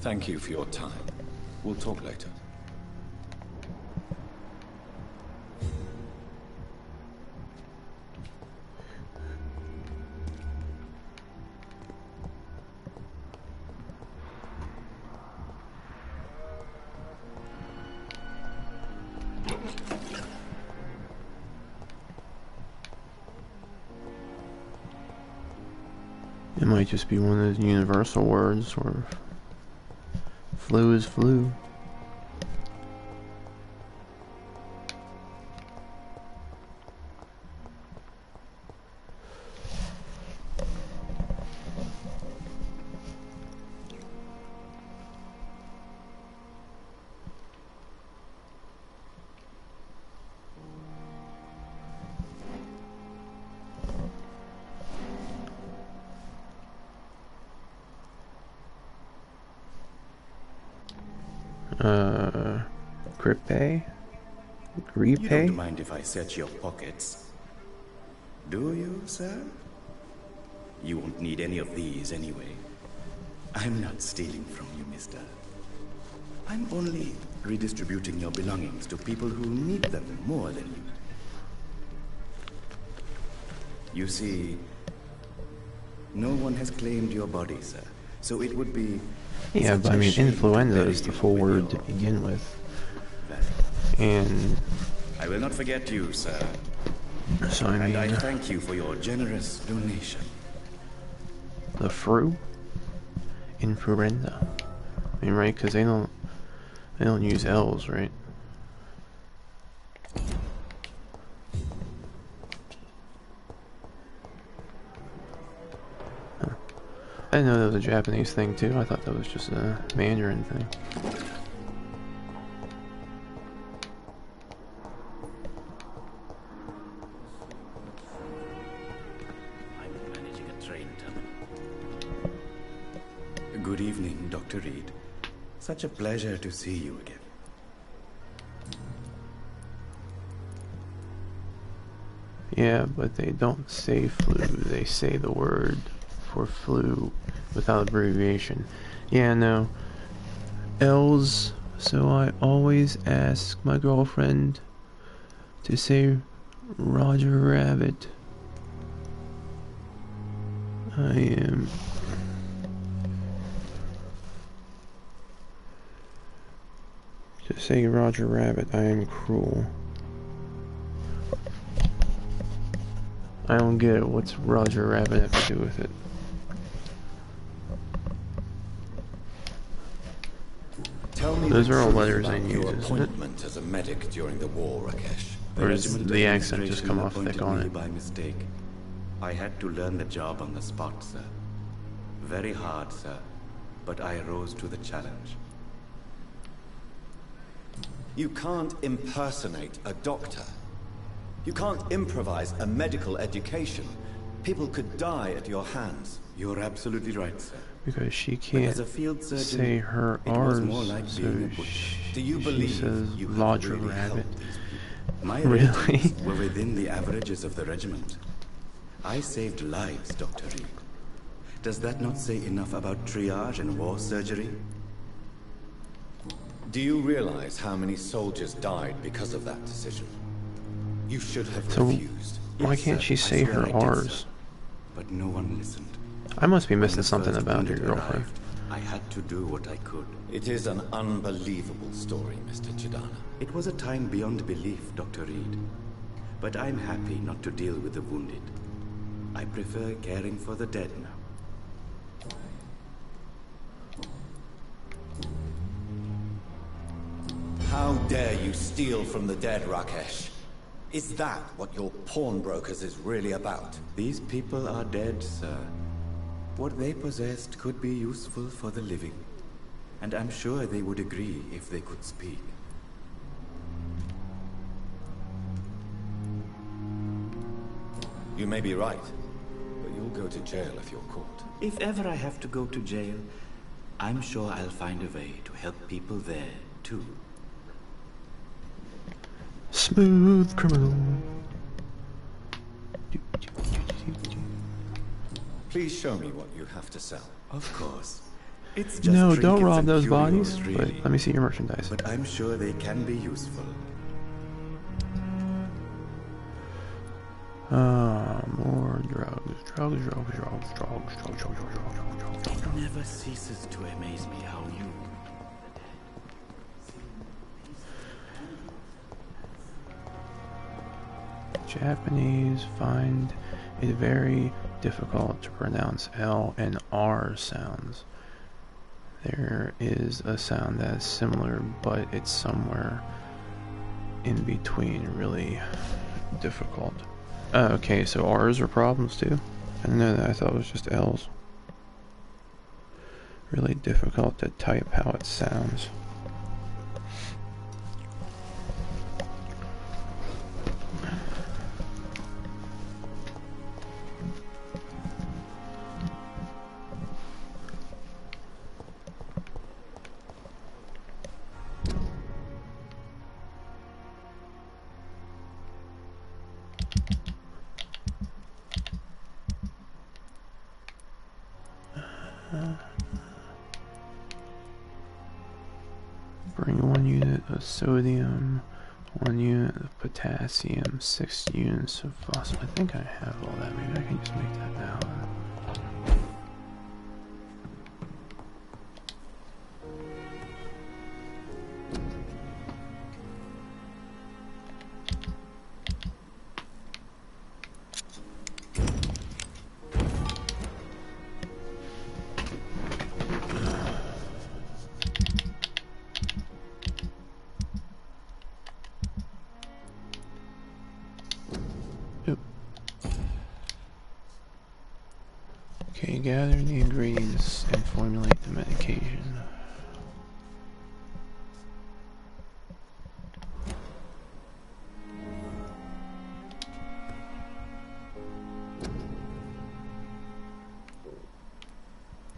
Thank you for your time. We'll talk later. It might just be one of those universal words, or flu is flu. You don't mind if I search your pockets, do you, sir? You won't need any of these anyway. I'm not stealing from you, mister. I'm only redistributing your belongings to people who need them more than you. You see, no one has claimed your body, sir. So it would be... Yeah, but I mean, influenza is the full word to begin with. And I will not forget you, sir. So I mean, and I thank you for your generous donation. The fru? Influenza. I mean, right? Because they don't use L's, right? Huh. I didn't know that was a Japanese thing too. I thought that was just a Mandarin thing. Good evening, Dr. Reed. Such a pleasure to see you again. Yeah, but they don't say flu. They say the word for flu without abbreviation. Yeah, no. L's, so I always ask my girlfriend to say Roger Rabbit. I am... To say Roger Rabbit, I am cruel. I don't get it. What's Roger Rabbit have to do with it? Tell me Those the are all truth letters about I use, your isn't it? appointment as a medic during the war, Rakesh. Or does the accent just come off thick on it? By mistake. I had to learn the job on the spot, sir. Very hard, sir. But I rose to the challenge. You can't impersonate a doctor. You can't improvise a medical education. People could die at your hands. You're absolutely right, sir. Because she can't say her R's, so she says Lodger Rabbit. My Really? were within the averages of the regiment. I saved lives, Dr. Reed. Does that not say enough about triage and war surgery? Do you realize how many soldiers died because of that decision? You should have refused. Why can't she say her R's? But no one listened. I must be missing something about your girlfriend. I had to do what I could. It is an unbelievable story, Mr. Chidana. It was a time beyond belief, Dr. Reed. But I'm happy not to deal with the wounded. I prefer caring for the dead now. How dare you steal from the dead, Rakesh? Is that what your pawnbrokers is really about? These people are dead, sir. What they possessed could be useful for the living. And I'm sure they would agree if they could speak. You may be right, but you'll go to jail if you're caught. If ever I have to go to jail, I'm sure I'll find a way to help people there, too. Smooth criminal. Please show me what you have to sell. Of course. It's just No, don't trinkets rob and those curios, bodies. really. But let me see your merchandise. But I'm sure they can be useful. More drugs. It never ceases to amaze me how you... Japanese find it very difficult to pronounce L and R sounds. There is a sound that's similar, but it's somewhere in between, really difficult. Okay, so R's are problems too? I didn't know that, I thought it was just L's. Really difficult to type how it sounds. Bring 1 unit of sodium, 1 unit of potassium, 6 units of phosphorus. I think I have all that. Maybe I can just make that now. Okay, gather the ingredients and formulate the medication.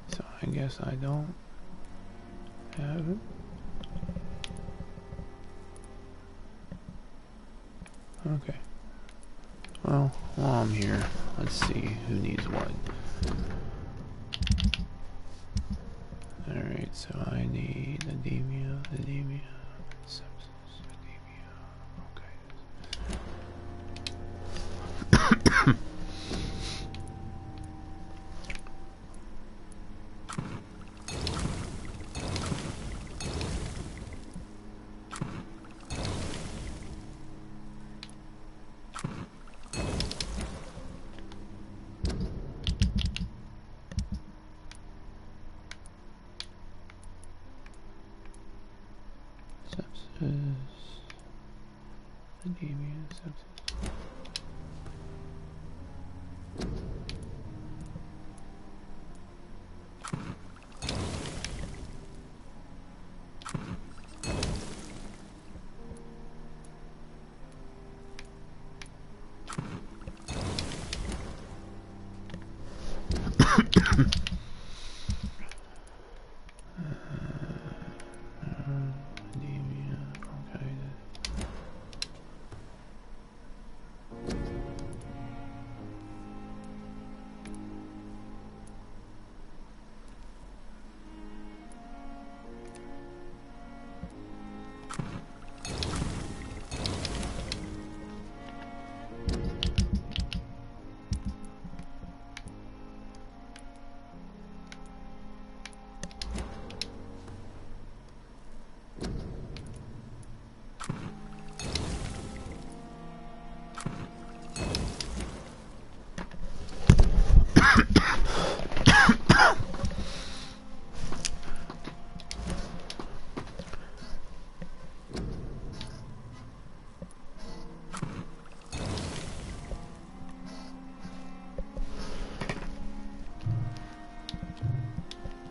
So I guess I don't have it. Okay. Well, while I'm here, let's see who needs what. Alright, so I need edema, sepsis, edema, okay. Sepsis. Anemia, sepsis.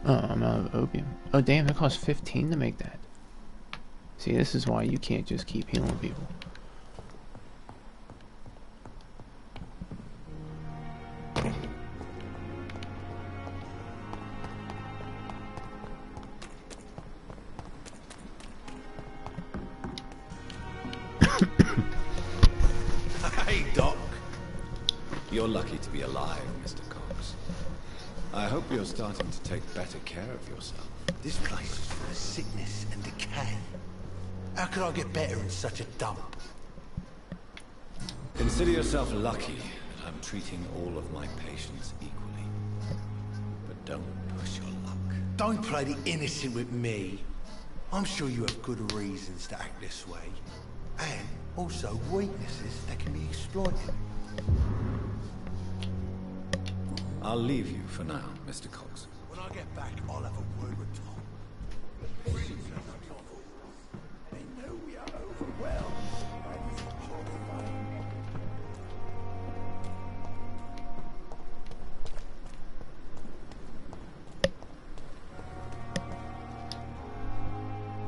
Oh, I'm out of opium. Oh, damn, it costs 15 to make that. See, this is why you can't just keep healing people. Hey, Doc. You're lucky to be alive, Mr. Cox. I hope you're starting to take better care of yourself. This place is full of sickness and decay. How could I get better in such a dump? Consider yourself lucky that I'm treating all of my patients equally. But don't push your luck. Don't play the innocent with me. I'm sure you have good reasons to act this way. And also weaknesses that can be exploited. I'll leave you for now, Mr. Cox. When I get back, I'll have a word with Tom. The patients are not novel. They know we are overwhelmed.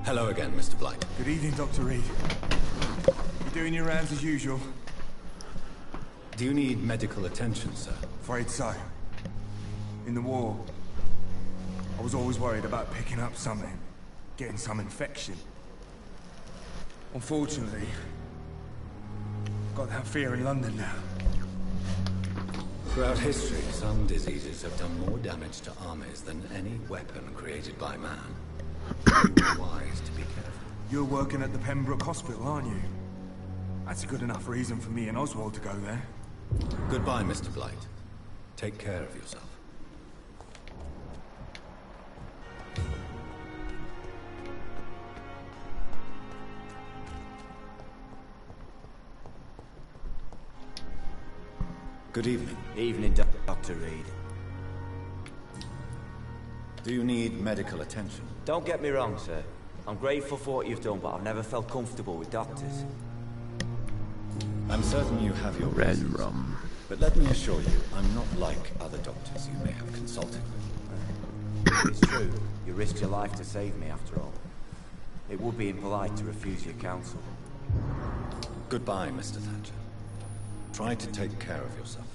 Hello again, Mr. Blight. Good evening, Dr. Reed. You doing your rounds as usual? Do you need medical attention, sir? Afraid so. In the war, I was always worried about picking up something, getting some infection. Unfortunately, I've got that fear in London now. Throughout history, some diseases have done more damage to armies than any weapon created by man. You are wise to be careful. You're working at the Pembroke Hospital, aren't you? That's a good enough reason for me and Oswald to go there. Goodbye, Mr. Blight. Take care of yourself. Good evening. Evening, Dr. Reed. Do you need medical attention? Don't get me wrong, sir. I'm grateful for what you've done, but I've never felt comfortable with doctors. I'm certain you have your Red reasons, rum. but let me assure you, I'm not like other doctors you may have consulted with. It's true. You risked your life to save me, after all. It would be impolite to refuse your counsel. Goodbye, Mr. Thatcher. Try to take care of yourself.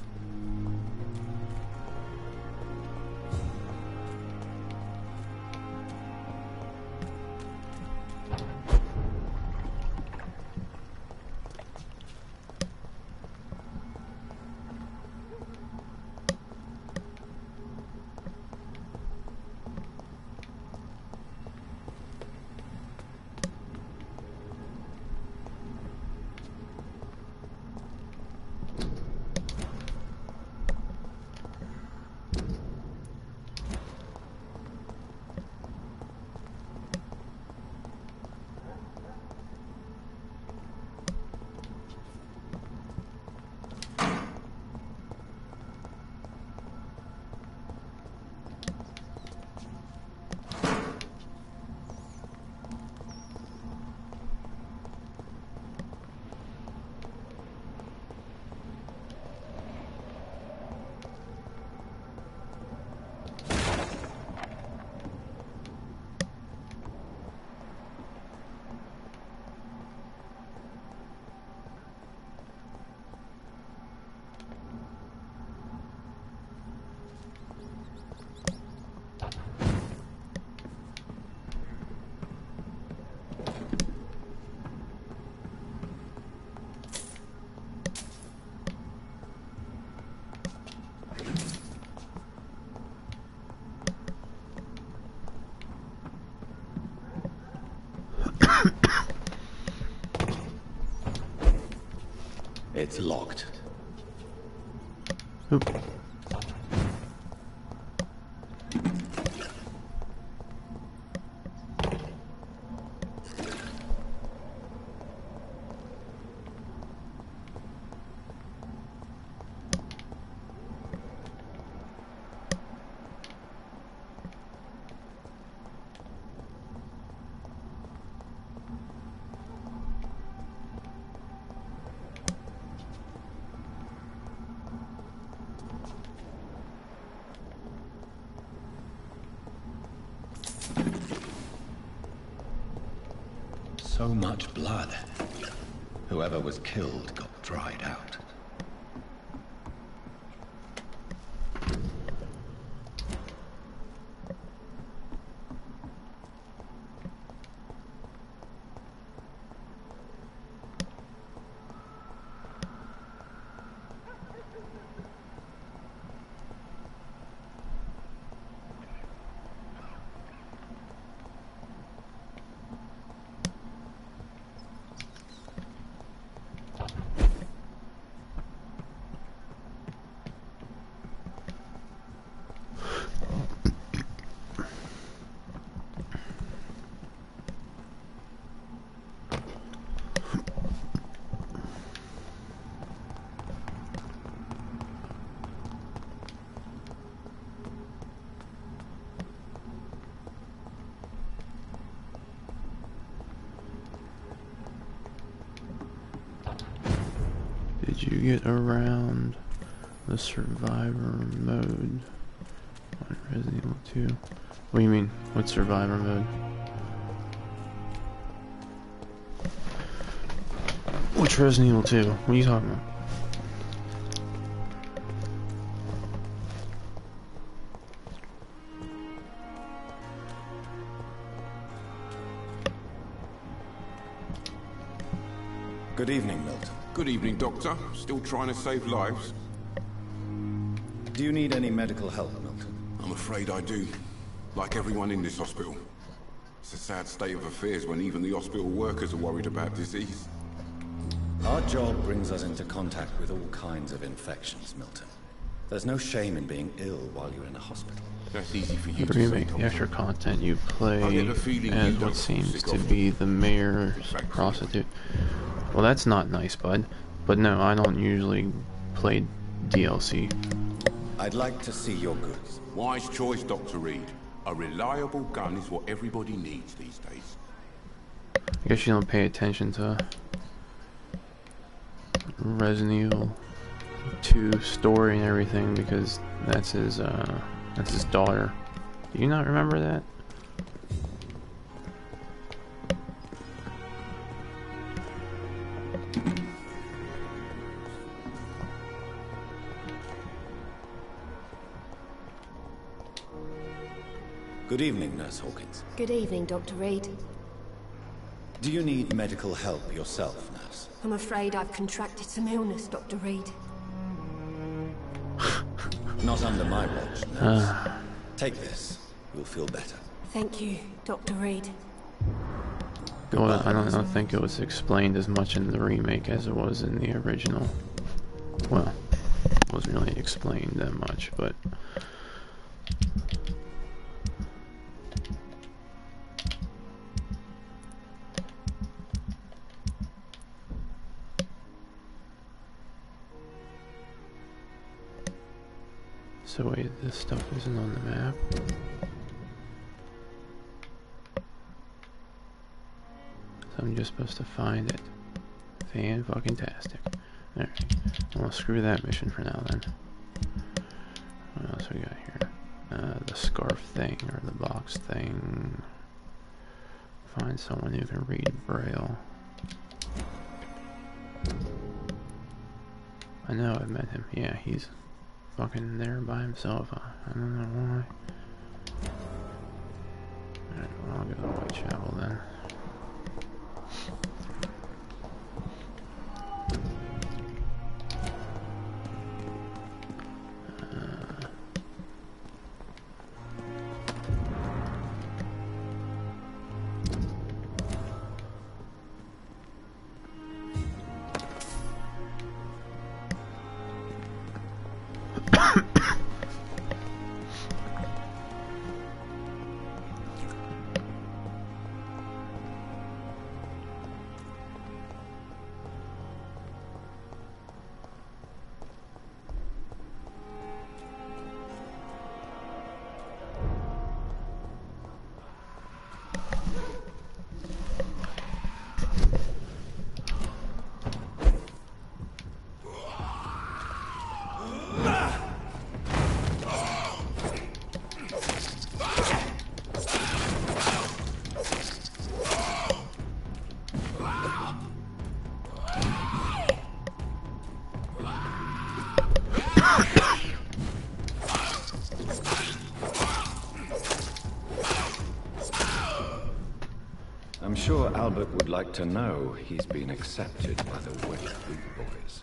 It's locked. Oop. So much blood. Whoever was killed got dried out. Did you get around the survivor mode on Resident Evil 2? What do you mean? What survivor mode? Which Resident Evil 2? What are you talking about? Good evening, Milton. Good evening, Doctor. Still trying to save lives? Do you need any medical help, Milton? I'm afraid I do. Like everyone in this hospital. It's a sad state of affairs when even the hospital workers are worried about disease. Our job brings us into contact with all kinds of infections, Milton. There's no shame in being ill while you're in a hospital. That's easy for you The to remake, say. the extra content you play as what seems to off be the mayor's prostitute. Well, that's not nice, bud. But no, I don't usually play DLC. I'd like to see your goods. Wise choice, Dr. Reed. A reliable gun is what everybody needs these days. I guess you don't pay attention to Resident Evil 2 story and everything because that's his daughter. Do you not remember that? Good evening, Nurse Hawkins. Good evening, Dr. Reed. Do you need medical help yourself, Nurse? I'm afraid I've contracted some illness, Dr. Reed. Not under my watch, Nurse. Take this. You'll feel better. Thank you, Dr. Reed. Well, I don't think it was explained as much in the remake as it was in the original. Well, it wasn't really explained that much, but... So wait, this stuff isn't on the map? So I'm just supposed to find it. Fan-fucking-tastic. Alright, well screw that mission for now then. What else we got here? The scarf thing, or the box thing. Find someone who can read Braille. I know, I've met him. Yeah, he's fucking there by himself. I don't know why. Alright, well, I'll go to Whitechapel then. like to know he's been accepted by the Wet Boot Boys.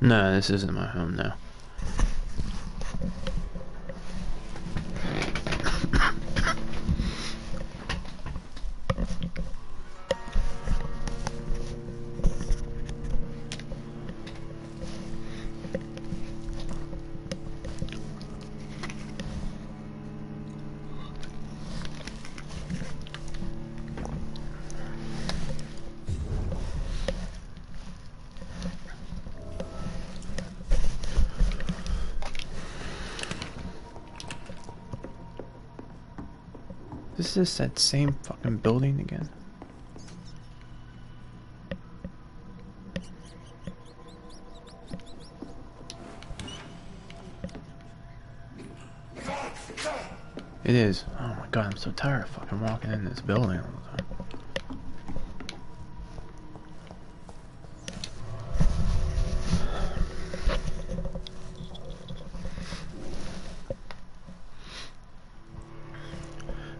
No, this isn't my home now. Is this that same fucking building again? It is. Oh my god, I'm so tired of fucking walking in this building all the time.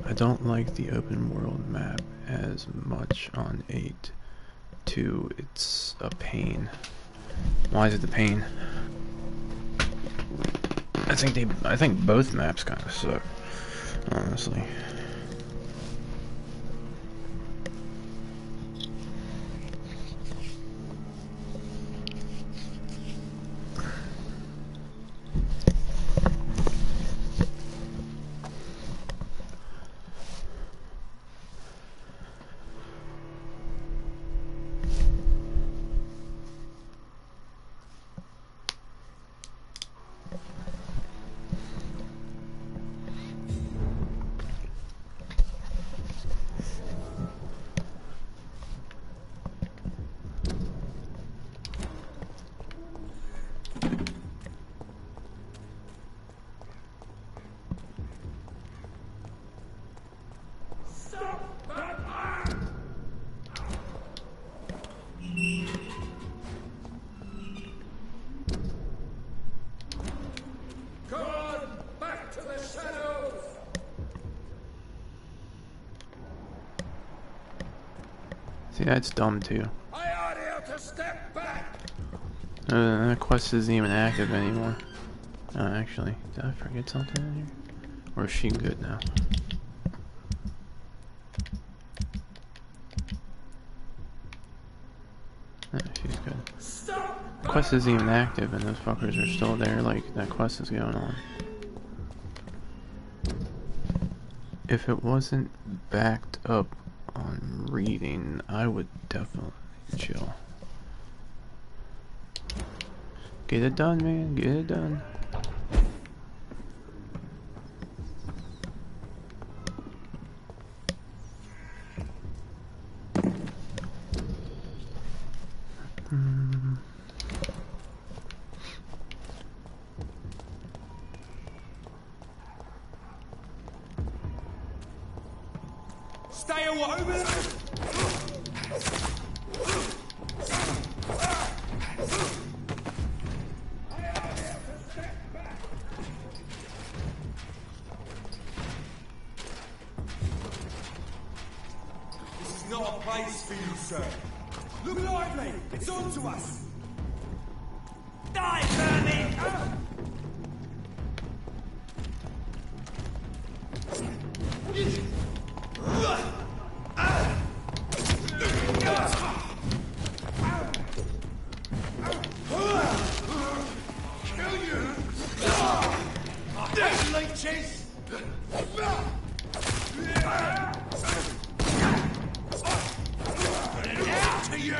I don't like the open world map as much on 8. 2, it's a pain. Why is it the pain? I think both maps kind of suck, honestly. See, that's dumb too. That quest isn't even active anymore. Oh, actually, did I forget something in here? Or is she good now? Yeah, she's good. The quest isn't even active and those fuckers are still there, like that quest is going on. If it wasn't backed up on reading, I would definitely chill. Get it done, man. Get it done. Yeah, what, over there? This is not a place for you, sir. Look lively! It's on to us! Die, vermin! Kill you! Death leeches! Out to you!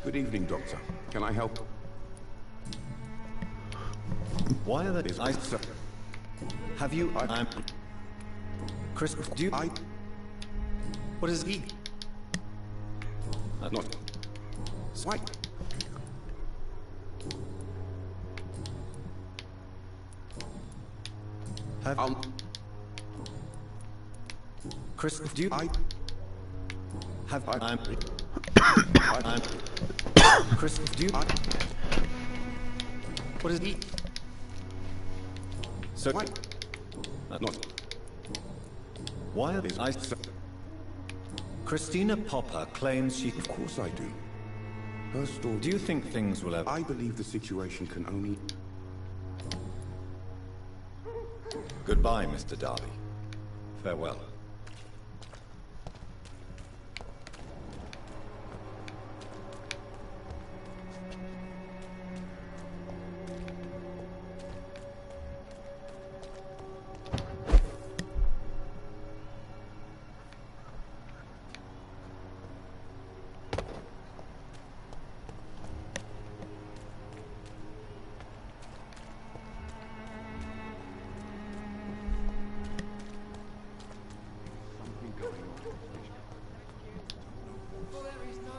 Good evening, Doctor. Can I help? Why are there... Have you... I'm... Chris, do you... What is he? Not... Swipe. Have... Chris, do you... Have... I'm... Chris, do you... What is he? So... Not... Why are these... Christina Popper claims she... Of course I do. Her story... Do you think things will ever... I believe the situation can only... Goodbye, Mr. Darby. Farewell.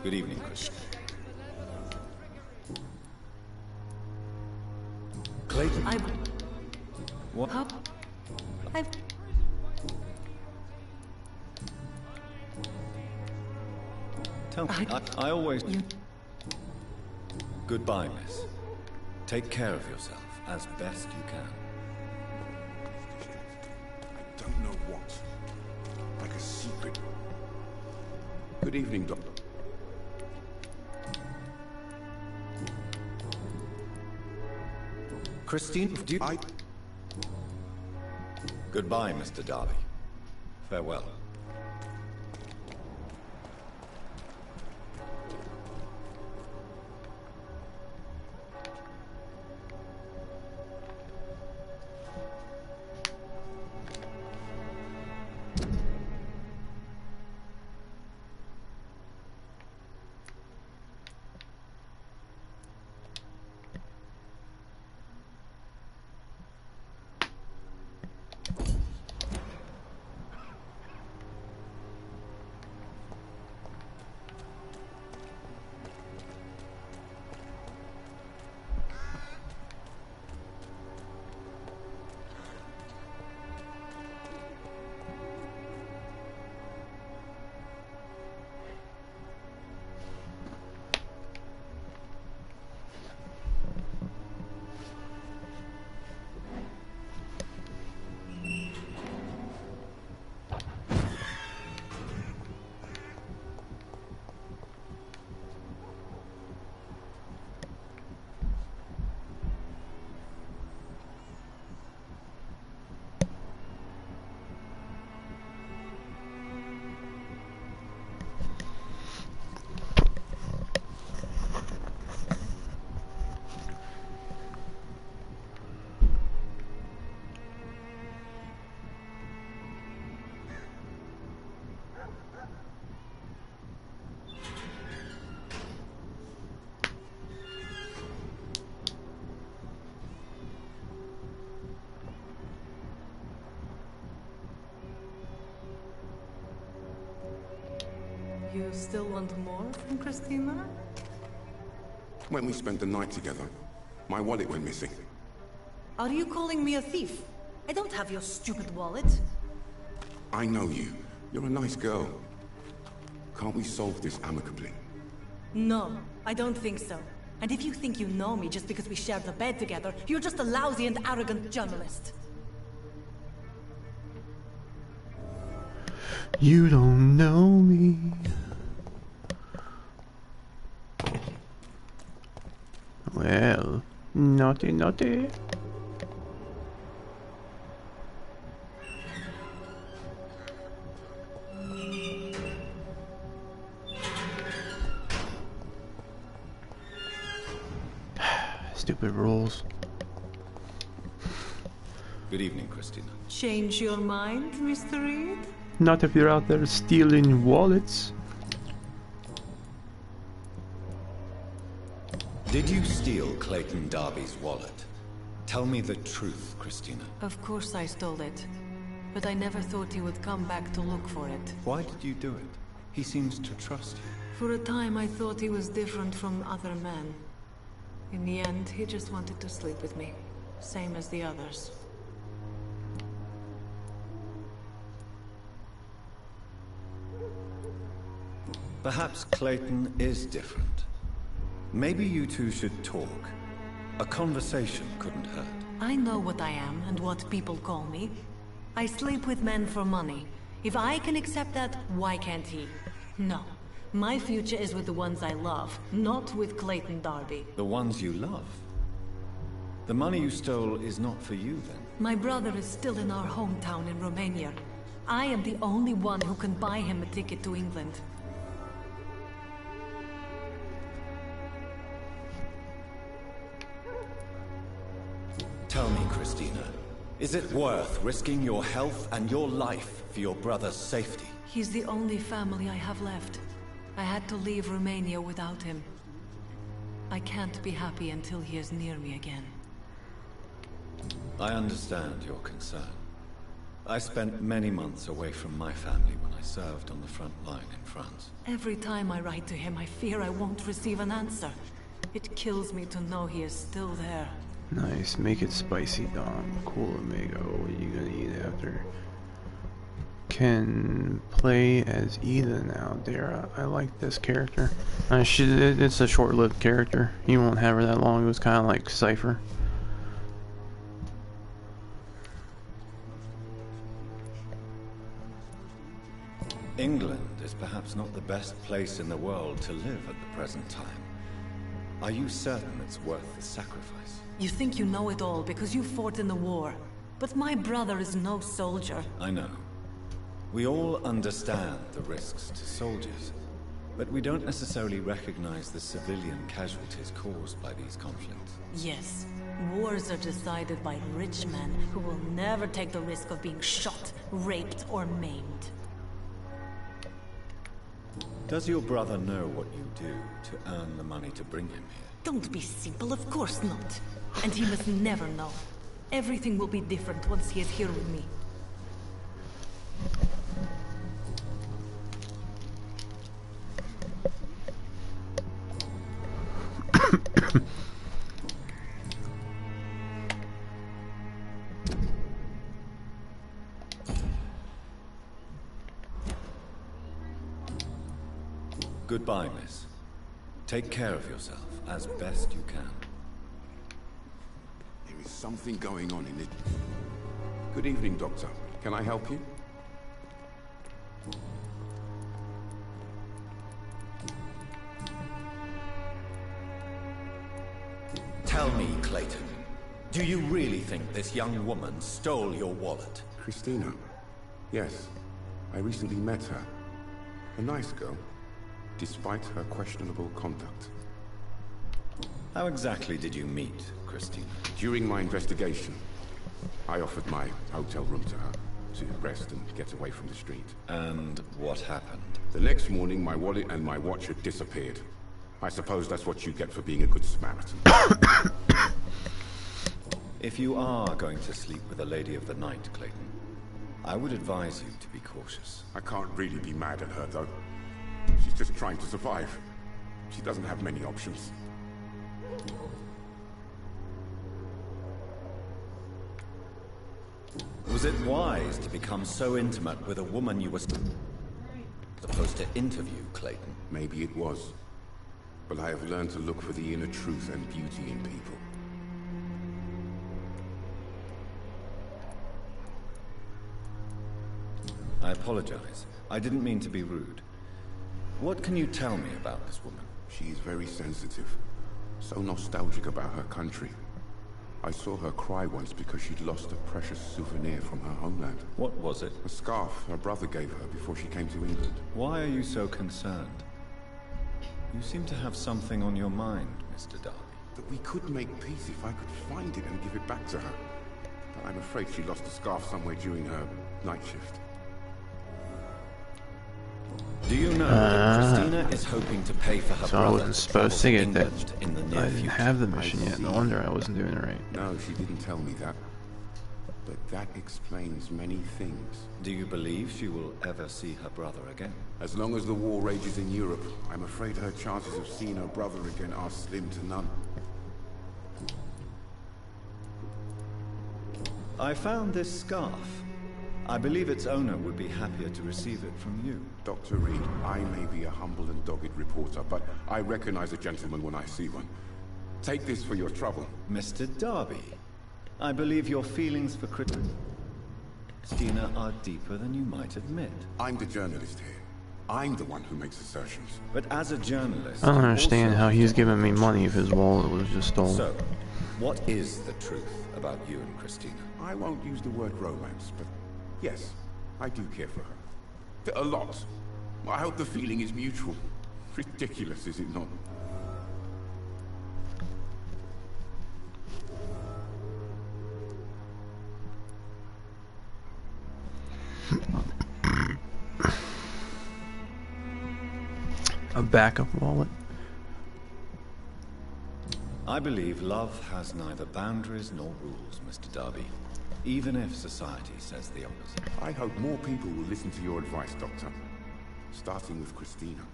Good evening, Chris. Clayton. What? Tell me, I always... Goodbye, miss. Take care of yourself as best you can. I don't know what. Like a secret. Good evening, Doctor. Christine, do you... Goodbye, Mr. Darby. Farewell. You still want more from Christina? When we spent the night together, my wallet went missing. Are you calling me a thief? I don't have your stupid wallet. I know you. You're a nice girl. Can't we solve this amicably? No, I don't think so. And if you think you know me just because we shared the bed together, you're just a lousy and arrogant journalist. You don't know me. Well, naughty, naughty. Stupid rules. Good evening, Christina. Change your mind, Mr. Reed? Not if you're out there stealing wallets. Did you steal Clayton Darby's wallet? Tell me the truth, Christina. Of course I stole it. But I never thought he would come back to look for it. Why did you do it? He seems to trust you. For a time I thought he was different from other men. In the end, he just wanted to sleep with me. Same as the others. Perhaps Clayton is different. Maybe you two should talk. A conversation couldn't hurt. I know what I am and what people call me. I sleep with men for money. If I can accept that, why can't he? No. My future is with the ones I love, not with Clayton Darby. The ones you love? The money you stole is not for you, then? My brother is still in our hometown in Romania. I am the only one who can buy him a ticket to England. Tell me, Christina, is it worth risking your health and your life for your brother's safety? He's the only family I have left. I had to leave Romania without him. I can't be happy until he is near me again. I understand your concern. I spent many months away from my family when I served on the front line in France. Every time I write to him, I fear I won't receive an answer. It kills me to know he is still there. Nice, make it spicy, Dom. Cool, Omega. What are you gonna eat after? Can play as Eda now, Dara. I like this character. It's a short-lived character. You won't have her that long. It was kind of like Cypher. England is perhaps not the best place in the world to live at the present time. Are you certain it's worth the sacrifice? You think you know it all because you fought in the war. But my brother is no soldier. I know. We all understand the risks to soldiers, but we don't necessarily recognize the civilian casualties caused by these conflicts. Yes. Wars are decided by rich men who will never take the risk of being shot, raped, or maimed. Does your brother know what you do to earn the money to bring him here? Don't be simple, of course not. And he must never know. Everything will be different once he is here with me. Goodbye, miss. Take care of yourself as best you can. There is something going on in it. Good evening, Doctor. Can I help you? Tell me, Clayton, do you really think this young woman stole your wallet? Christina? Yes. I recently met her. A nice girl, despite her questionable conduct. How exactly did you meet Christina? During my investigation, I offered my hotel room to her to rest and get away from the street. And what happened? The next morning, my wallet and my watch had disappeared. I suppose that's what you get for being a good Samaritan. If you are going to sleep with a lady of the night, Clayton, I would advise you to be cautious. I can't really be mad at her, though. She's just trying to survive. She doesn't have many options. Was it wise to become so intimate with a woman you were supposed to interview, Clayton? Maybe it was. But I have learned to look for the inner truth and beauty in people. I apologize. I didn't mean to be rude. What can you tell me about this woman? She is very sensitive. So nostalgic about her country. I saw her cry once because she'd lost a precious souvenir from her homeland. What was it? A scarf her brother gave her before she came to England. Why are you so concerned? You seem to have something on your mind, Mr. Darby. That we could make peace if I could find it and give it back to her. But I'm afraid she lost the scarf somewhere during her night shift. Do you know that Christina is hoping to pay for her so brother? I wasn't supposed to get that. In the near I didn't future. have the mission yet. No wonder I wasn't doing it right. No, she didn't tell me that. But that explains many things. Do you believe she will ever see her brother again? As long as the war rages in Europe, I'm afraid her chances of seeing her brother again are slim to none. I found this scarf. I believe its owner would be happier to receive it from you. Dr. Reed, I may be a humble and dogged reporter, but I recognize a gentleman when I see one. Take this for your trouble. Mr. Darby, I believe your feelings for Christina are deeper than you might admit. I'm the journalist here. I'm the one who makes assertions. But as a journalist... I don't understand how he's giving me money if his wallet was just stolen. So, what is the truth about you and Christina? I won't use the word romance, but yes, I do care for her. A lot. I hope the feeling is mutual. Ridiculous, is it not? A backup wallet? I believe love has neither boundaries nor rules, Mr. Darby. Even if society says the opposite. I hope more people will listen to your advice, Doctor. Starting with Christina.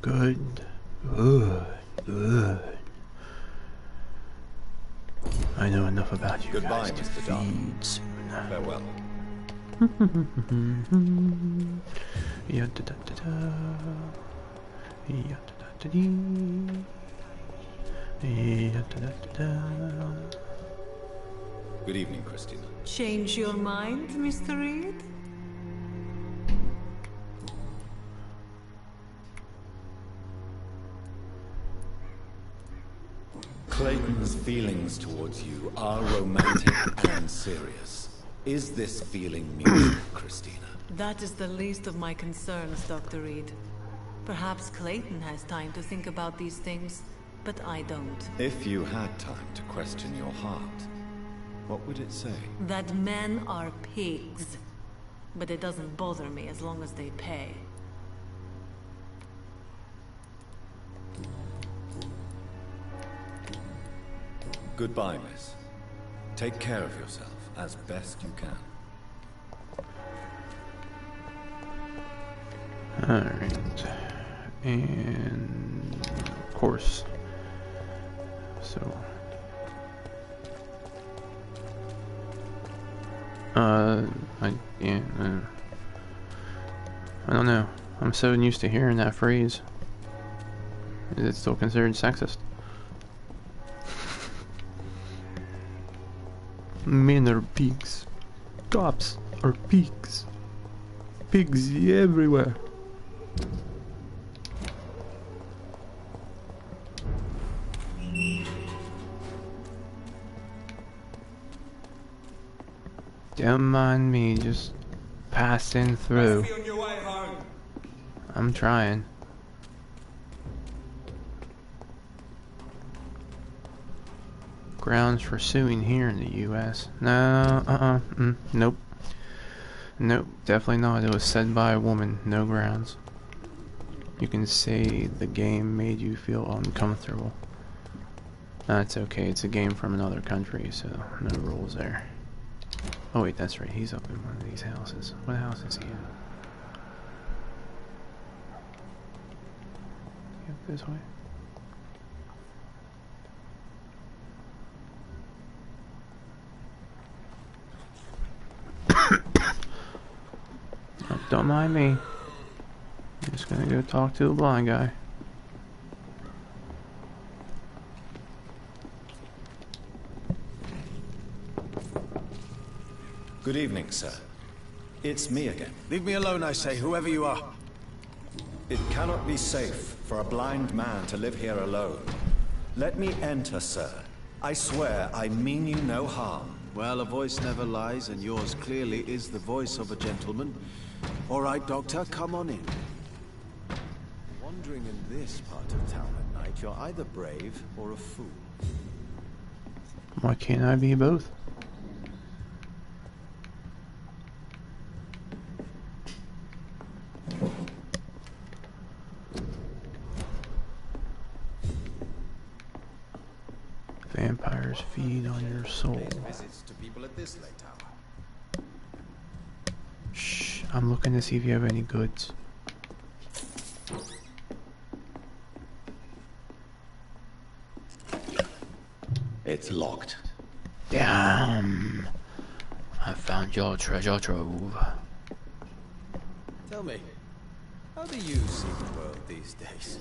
Good. Good. Good. I know enough about you. Goodbye, guys Mr. Darby. Soon. Farewell. Yeah, da, da, da, da. Yeah, da, da, da, dee. Yeah, da, da, da, da. Good evening, Christina. Change your mind, Mr. Reed? Clayton's feelings towards you are romantic and serious. Is this feeling mutual, Christina? That is the least of my concerns, Dr. Reed. Perhaps Clayton has time to think about these things, but I don't. If you had time to question your heart, what would it say? That men are pigs. But it doesn't bother me as long as they pay. Goodbye, miss. Take care of yourself as best you can. Alright. And of course. So I don't know. I'm so used to hearing that phrase. Is it still considered sexist? Men are pigs. Cops are pigs. Pigs everywhere. Don't mind me, just passing through. Must be on your way home. I'm trying. Grounds for suing here in the U.S. No, nope. Nope, definitely not. It was said by a woman. No grounds. You can say the game made you feel uncomfortable. That's okay. It's a game from another country, so no rules there. Oh wait, that's right. He's up in one of these houses. What house is he in? Up this way. Oh, don't mind me. I'm just gonna go talk to a blind guy. Good evening, sir. It's me again. Leave me alone, I say, whoever you are. It cannot be safe for a blind man to live here alone. Let me enter, sir. I swear I mean you no harm. Well, a voice never lies, and yours clearly is the voice of a gentleman. All right, Doctor, come on in. Wandering in this part of town at night, you're either brave or a fool. Why can't I be both? Vampires feed on your soul. Visits to people at this late hour. Shh, I'm looking to see if you have any goods. It's locked. Damn! I found your treasure trove. Tell me, how do you see the world these days?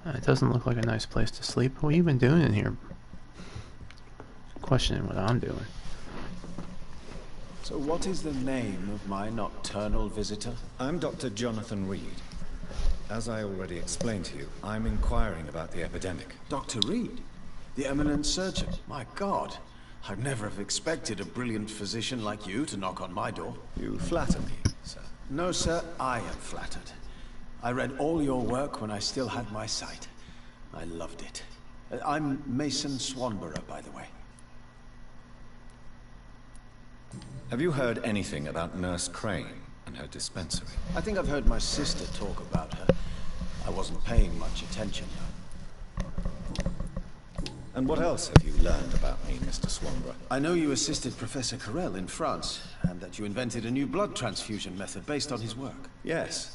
It doesn't look like a nice place to sleep. What have you been doing in here? Questioning what I'm doing. So what is the name of my nocturnal visitor? I'm Dr. Jonathan Reed. As I already explained to you, I'm inquiring about the epidemic. Dr. Reed? The eminent surgeon? My God, I'd never have expected a brilliant physician like you to knock on my door. You flatter me, sir. No, sir, I am flattered. I read all your work when I still had my sight. I loved it. I'm Mason Swanborough, by the way. Have you heard anything about Nurse Crane and her dispensary? I think I've heard my sister talk about her. I wasn't paying much attention, though. And what else have you learned about me, Mr. Swanborough? I know you assisted Professor Carell in France, and that you invented a new blood transfusion method based on his work. Yes.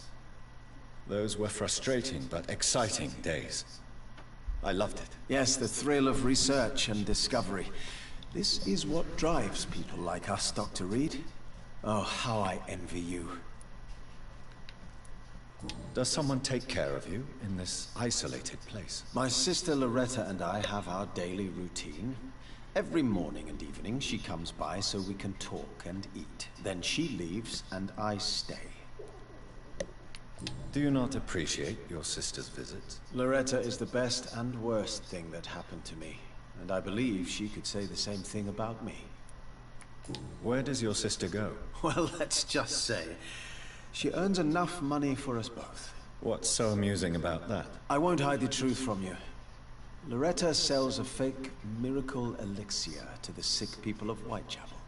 Those were frustrating but exciting days. I loved it. Yes, the thrill of research and discovery. This is what drives people like us, Dr. Reed. Oh, how I envy you. Does someone take care of you in this isolated place? My sister Loretta and I have our daily routine. Every morning and evening she comes by so we can talk and eat. Then she leaves and I stay. Do you not appreciate your sister's visits? Loretta is the best and worst thing that happened to me. And I believe she could say the same thing about me. Where does your sister go? Well, let's just say, she earns enough money for us both. What's so amusing about that? I won't hide the truth from you. Loretta sells a fake miracle elixir to the sick people of Whitechapel.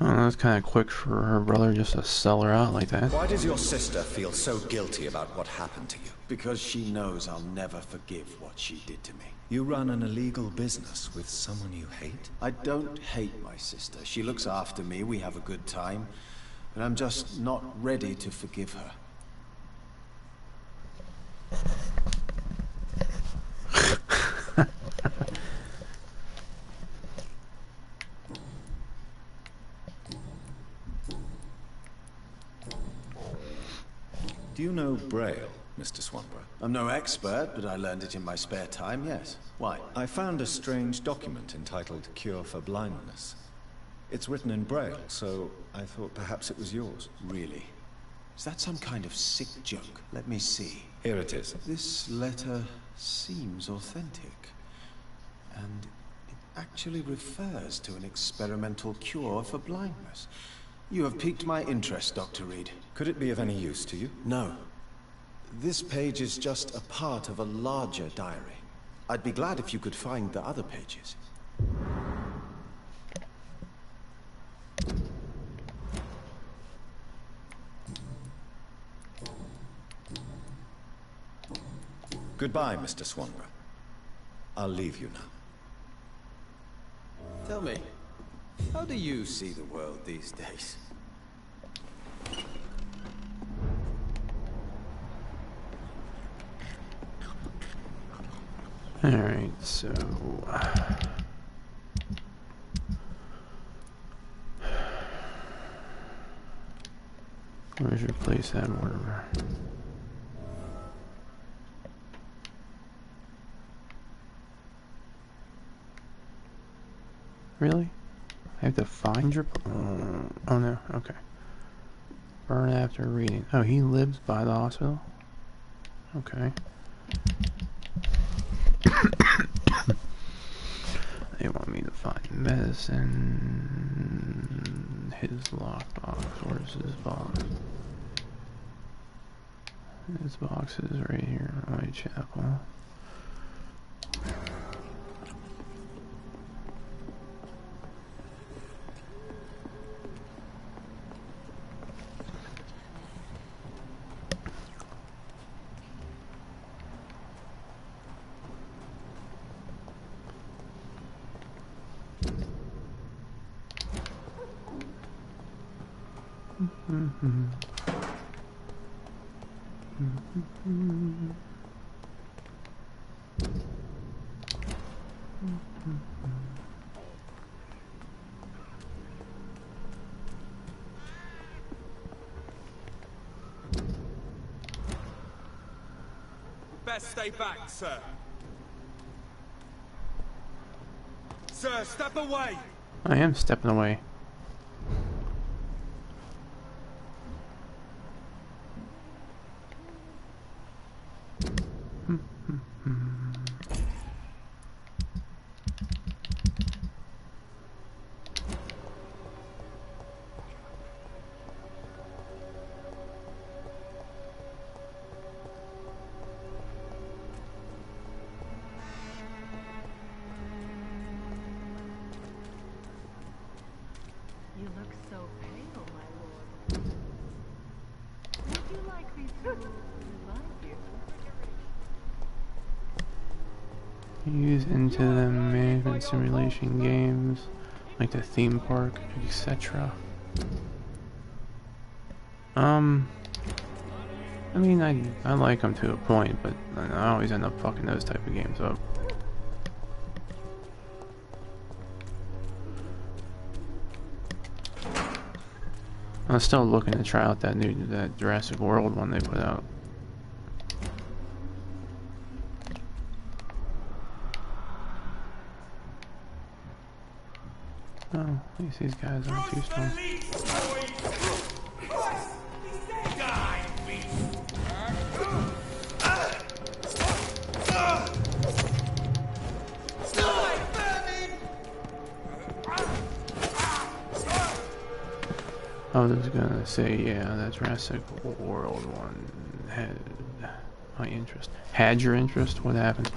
Oh, that's kind of quick for her brother just to sell her out like that. Why does your sister feel so guilty about what happened to you? Because she knows I'll never forgive what she did to me. You run an illegal business with someone you hate? I don't hate my sister. She looks after me, we have a good time. And I'm just not ready to forgive her. Do you know Braille, Mr. Swanborough? I'm no expert, but I learned it in my spare time, yes. Why? I found a strange document entitled Cure for Blindness. It's written in Braille, so I thought perhaps it was yours. Really? Is that some kind of sick joke? Let me see. Here it is. This letter seems authentic. And it actually refers to an experimental cure for blindness. You have piqued my interest, Dr. Reed. Could it be of any use to you? No. This page is just a part of a larger diary. I'd be glad if you could find the other pages. Goodbye, Mr. Swanborough. I'll leave you now. Tell me, how do you see the world these days? Alright, so... Where's your place at, Mortimer? Really? I have to find your... Oh no, okay. Burn after reading. Oh, he lives by the hospital? Okay. They want me to find medicine. His lockbox. Where's his box? His box is right here in Whitechapel. Best stay back, sir. Sir, step away! I am stepping away. You look so pale, my lord. Would you like me to revive you? Use into the management simulation games like the theme park, etc. I mean, I like them to a point, but I always end up fucking those type of games up. I'm still looking to try out that Jurassic World one they put out. Oh, at least these guys aren't too strong. I was gonna say, yeah, that Jurassic World one had my interest. Had your interest? What happened?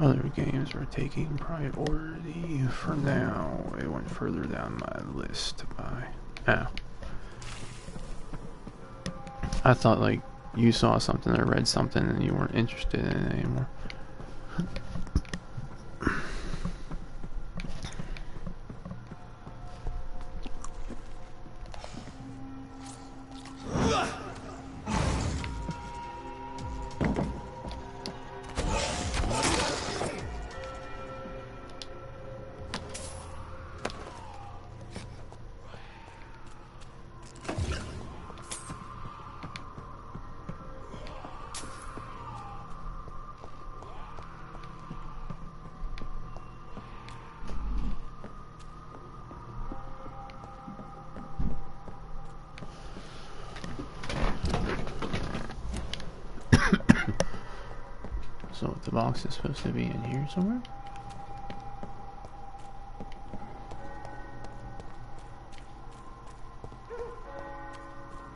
Other games are taking priority for now. It went further down my list by... Oh. I thought like you saw something or read something and you weren't interested in it anymore. So the box is supposed to be in here somewhere?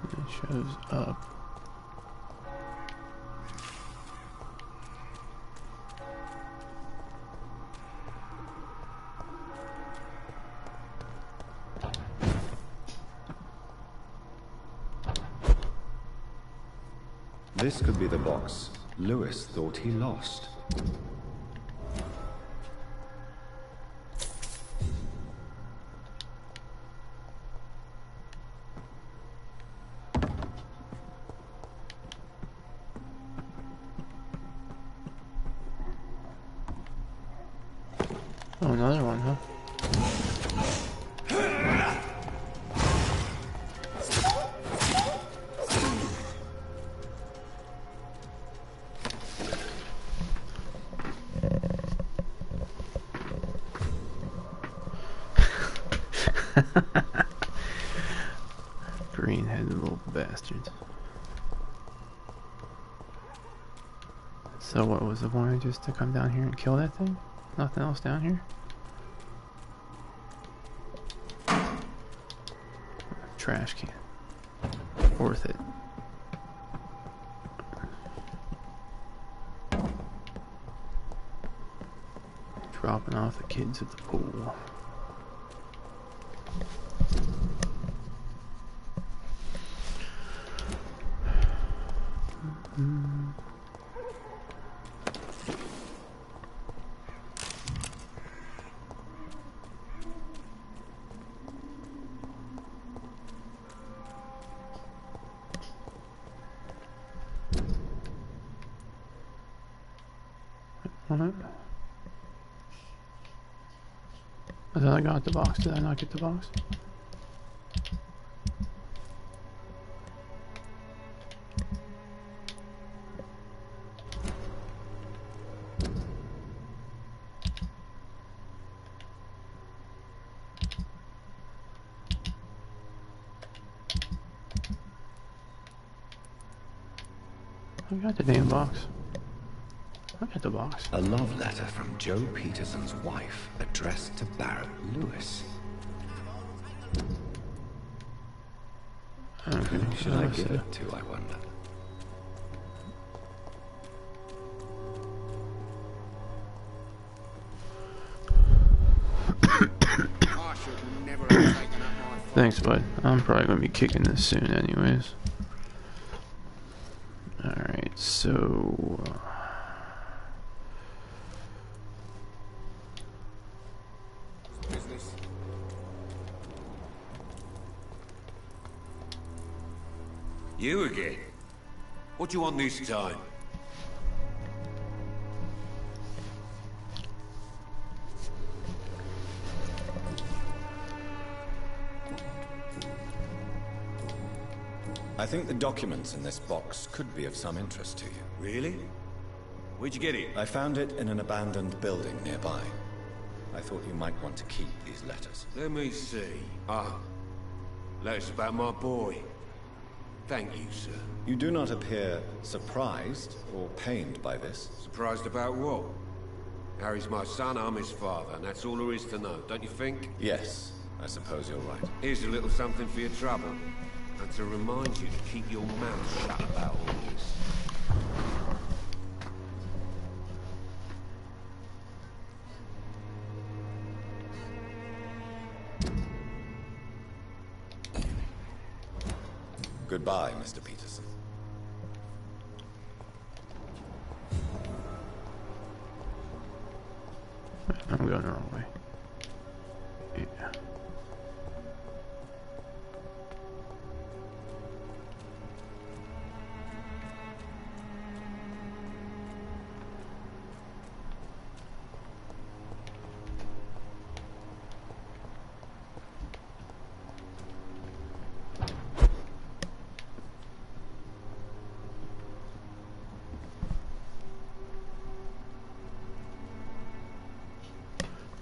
It shows up. This could be the box Lewis thought he lost. Oh, another one, huh? Green-headed little bastards. So what was the point? Just to come down here and kill that thing? Nothing else down here? Trash can. Worth it. Dropping off the kids at the pool. I thought I got the box. Did I not get the box? I got the damn box. I got the box. A love letter from Joe Peterson's wife, addressed to Barrett Lewis. Okay, Who should I give it to, I wonder? Thanks, bud. I'm probably gonna be kicking this soon anyways. Alright, so... You again? What do you want this time? I think the documents in this box could be of some interest to you. Really? Where'd you get it? I found it in an abandoned building nearby. I thought you might want to keep these letters. Let me see. Ah, letters about my boy. Thank you, sir. You do not appear surprised or pained by this. Surprised about what? Harry's my son, I'm his father, and that's all there is to know, don't you think? Yes, I suppose you're right. Here's a little something for your trouble. And to remind you to keep your mouth shut about all this. Goodbye, Mr. Peterson. I'm going the wrong way. Yeah.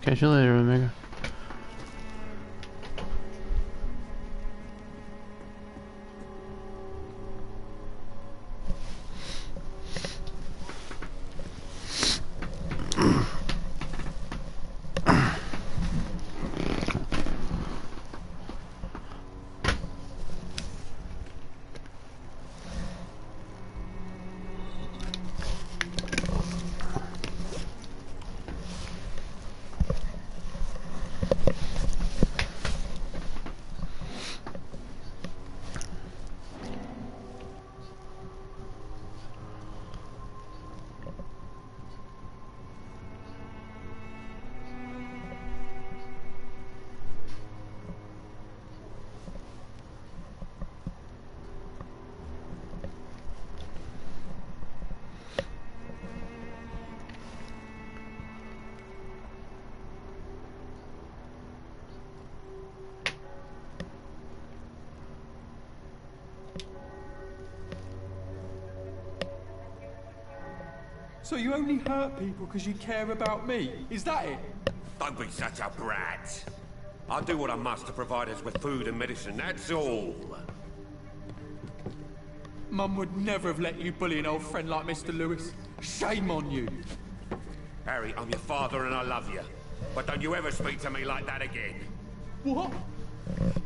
Catch you later, Omega. So you only hurt people because you care about me? Is that it? Don't be such a brat. I'll do what I must to provide us with food and medicine, that's all. Mum would never have let you bully an old friend like Mr. Lewis. Shame on you. Harry, I'm your father and I love you. But don't you ever speak to me like that again. What?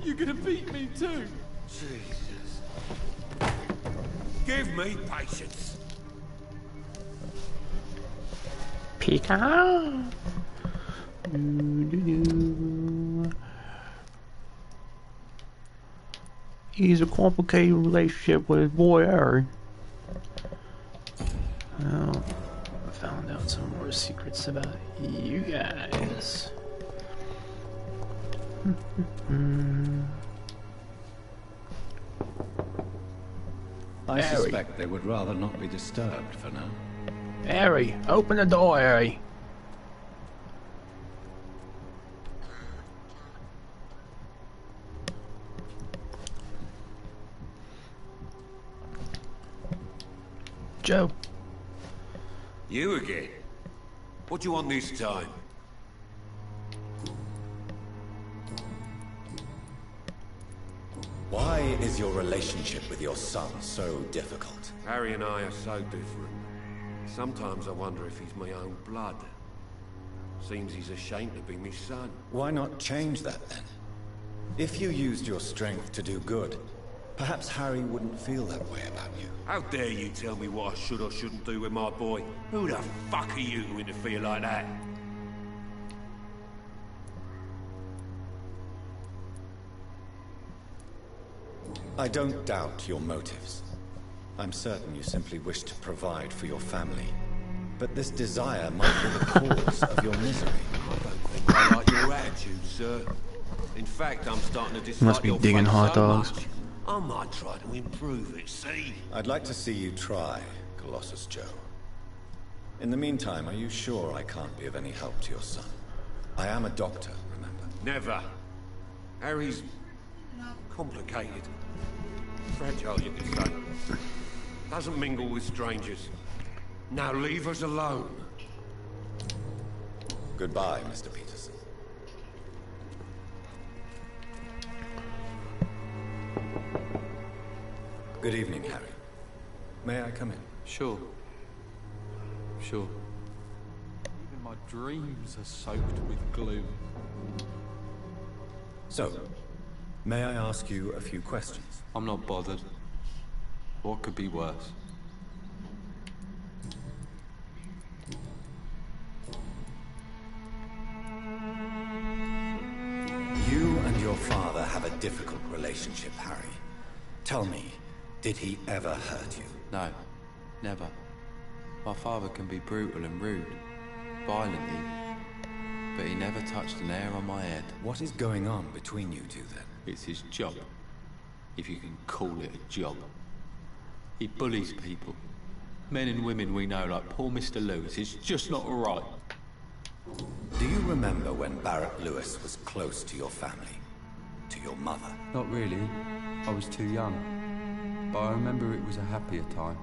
You're gonna beat me too? Jesus. Give me patience. Pika. He's a complicated relationship with his boy Harry. Well, I found out some more secrets about you guys. I suspect they would rather not be disturbed for now. Harry, open the door, Harry. Joe. You again? What do you want this time? Why is your relationship with your son so difficult? Harry and I are so different. Sometimes I wonder if he's my own blood. Seems he's ashamed to be my son. Why not change that then? If you used your strength to do good, perhaps Harry wouldn't feel that way about you. How dare you tell me what I should or shouldn't do with my boy? Who the fuck are you to interfere like that? I don't doubt your motives. I'm certain you simply wish to provide for your family. But this desire might be the cause of your misery. I don't think I like your attitude, sir. In fact, I'm starting to dislike Must be your digging face hot so dogs. much, I might try to improve it, see? I'd like to see you try, Colossus Joe. In the meantime, are you sure I can't be of any help to your son? I am a doctor, remember? Never. Harry's complicated. Fragile, you could say. Doesn't mingle with strangers. Now leave us alone. Goodbye, Mr. Peterson. Good evening, Harry. May I come in? Sure. Sure. Even my dreams are soaked with gloom. So, may I ask you a few questions? I'm not bothered. What could be worse? You and your father have a difficult relationship, Harry. Tell me, did he ever hurt you? No, never. My father can be brutal and rude, violent even, but he never touched an hair on my head. What is going on between you two then? It's his job, if you can call it a job. He bullies people. Men and women we know, like poor Mr. Lewis. It's just not right. Do you remember when Barrett Lewis was close to your family? To your mother? Not really. I was too young. But I remember it was a happier time.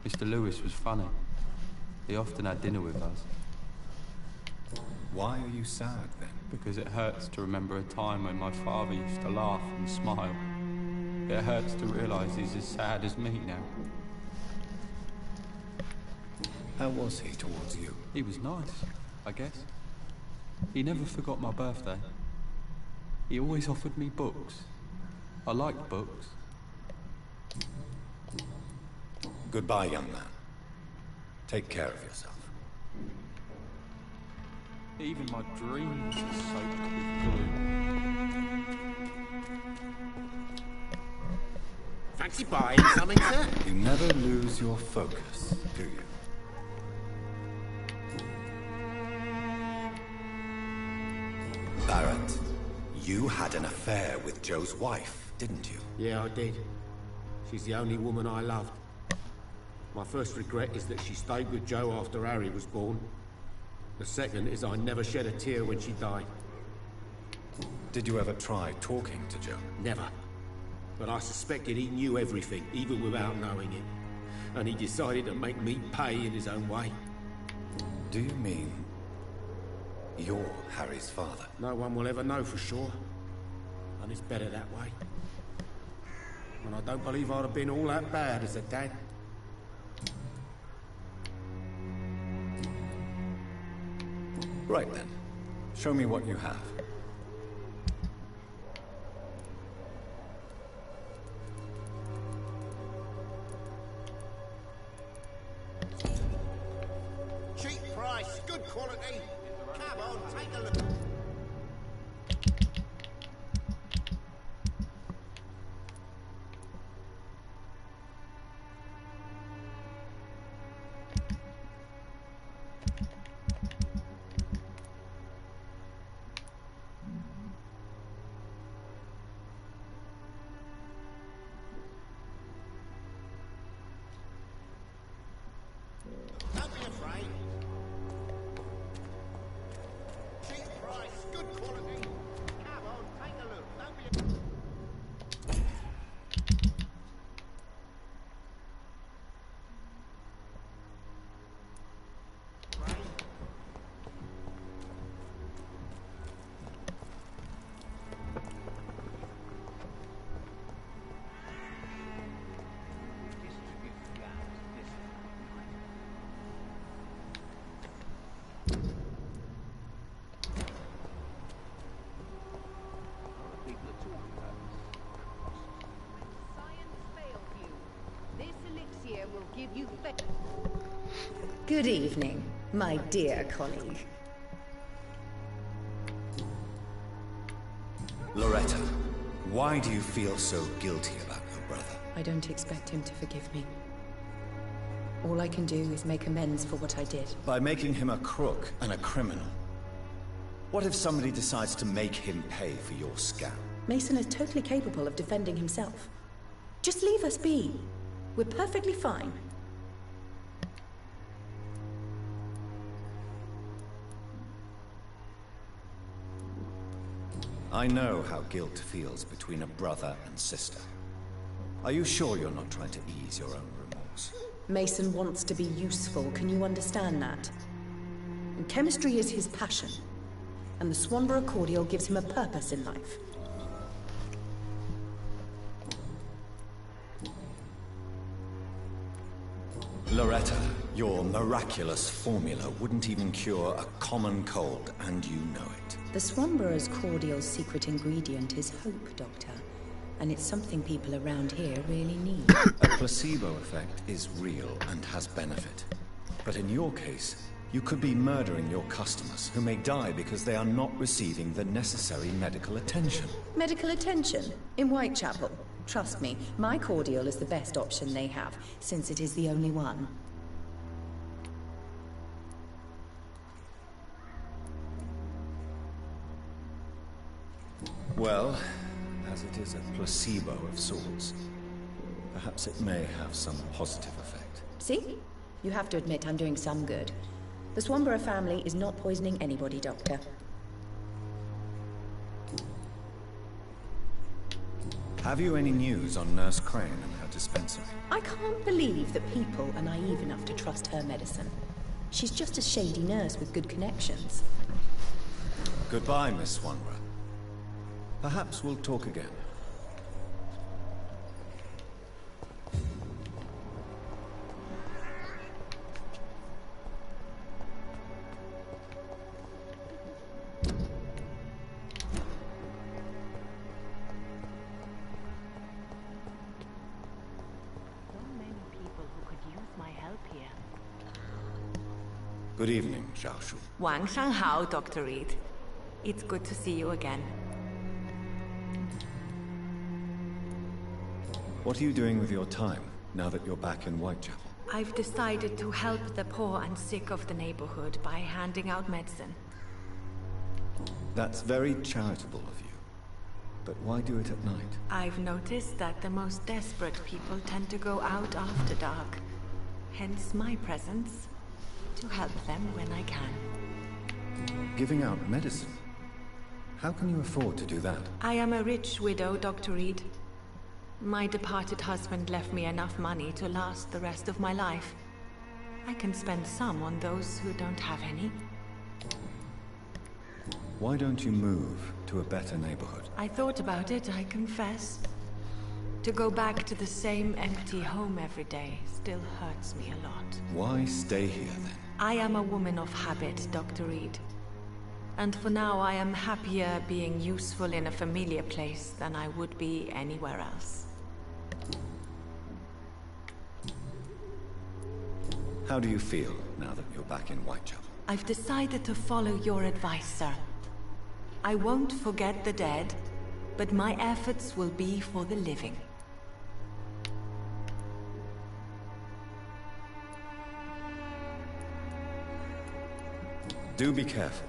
Mr. Lewis was funny. He often had dinner with us. Why are you sad then? Because it hurts to remember a time when my father used to laugh and smile. It hurts to realise he's as sad as me now. How was he towards you? He was nice, I guess. He never forgot my birthday. He always offered me books. I liked books. Goodbye, young man. Take care of yourself. Even my dreams are soaked with gloom. Fancy buying something, sir? You never lose your focus, do you? Barrett, you had an affair with Joe's wife, didn't you? Yeah, I did. She's the only woman I loved. My first regret is that she stayed with Joe after Harry was born. The second is I never shed a tear when she died. Did you ever try talking to Joe? Never. But I suspected he knew everything, even without knowing it. and he decided to make me pay in his own way. Do you mean you're Harry's father? No one will ever know for sure, and it's better that way. And I don't believe I'd have been all that bad as a dad. Right then. Show me what you have. Cheap price, good quality. Come on, take a look. Don't be afraid. Cheap price, good quality. Come on, take a look. Don't be Good evening, my dear colleague. Loretta, why do you feel so guilty about your brother? I don't expect him to forgive me. All I can do is make amends for what I did. By making him a crook and a criminal. What if somebody decides to make him pay for your scam? Mason is totally capable of defending himself. Just leave us be. We're perfectly fine. I know how guilt feels between a brother and sister. Are you sure you're not trying to ease your own remorse? Mason wants to be useful, can you understand that? And chemistry is his passion. And the Swanborough cordial gives him a purpose in life. Loretta, your miraculous formula wouldn't even cure a common cold, and you know it. The Swanborough's cordial's secret ingredient is hope, Doctor. And it's something people around here really need. A placebo effect is real and has benefit. But in your case, you could be murdering your customers, who may die because they are not receiving the necessary medical attention. Medical attention? In Whitechapel? Trust me, my cordial is the best option they have, since it is the only one. Well, as it is a placebo of sorts, perhaps it may have some positive effect. See? You have to admit I'm doing some good. The Swanborough family is not poisoning anybody, Doctor. Have you any news on Nurse Crane and her dispensary? I can't believe that people are naive enough to trust her medicine. She's just a shady nurse with good connections. Goodbye, Miss Swanborough. Perhaps we'll talk again. Good evening, Xiaoshu. 晚上好, Dr. Reed. It's good to see you again. What are you doing with your time, now that you're back in Whitechapel? I've decided to help the poor and sick of the neighborhood by handing out medicine. That's very charitable of you. But why do it at night? I've noticed that the most desperate people tend to go out after dark. Hence my presence, to help them when I can. Giving out medicine? How can you afford to do that? I am a rich widow, Dr. Reed. My departed husband left me enough money to last the rest of my life. I can spend some on those who don't have any. Why don't you move to a better neighborhood? I thought about it, I confess. To go back to the same empty home every day still hurts me a lot. Why stay here then? I am a woman of habit, Dr. Reed. And for now I am happier being useful in a familiar place than I would be anywhere else. How do you feel now that you're back in Whitechapel? I've decided to follow your advice, sir. I won't forget the dead, but my efforts will be for the living. Do be careful.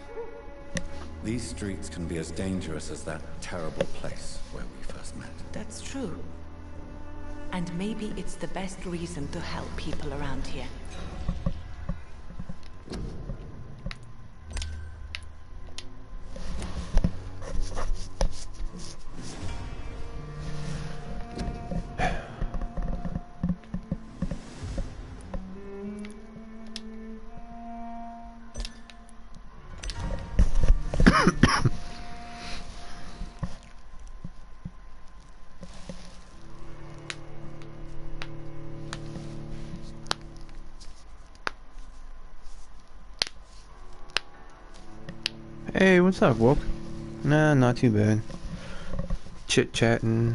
These streets can be as dangerous as that terrible place where we first met. That's true. And maybe it's the best reason to help people around here. Hey, what's up, Woke? Nah, not too bad. Chit-chatting.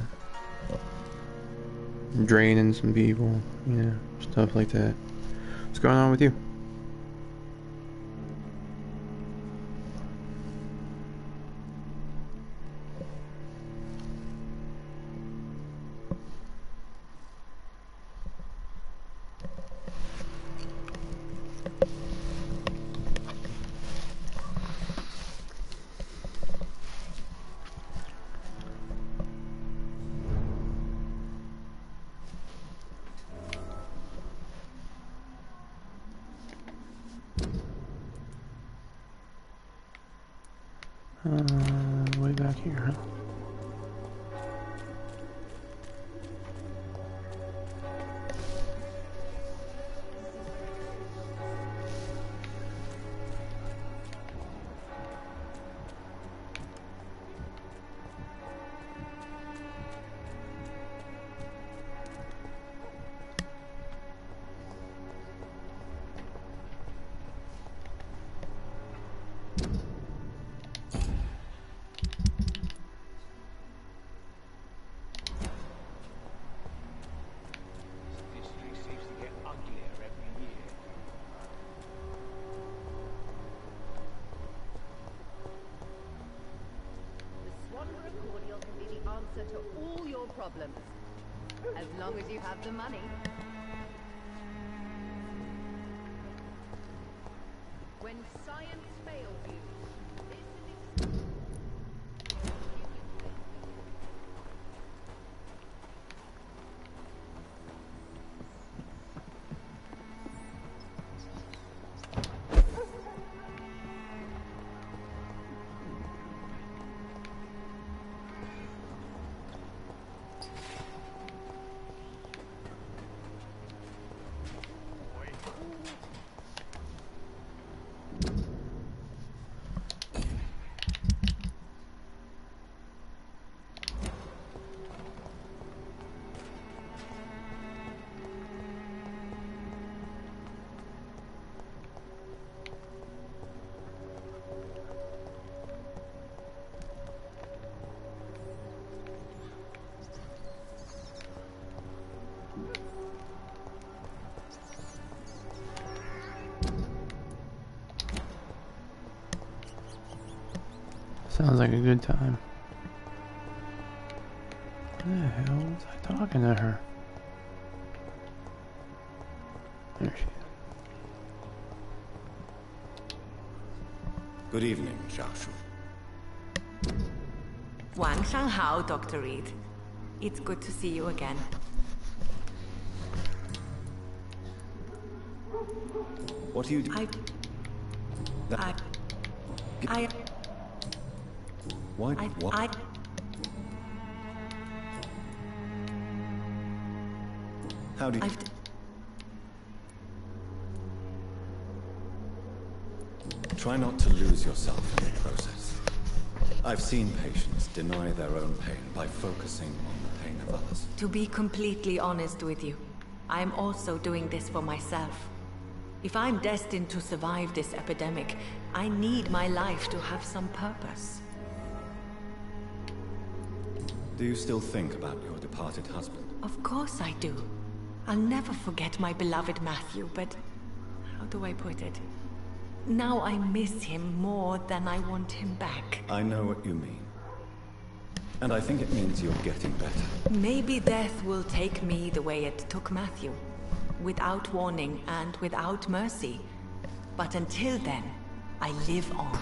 Draining some people. Yeah, stuff like that. What's going on with you? Way back here, huh? To all your problems, as long as you have the money. When science fails you, this is Sounds like a good time. What the hell was I talking to her? There she is. Good evening, Xiaoshu. 晚上好, Dr. Reed. It's good to see you again. What do you do? Why? How do you... Try not to lose yourself in the process. I've seen patients deny their own pain by focusing on the pain of others. To be completely honest with you, I'm also doing this for myself. If I'm destined to survive this epidemic, I need my life to have some purpose. Do you still think about your departed husband? Of course I do. I'll never forget my beloved Matthew, but how do I put it? Now I miss him more than I want him back. I know what you mean. And I think it means you're getting better. Maybe death will take me the way it took Matthew. Without warning and without mercy. But until then, I live on.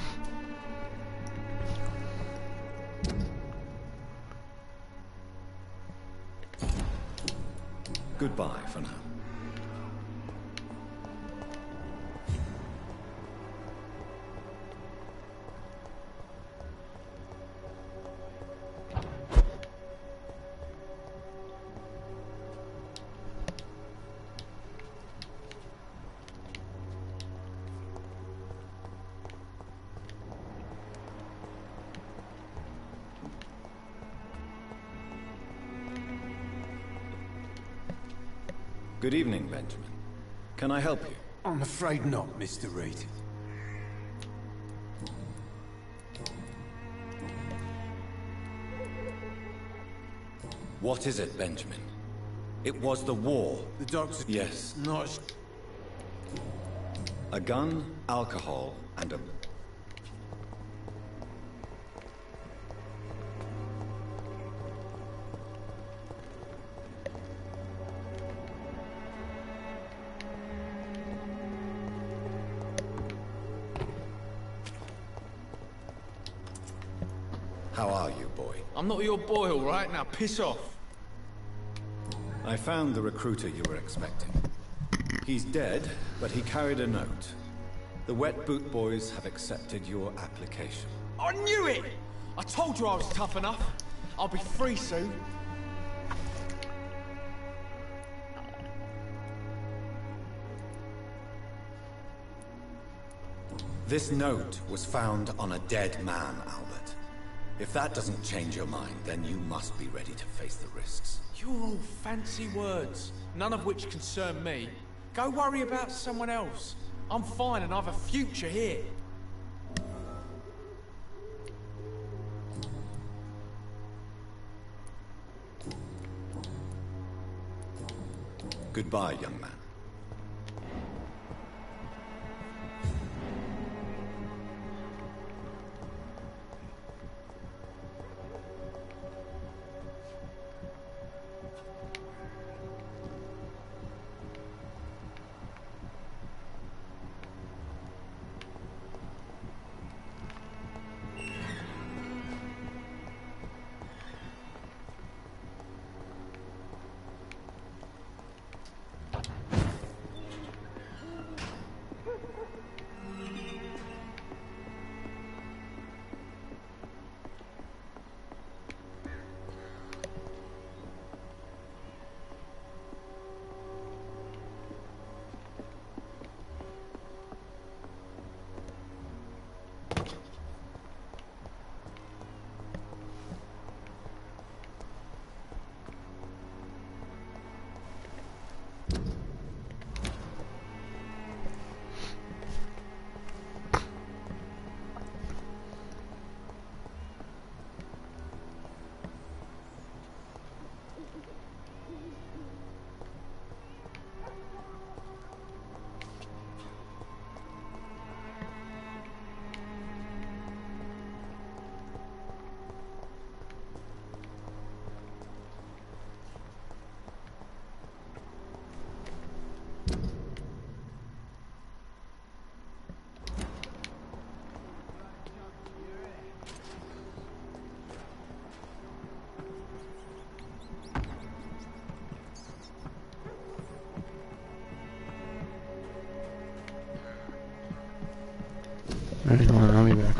Goodbye for now. Good evening, Benjamin. Can I help you? I'm afraid not, Mr. Reed. What is it, Benjamin? It was the war. The doctor... Yes. Not... A gun, alcohol, and a... How are you, boy? I'm not your boy, all right? Now piss off. I found the recruiter you were expecting. He's dead, but he carried a note. The Wet Boot Boys have accepted your application. I knew it! I told you I was tough enough. I'll be free soon. This note was found on a dead man, Albert. If that doesn't change your mind, then you must be ready to face the risks. You're all fancy words, none of which concern me. Go worry about someone else. I'm fine and I've a future here. Goodbye, young man. Alright, hold on, I'll be back.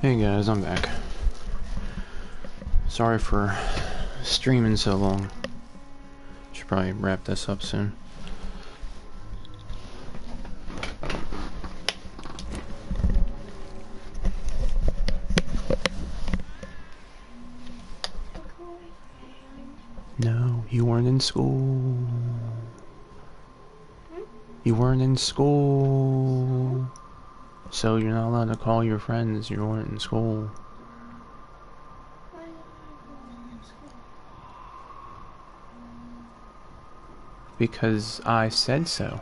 Hey guys, I'm back. Sorry for streaming so long. Should probably wrap this up soon. No, you weren't in school. You weren't in school. So you're not allowed to call your friends. You weren't in school. Because I said so.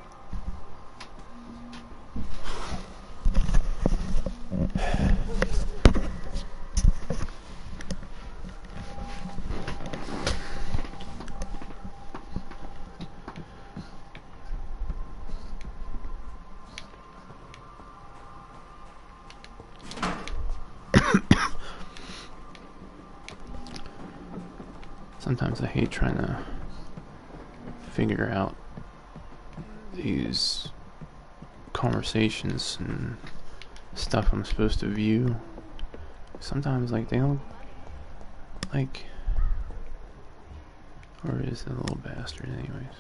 Sometimes I hate trying to figure out these conversations and stuff I'm supposed to view. Sometimes, like, they don't, like, or is it a little bastard anyways?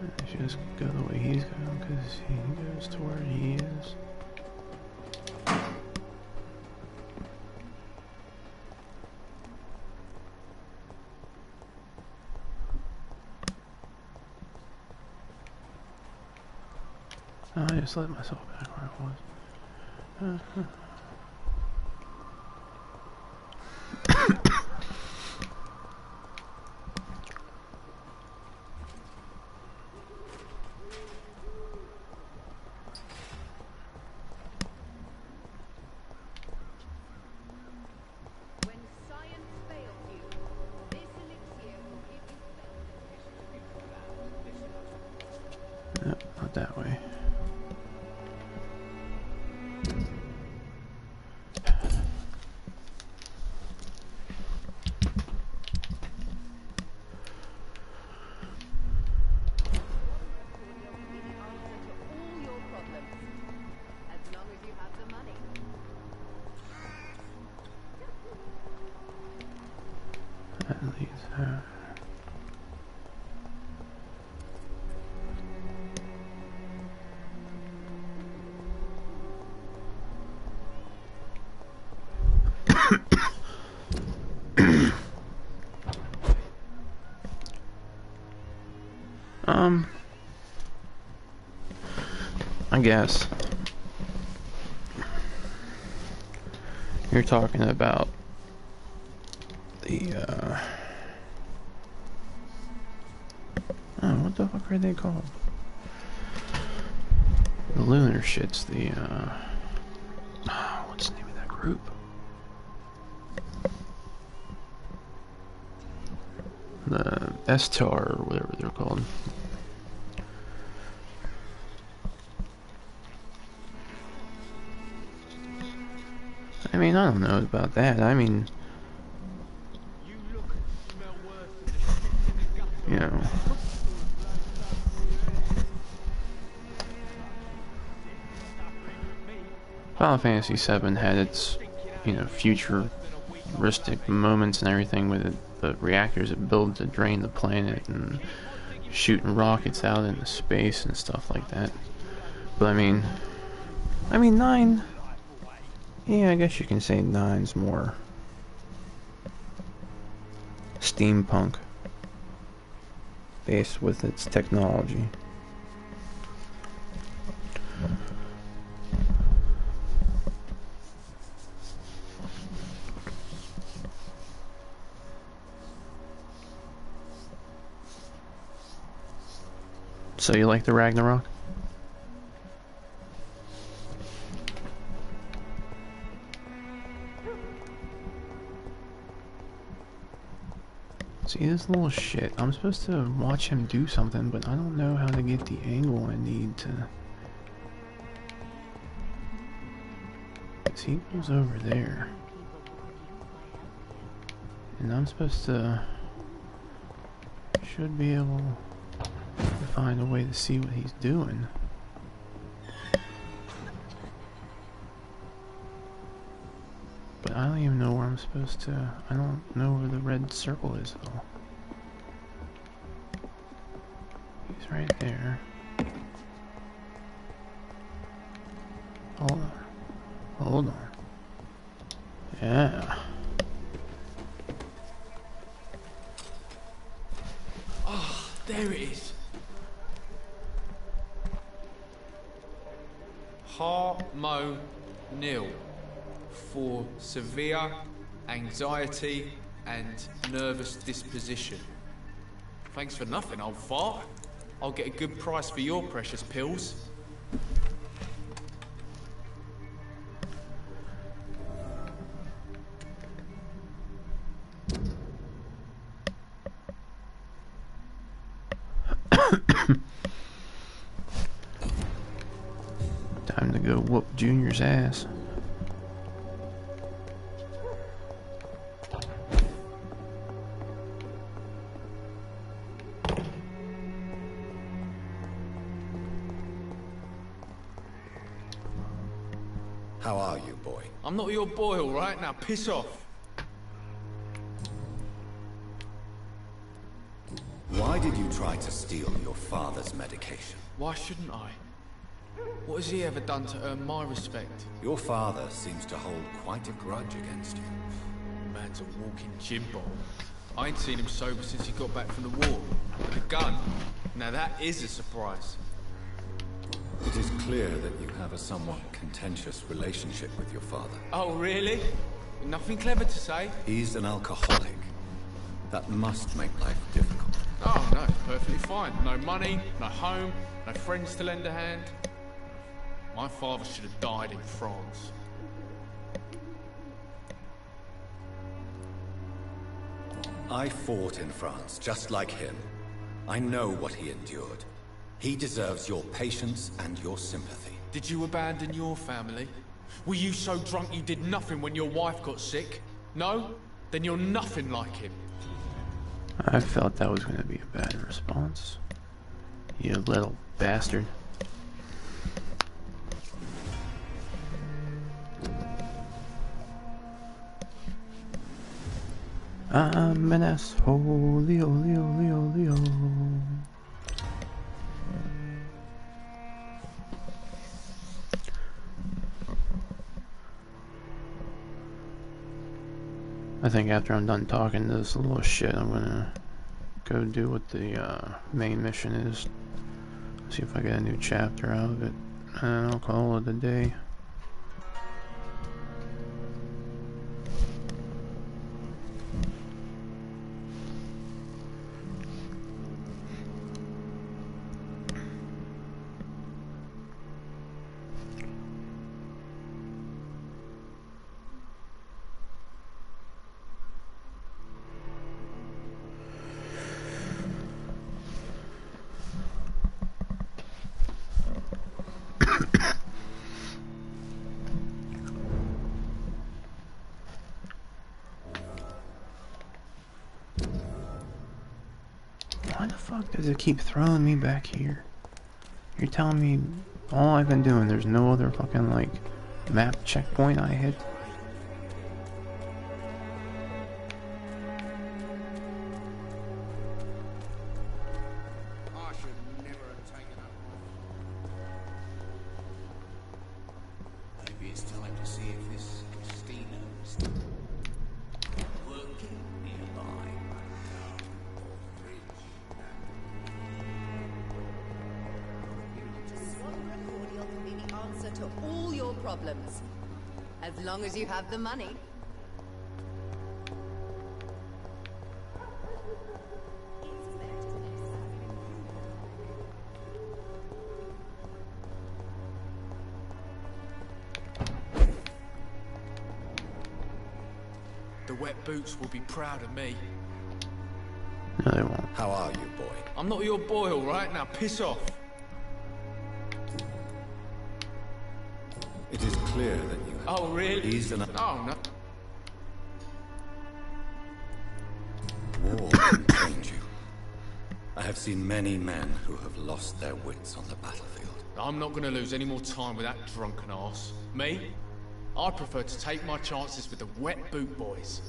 I just go the way he's going because he goes to where he is. I just let myself back where I was. Nope, not that way. That leads her. I guess you're talking about the oh, what the fuck are they called? The lunar shits, the what's the name of that group? The S-Tar or whatever they're called. I mean, I don't know about that. I mean, you know, Final Fantasy VII had its, you know, futuristic moments and everything with it, the reactors it built to drain the planet and shooting rockets out into space and stuff like that. But I mean 9. Yeah, I guess you can say 9's more steampunk based with its technology. So you like the Ragnarok? See, this little shit. I'm supposed to watch him do something, but I don't know how to get the angle I need to. See, he goes over there. And I'm supposed to. Should be able to find a way to see what he's doing. But I don't even know where I'm supposed to... I don't know where the red circle is, though. He's right there. Hold on. Hold on. Yeah. Oh, there it is. Harmonil for severe anxiety and nervous disposition. Thanks for nothing, old fart. I'll get a good price for your precious pills. Time to go whoop Junior's ass. How are you, boy? I'm not your boy, all right? Now piss off. Why did you try to steal your father's medication? Why shouldn't I? What has he ever done to earn my respect? Your father seems to hold quite a grudge against you. Man's a walking gym ball. I ain't seen him sober since he got back from the war. With a gun. Now that is a surprise. It is clear that you have a somewhat contentious relationship with your father. Oh, really? Nothing clever to say? He's an alcoholic. That must make life difficult. Oh, no, it's perfectly fine. No money, no home, no friends to lend a hand. My father should have died in France. I fought in France, just like him. I know what he endured. He deserves your patience and your sympathy. Did you abandon your family? Were you so drunk you did nothing when your wife got sick? No? Then you're nothing like him. I felt that was going to be a bad response. You little bastard. I'm an asshole, Leo. I think after I'm done talking to this little shit, I'm gonna go do what the main mission is. See if I get a new chapter out of it, and I'll call it a day. Why the fuck does it keep throwing me back here? You're telling me all I've been doing, there's no other fucking, like, map checkpoint I hit? I should never have taken up. Maybe it's time to see if this Christina is working nearby. One cordial can be the answer to all your problems. As long as you have the money. The wet boots will be proud of me. No, they won't. How are you, boy? I'm not your boy, all right? Now piss off. It is clear that you have... Oh, really? He's an... Oh, no. War can change you. I have seen many men who have lost their wits on the battlefield. I'm not going to lose any more time with that drunken arse. Me? I prefer to take my chances with the wet boot boys.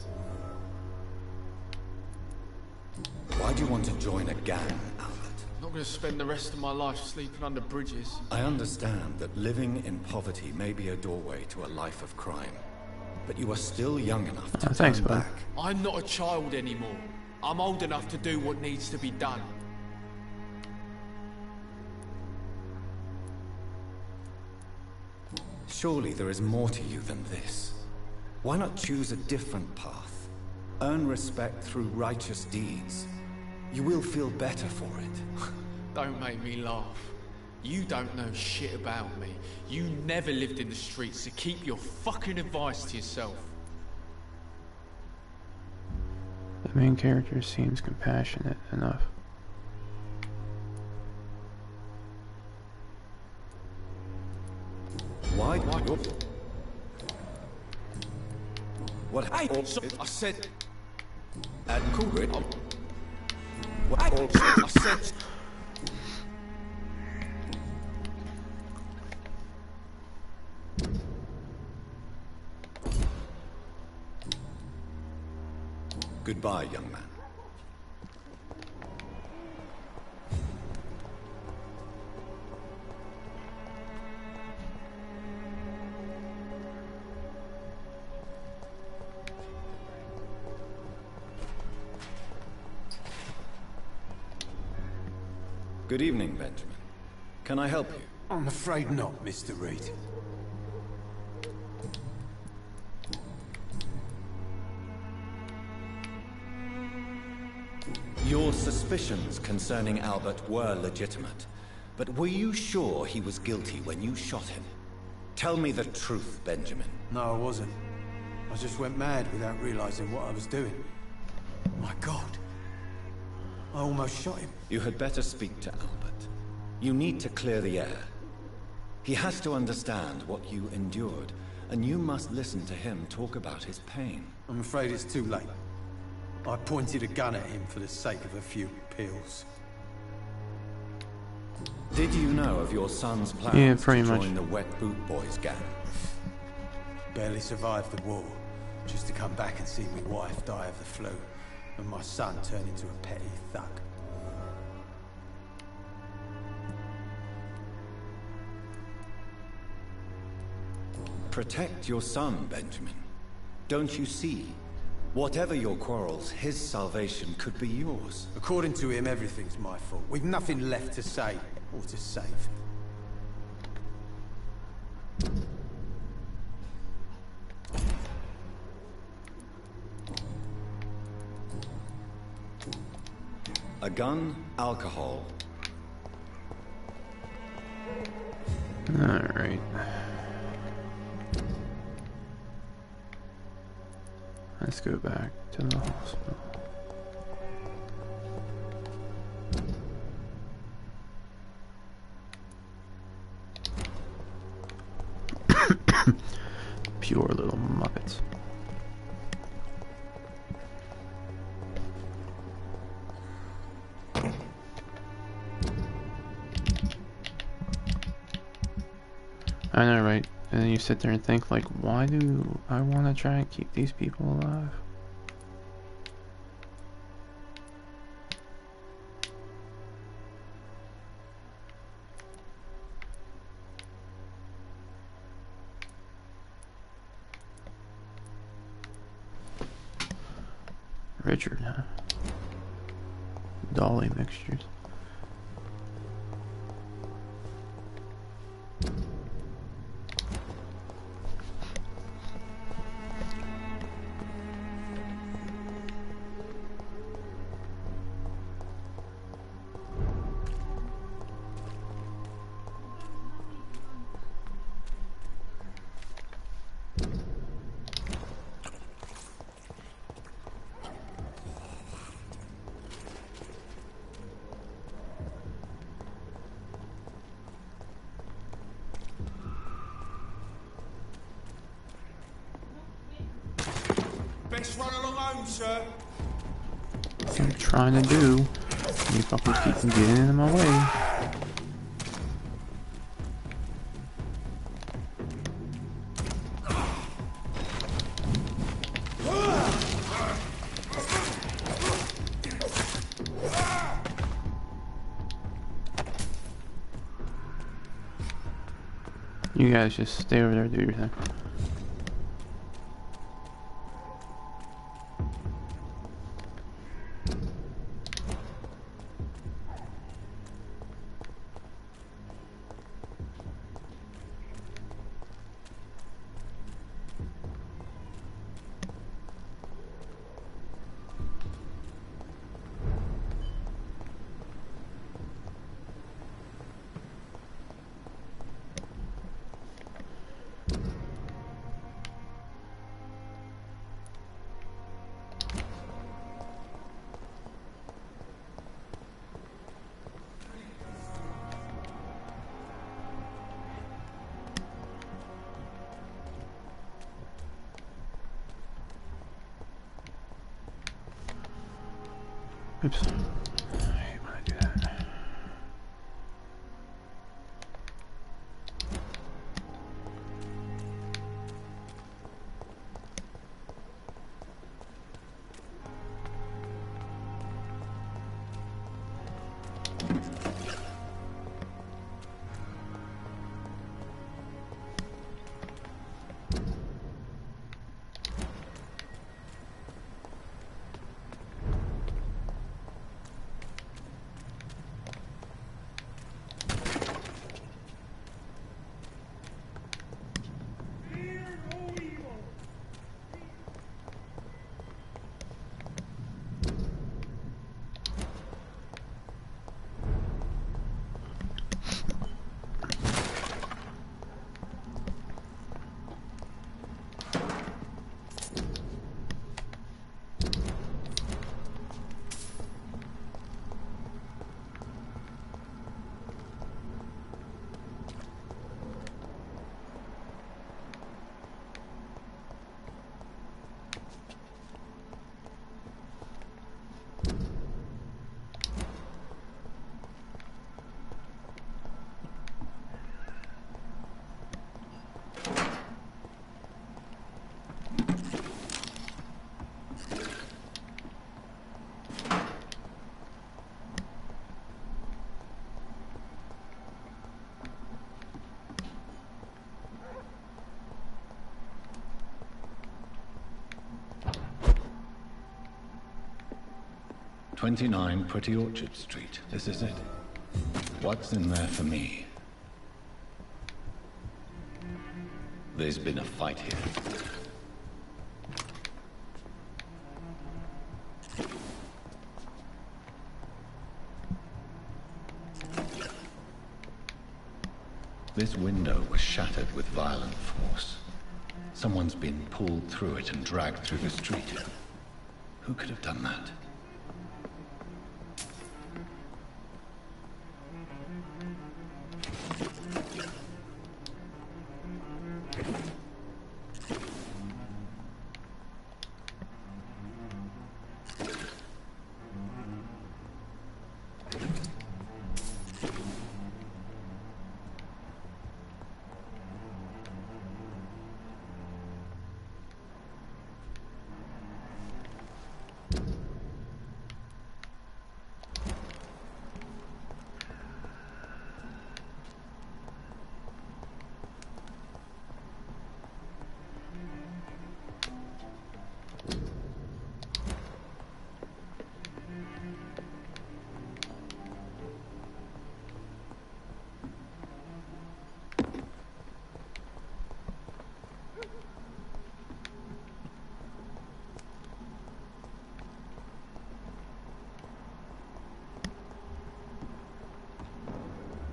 Why do you want to join a gang, Albert? I'm not going to spend the rest of my life sleeping under bridges. I understand that living in poverty may be a doorway to a life of crime. But you are still young enough to turn back. I'm not a child anymore. I'm old enough to do what needs to be done. Surely there is more to you than this. Why not choose a different path? Earn respect through righteous deeds. You will feel better for it. Don't make me laugh. You don't know shit about me. You never lived in the streets, so keep your fucking advice to yourself. The main character seems compassionate enough. Why? What? I said. Cool it. I said. Goodbye, young man. Good evening, Benjamin. Can I help you? I'm afraid not, Mr. Reed. Your suspicions concerning Albert were legitimate, but were you sure he was guilty when you shot him? Tell me the truth, Benjamin. No, I wasn't. I just went mad without realizing what I was doing. My God. I almost shot him. You had better speak to Albert. You need to clear the air. He has to understand what you endured, and you must listen to him talk about his pain. I'm afraid it's too late. I pointed a gun at him for the sake of a few pills. Did you know of your son's plans to join the Wet Boot Boys gang? Barely survived the war, just to come back and see my wife die of the flu, and my son turn into a petty thug. Protect your son, Benjamin. Don't you see? Whatever your quarrels, his salvation could be yours. According to him, everything's my fault. We've nothing left to say or to save. A gun, alcohol. Alright. Let's go back to the hospital. Pure little muppets. I know, right? And then you sit there and think, like, why do I want to try and keep these people alive? Richard, huh? Dolly mixtures. Best run along home, sir. What I'm trying to do. You fuckers keep getting in my way. You guys just stay over there, do your thing. Oops. I hate when I do that. "29 Pretty Orchard Street. This is it. What's in there for me?" There's been a fight here. This window was shattered with violent force. Someone's been pulled through it and dragged through the street. Who could have done that?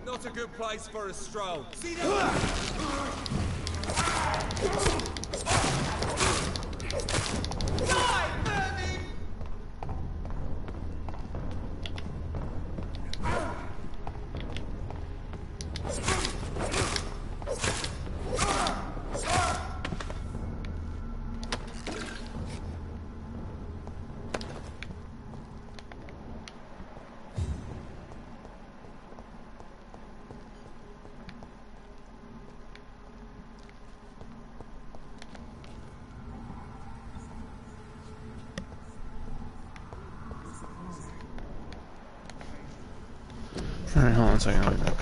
Not a good place for a stroll. See Alright, hold on a second, I'll be back.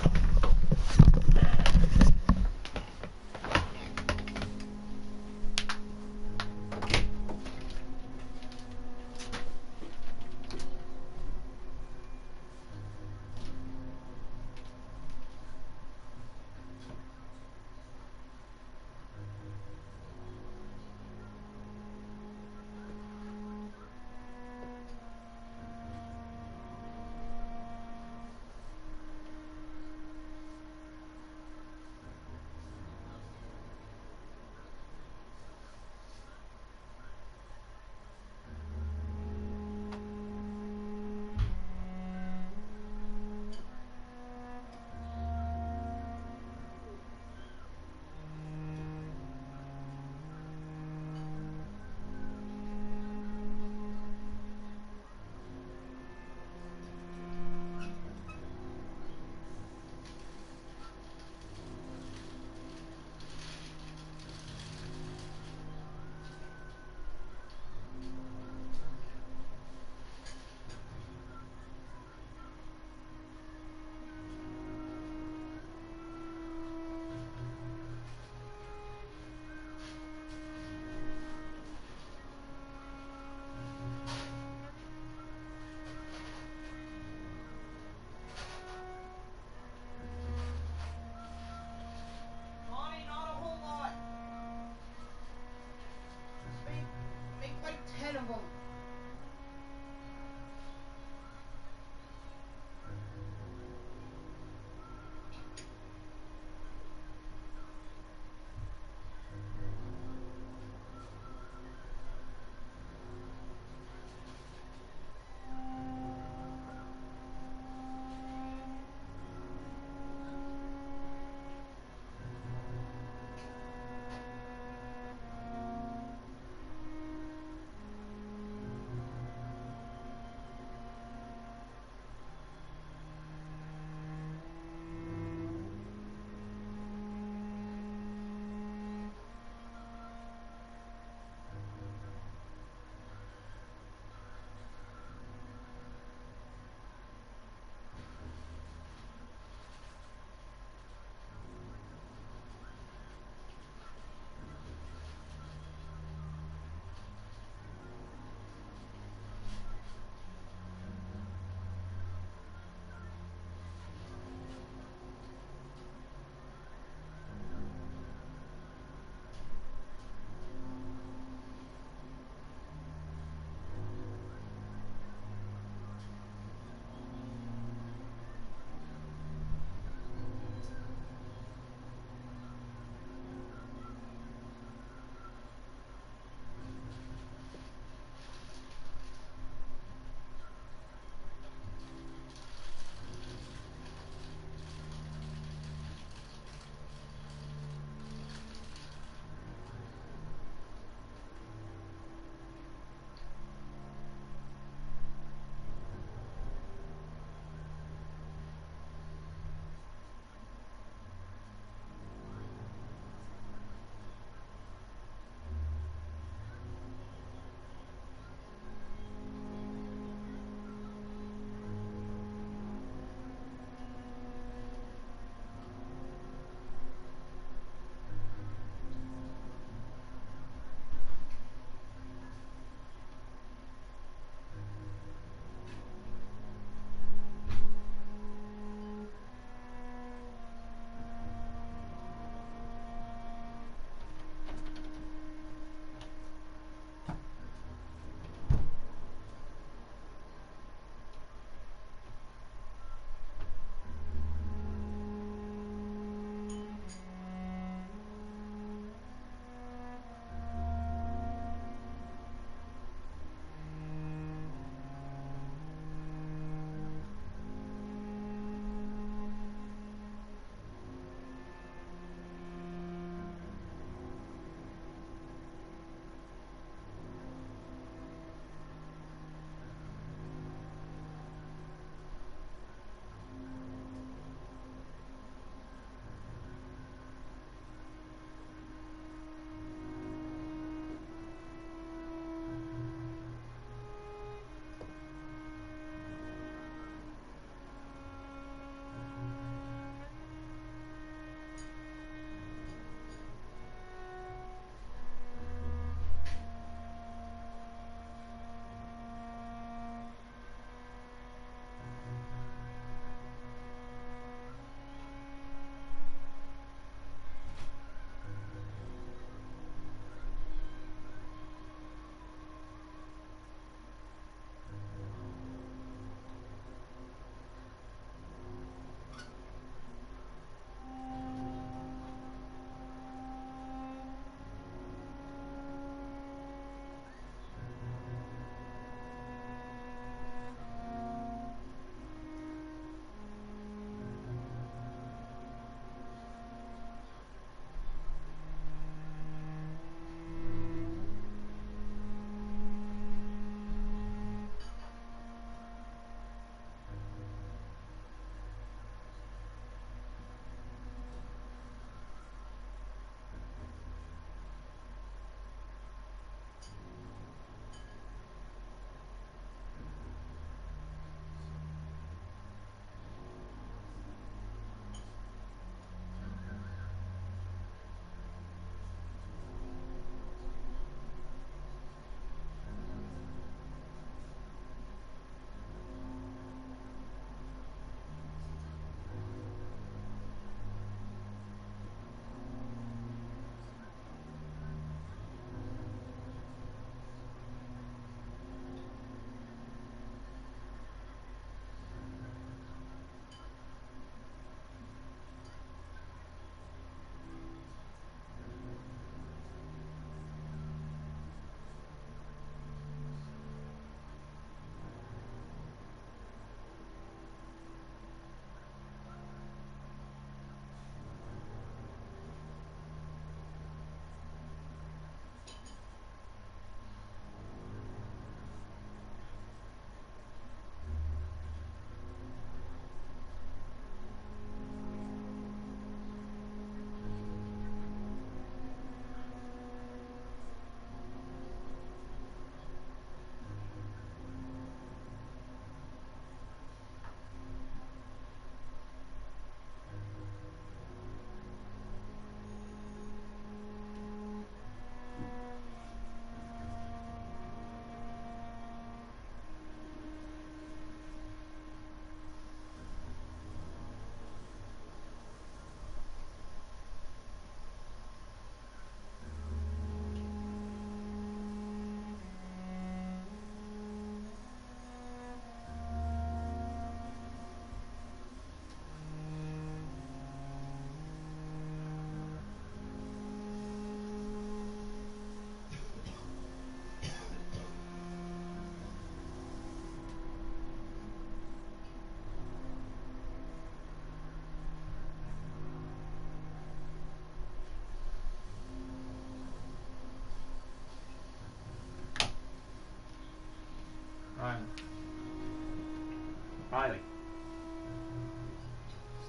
Riley.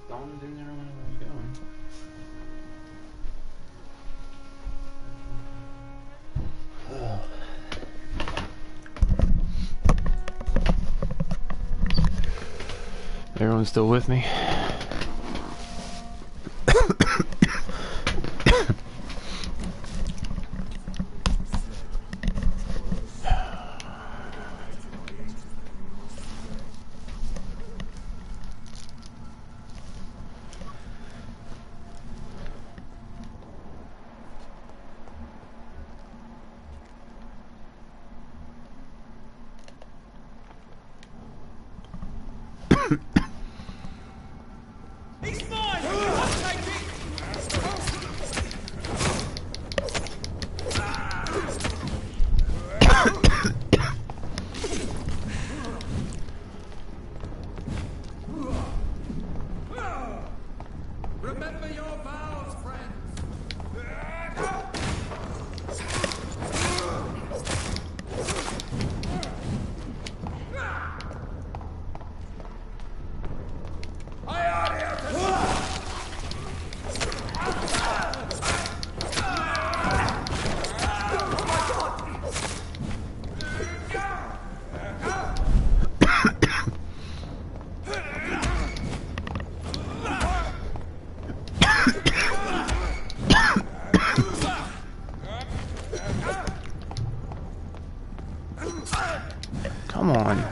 Stone's in there when I was going. Everyone's still with me? Come on.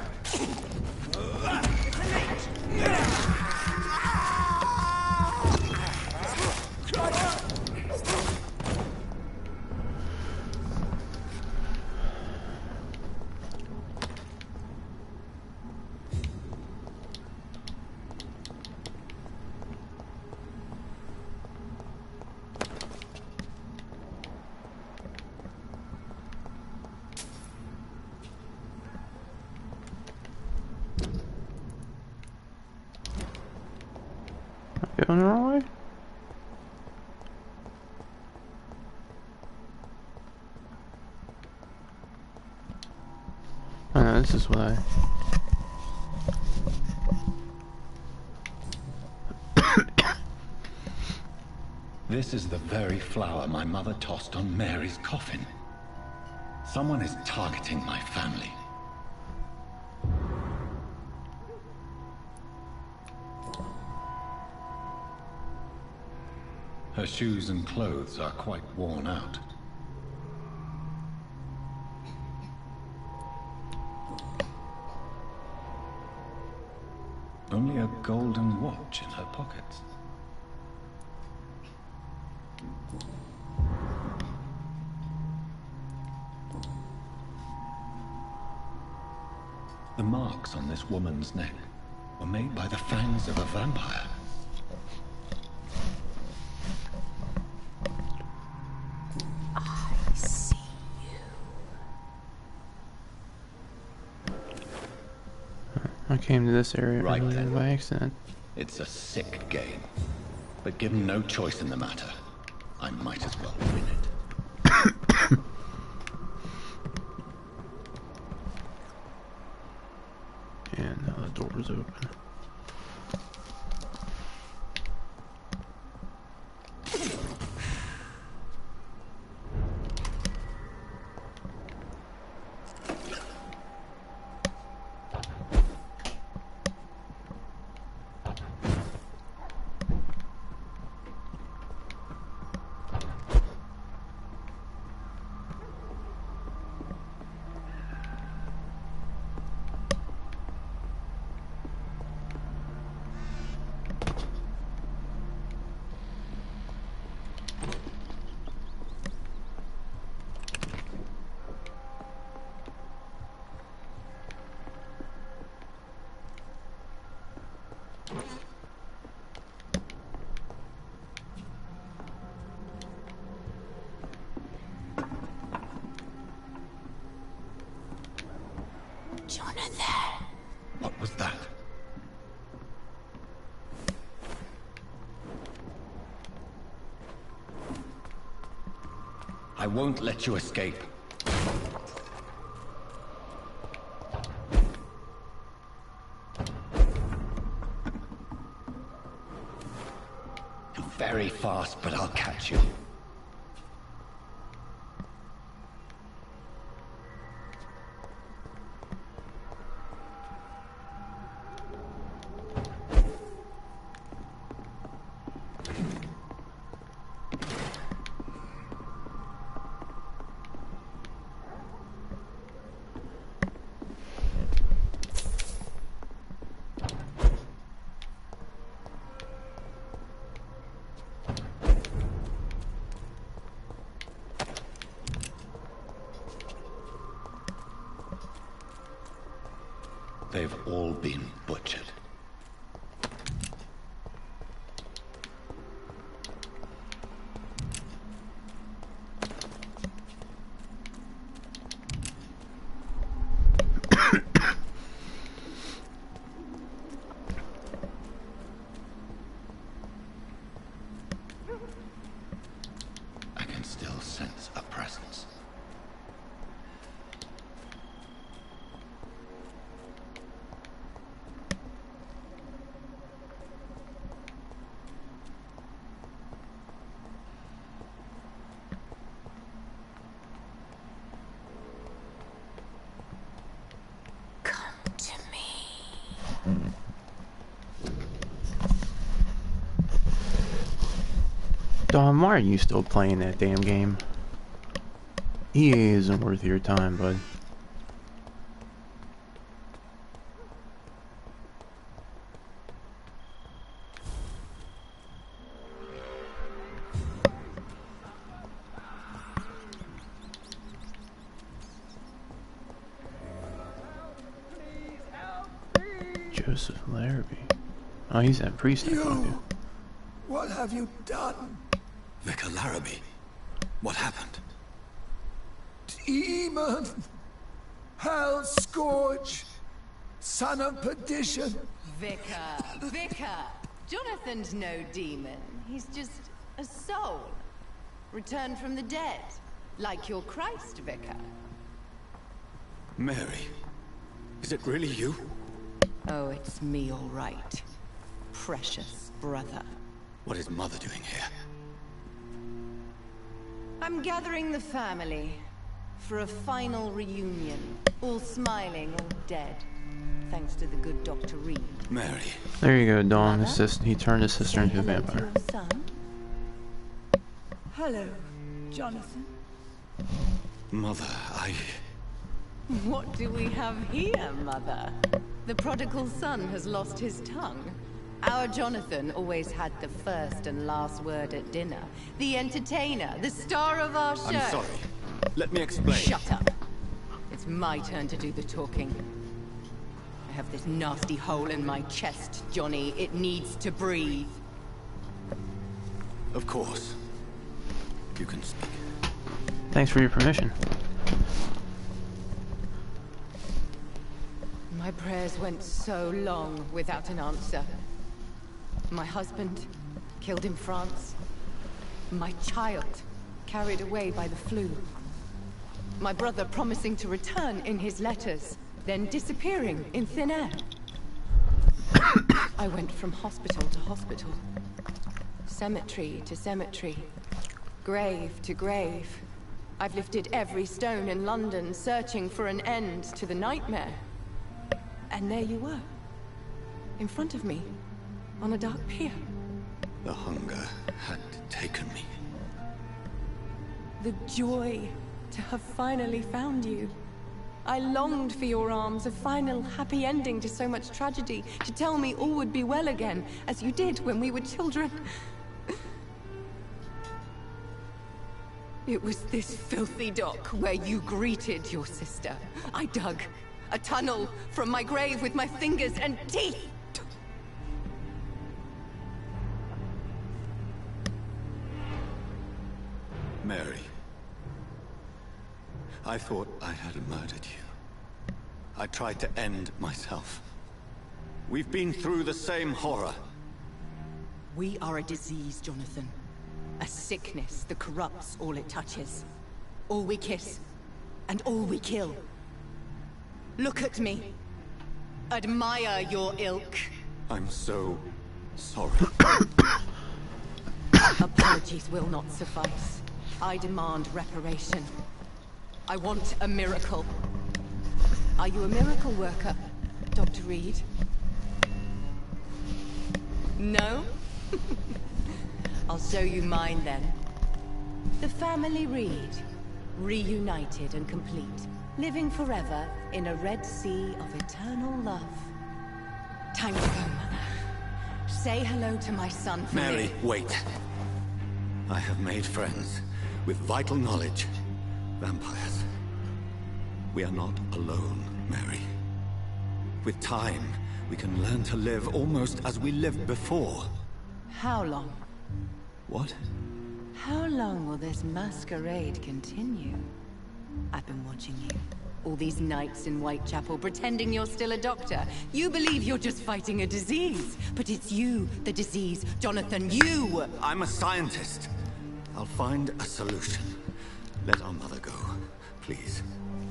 Going the wrong way? Oh no, this is what I... This is the very flower my mother tossed on Mary's coffin. Someone is targeting my family. Her shoes and clothes are quite worn out. Only a golden watch in her pockets. The marks on this woman's neck were made by the fangs of a vampire. I came to this area right then. by accident. It's a sick game, but given no choice in the matter, I might as well win it. And now the door's open. What was that? I won't let you escape. very fast, but I'll catch you. They've all been butchered. I can still sense a presence. Dom, why are you still playing that damn game? EA isn't worth your time, bud. Joseph Larrabee. Oh, he's that priest. You! What have you done? Vicar Larrabee, what happened? Demon! Hell Scourge! Son of perdition! Vicar! Jonathan's no demon. He's just a soul. Returned from the dead. Like your Christ, Vicar. Mary, is it really you? Oh, it's me, all right. Precious brother. What is Mother doing here? I'm gathering the family for a final reunion. All smiling, all dead. Thanks to the good Dr. Reed. Mary. There you go, Dawn. He turned his sister into a vampire. Hello, Jonathan. Mother, What do we have here, Mother? The prodigal son has lost his tongue. Our Jonathan always had the first and last word at dinner. The entertainer, the star of our show. I'm sorry. Let me explain. Shut up. It's my turn to do the talking. I have this nasty hole in my chest, Johnny. It needs to breathe. Of course. You can speak. Thanks for your permission. My prayers went so long without an answer. My husband, killed in France. My child, carried away by the flu. My brother promising to return in his letters, then disappearing in thin air. I went from hospital to hospital. Cemetery to cemetery. Grave to grave. I've lifted every stone in London, searching for an end to the nightmare. And there you were. In front of me. On a dark pier. The hunger had taken me. The joy to have finally found you. I longed for your arms, a final happy ending to so much tragedy, to tell me all would be well again, as you did when we were children. It was this filthy dock where you greeted your sister. I dug a tunnel from my grave with my fingers and teeth. Mary, I thought I had murdered you. I tried to end myself. We've been through the same horror. We are a disease, Jonathan. A sickness that corrupts all it touches. All we kiss, and all we kill. Look at me. Admire your ilk. I'm so sorry. Apologies will not suffice. I demand reparation. I want a miracle. Are you a miracle worker, Dr. Reed? No? I'll show you mine then. The family Reed, reunited and complete, living forever in a red sea of eternal love. Time to go, Mother. Say hello to my son for Mary, me. wait. I have made friends with vital knowledge. Vampires. We are not alone, Mary. With time, we can learn to live almost as we lived before. How long? What? How long will this masquerade continue? I've been watching you. All these nights in Whitechapel pretending you're still a doctor. You believe you're just fighting a disease. But it's you, the disease. Jonathan, you! I'm a scientist. I'll find a solution. Let our mother go, please.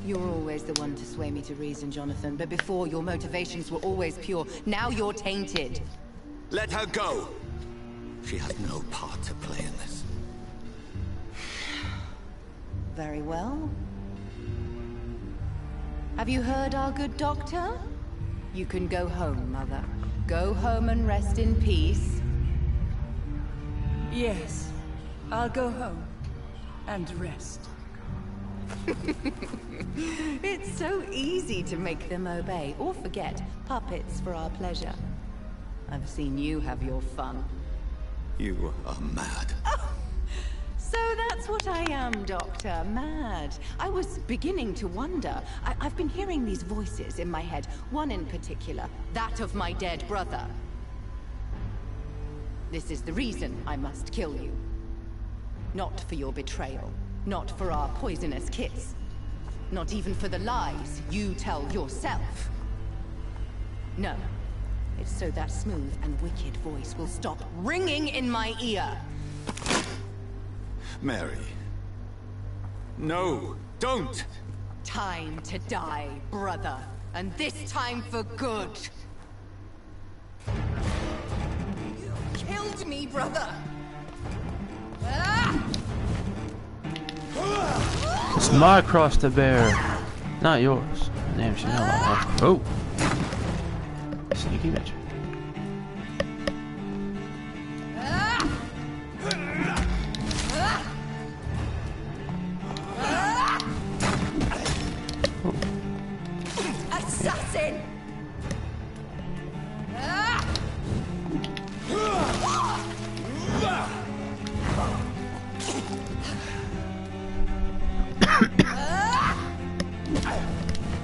You're always the one to sway me to reason, Jonathan. But before, your motivations were always pure. Now you're tainted. Let her go! She has no part to play in this. Very well. Have you heard our good doctor? You can go home, Mother. Go home and rest in peace. Yes, I'll go home and rest. It's so easy to make them obey or forget. Puppets for our pleasure. I've seen you have your fun. You are mad. Oh, so that's what I am, Doctor. Mad. I was beginning to wonder. I've been hearing these voices in my head. One in particular. That of my dead brother. This is the reason I must kill you. Not for your betrayal. Not for our poisonous kiss. Not even for the lies you tell yourself. No. It's so that smooth and wicked voice will stop ringing in my ear. Mary. No, don't! Time to die, brother. And this time for good. You killed me, brother! It's my cross to bear, not yours. Damn, she know about that. Oh! Sneaky bitch. Assassin!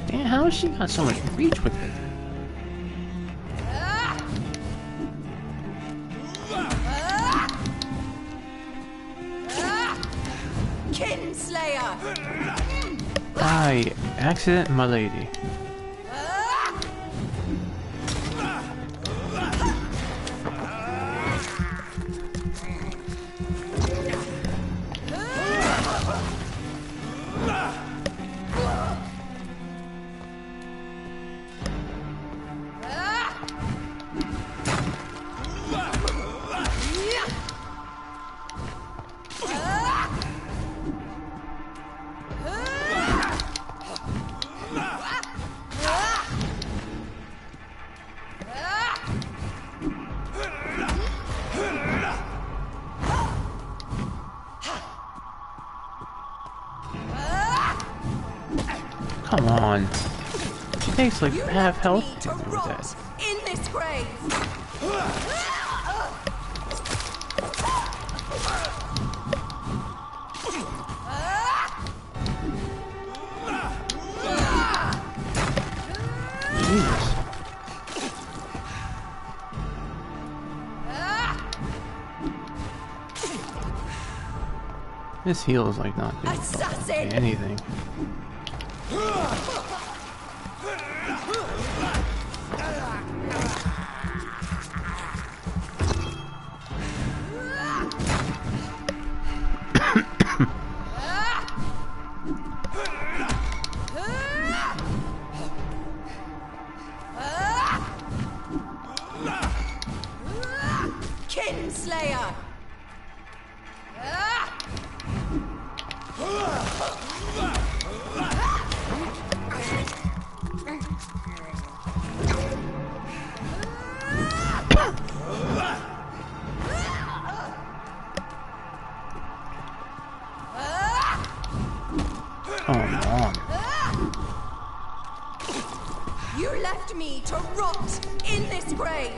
Damn, how has she got so much reach with it? Kinslayer! By accident, my lady. Come on. She takes like half health to do that. In this grave! Jesus. This heal is like not doing Assassin! anything. Kinslayer! rot in this grave!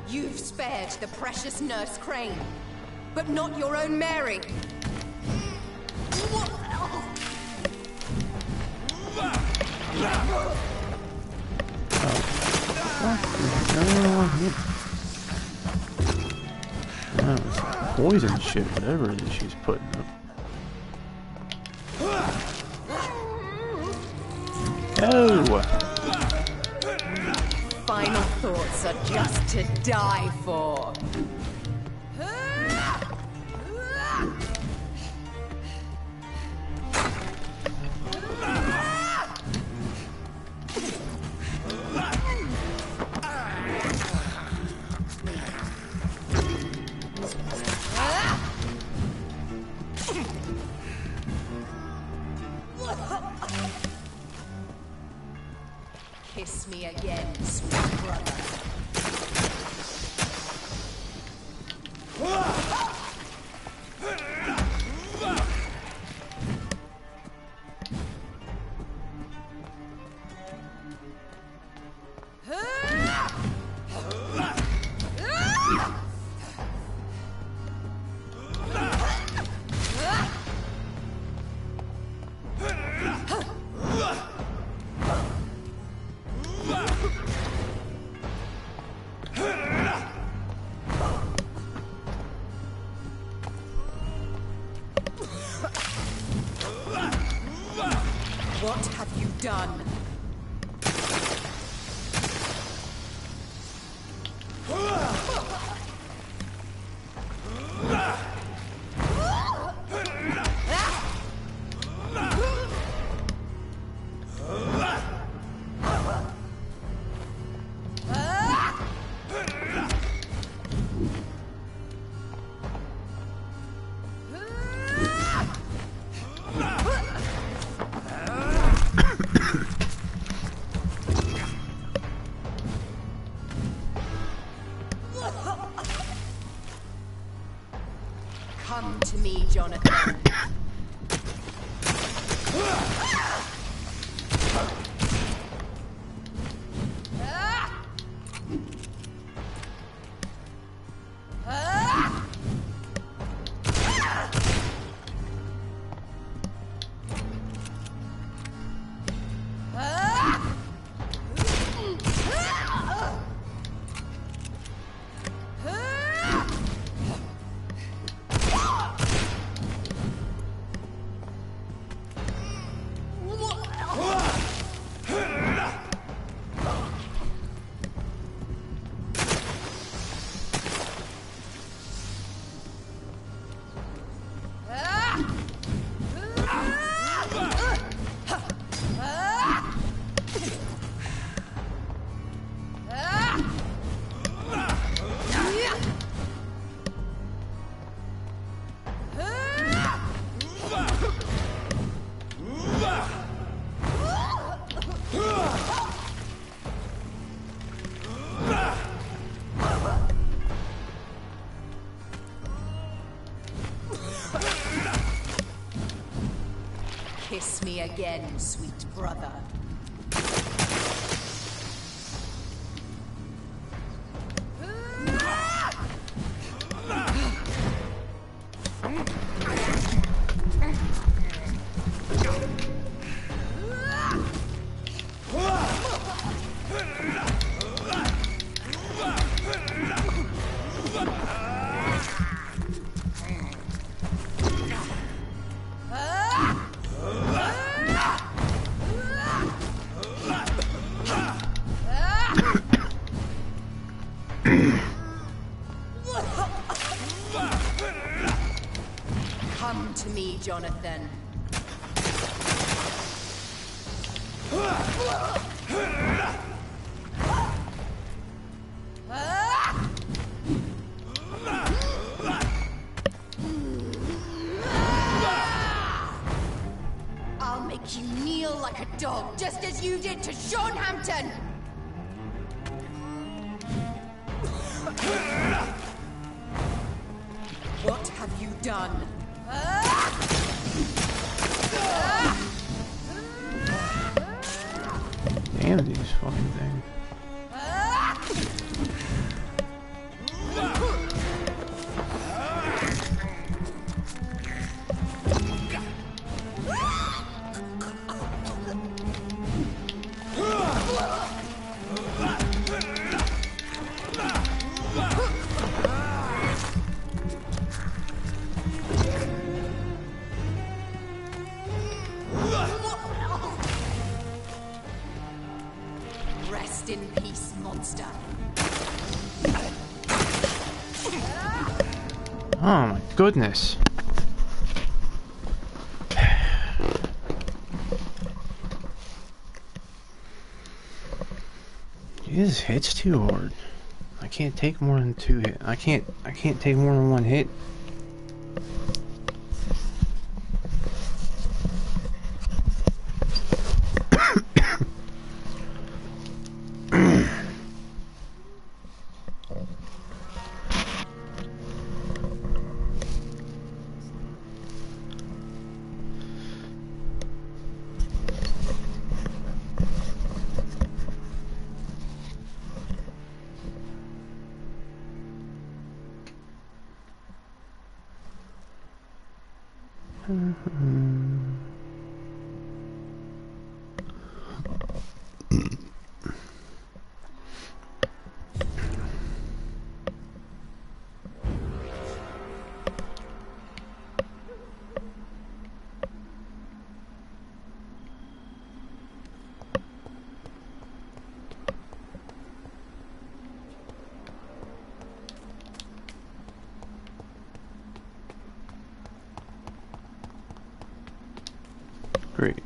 You've spared the precious Nurse Crane, but not your own Mary. Poison shit, whatever it is she's putting up. Oh! Final thoughts are just to die for. Kiss me again, sweet brother. What have you done? Come to me, Jonathan. Kiss me again, sweet brother. Jonathan. I'll make you kneel like a dog, just as you did to Sean Hampton! What have you done? Damn these fucking things. Rest in peace, monster. Oh my goodness. This hits too hard. I can't take more than 2 hits. I can't take more than 1 hit. Great.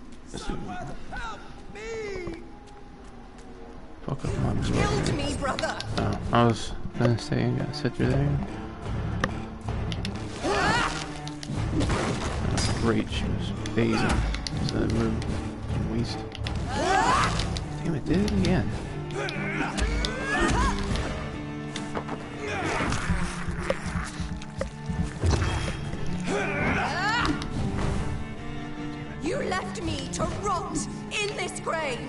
Fuck up, mom. Killed me, brother. Oh, I was gonna say I gotta sit through there. Great, she was phasing. So that move waste. Damn it, did it again. You left me to rot in this grave.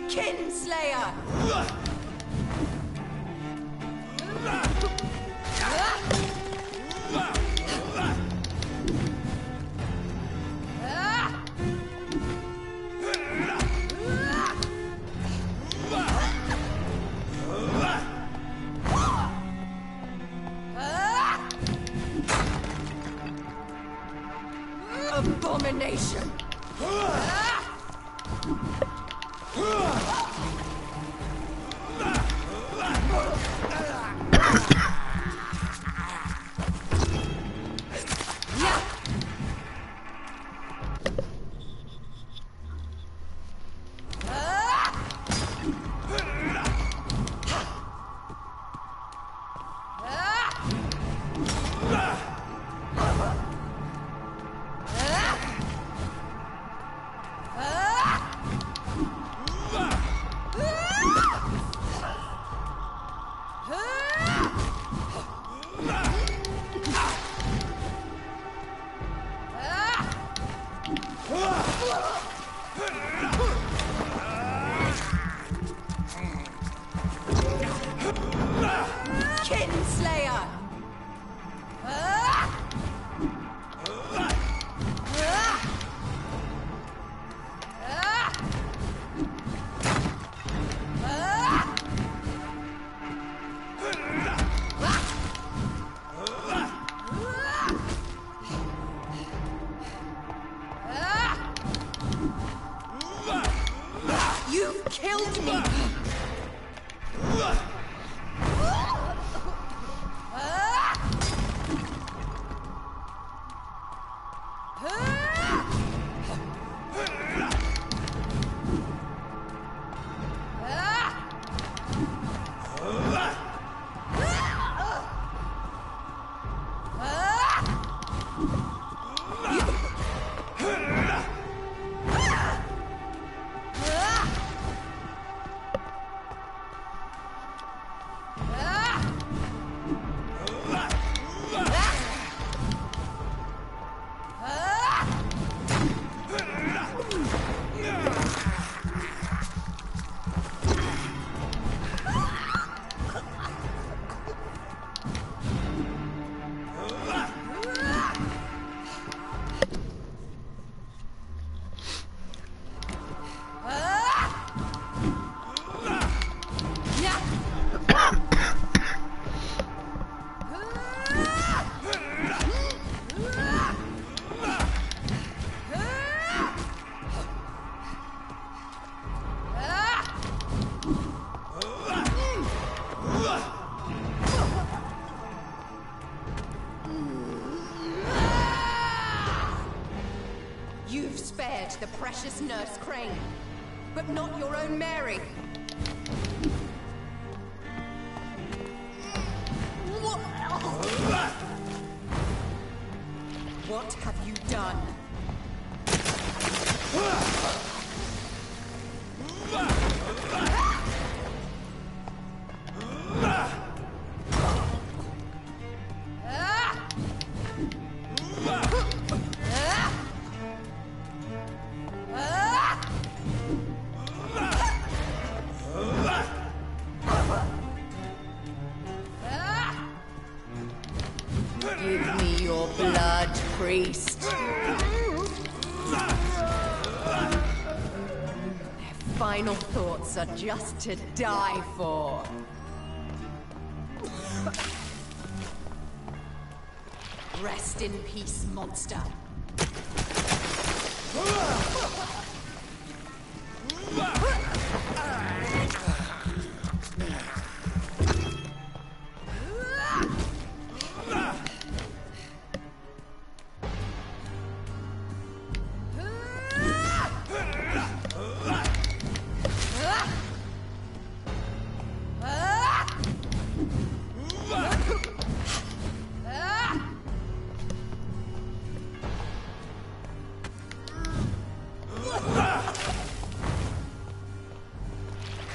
Kinslayer. Abomination. You've spared the precious Nurse Crane, but not your own Mary. What have you done? Give me your blood, priest. Their final thoughts are just to die for. Rest in peace, monster.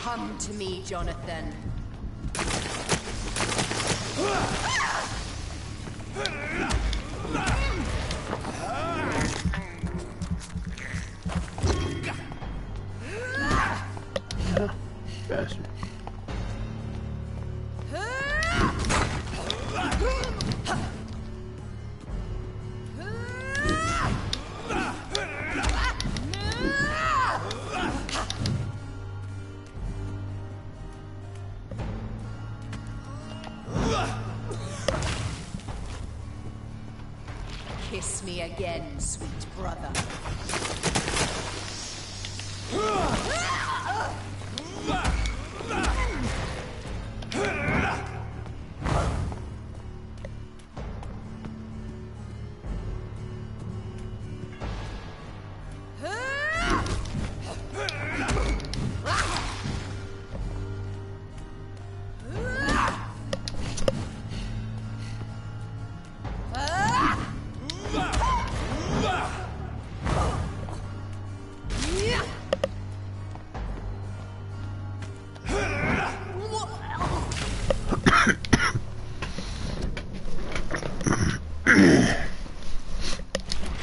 Come to me, Jonathan. Bastard. Kiss me again, sweet brother.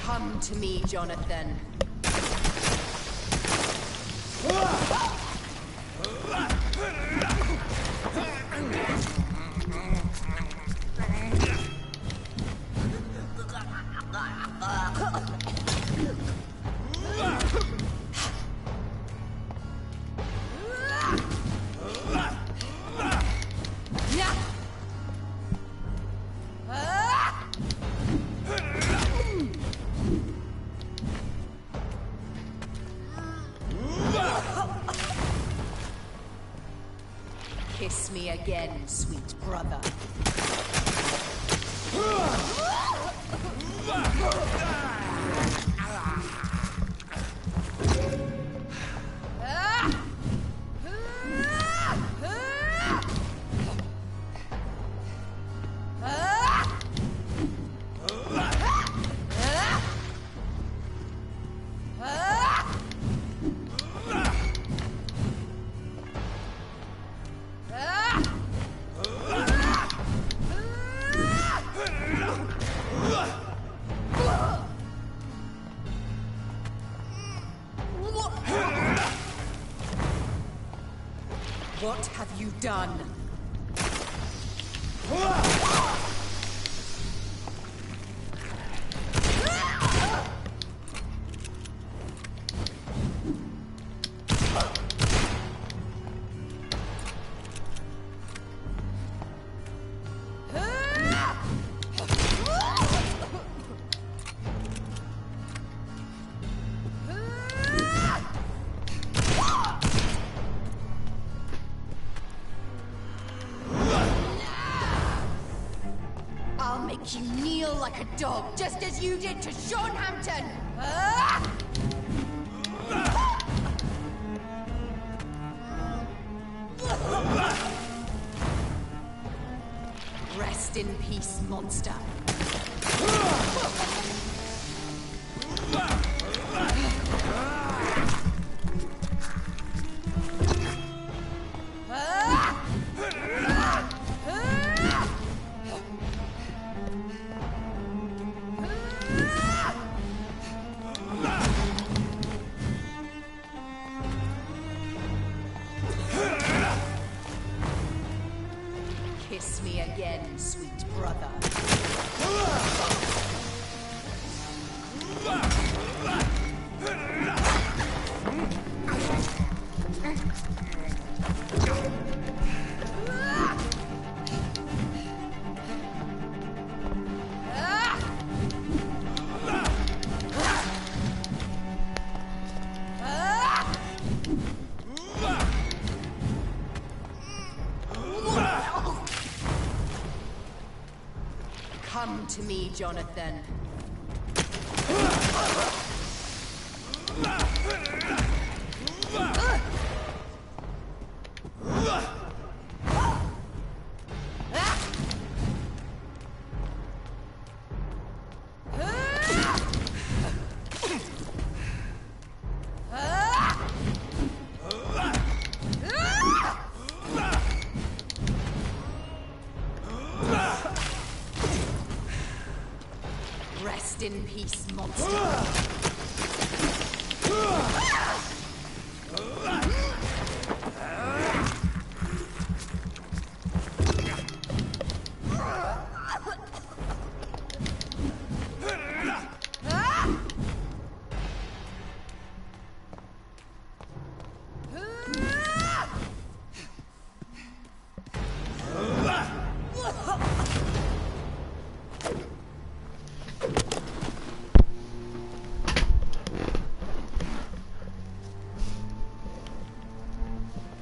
Come to me, Jonathan. Kiss me again, sweet brother. What have you done? You kneel like a dog, just as you did to Sean Hampton! Rest in peace, monster. Kiss me again, sweet brother. Come to me, Jonathan. Rest in peace, monster.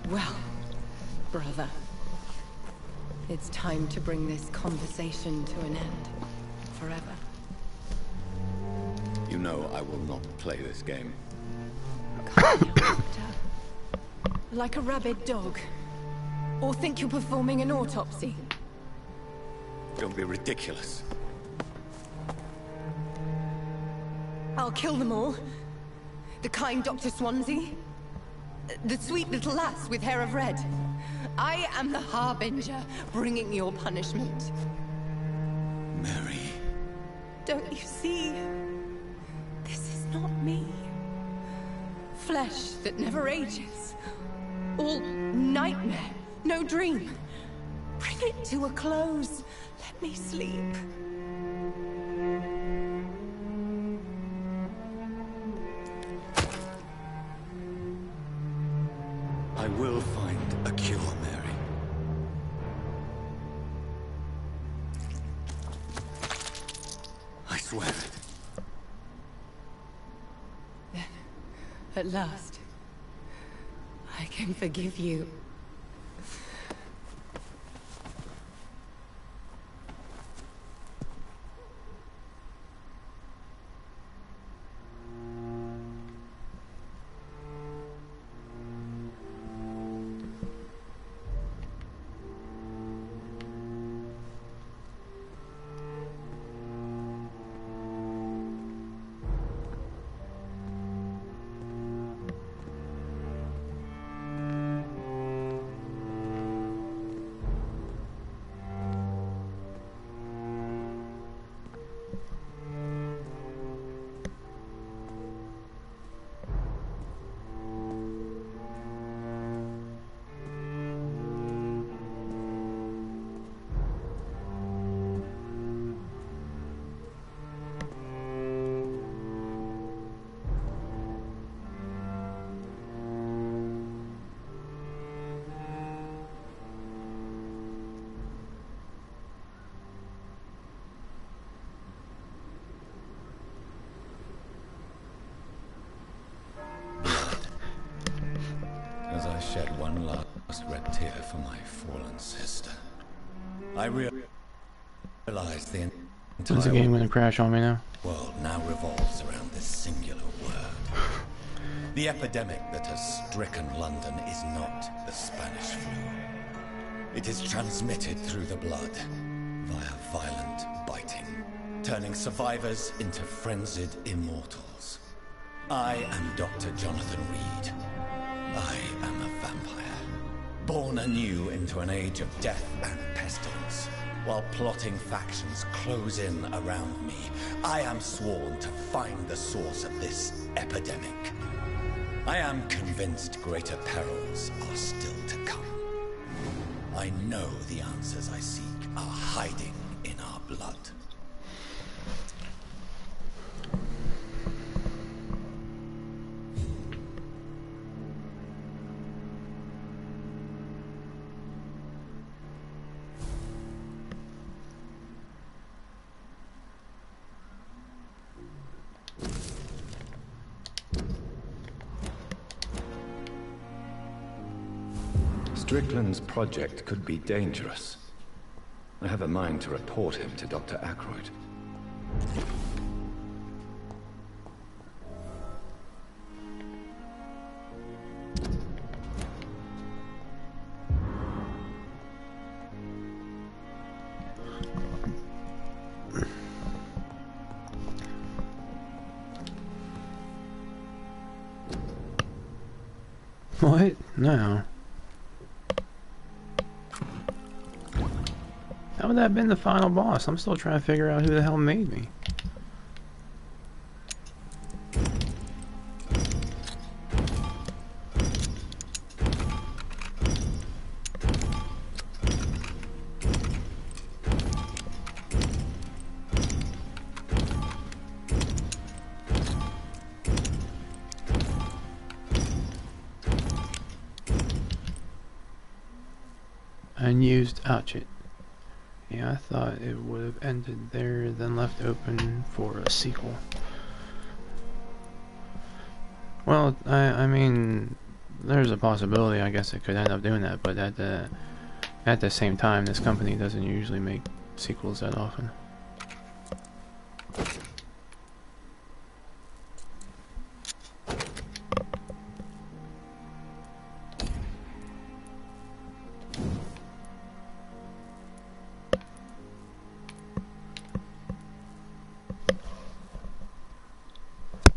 Well, brother, it's time to bring this conversation to an end. Forever. You know I will not play this game. Like a rabid dog. Or think you're performing an autopsy. Don't be ridiculous. I'll kill them all. The kind Dr. Swansea. The sweet little lass with hair of red. I am the Harbinger, bringing your punishment. Mary. Don't you see? This is not me. Flesh that never ages. All nightmare, no dream. Bring it to a close. Let me sleep. I will find a cure, Mary. I swear it. At last, I can forgive you. last red tear for my fallen sister. I realize the When's the game gonna crash on me now? world now revolves around this singular word. The epidemic that has stricken London is not the Spanish flu. It is transmitted through the blood via violent biting, turning survivors into frenzied immortals. I am Dr. Jonathan Reed. I am a vampire, born anew into an age of death and pestilence. While plotting factions close in around me, I am sworn to find the source of this epidemic. I am convinced greater perils are still to come. I know the answers I seek are hiding in our blood. Strickland's project could be dangerous. I have a mind to report him to Dr. Aykroyd. What? No. How would that have been the final boss? I'm still trying to figure out who the hell made me. Unused outfit. Yeah, I thought it would have ended there, then left open for a sequel. Well, I mean, there's a possibility. I guess it could end up doing that, but at the same time, this company doesn't usually make sequels that often.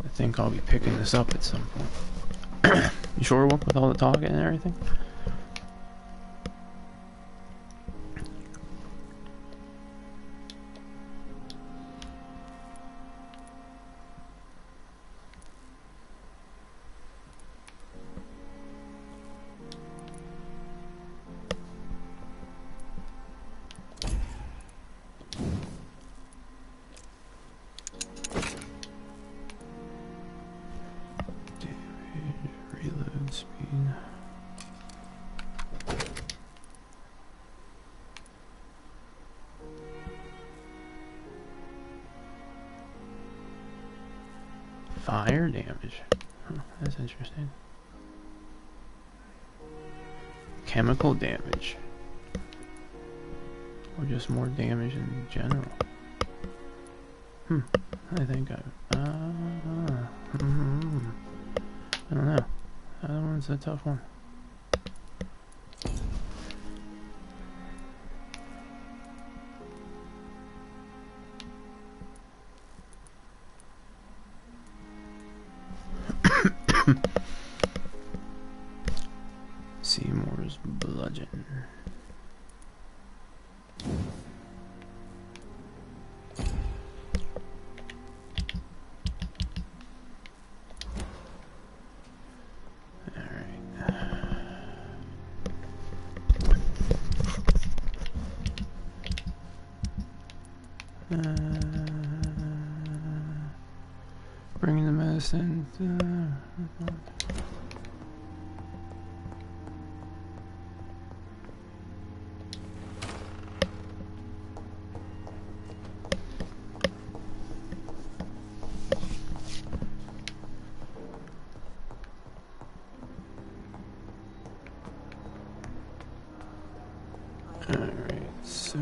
I think I'll be picking this up at some point. You sure with all the talking and everything? Reload speed. Fire damage. Huh, that's interesting. Chemical damage. Or just more damage in general. I think I don't know. That one's a tough one. Seymour's bludgeon. Bringing the medicine. So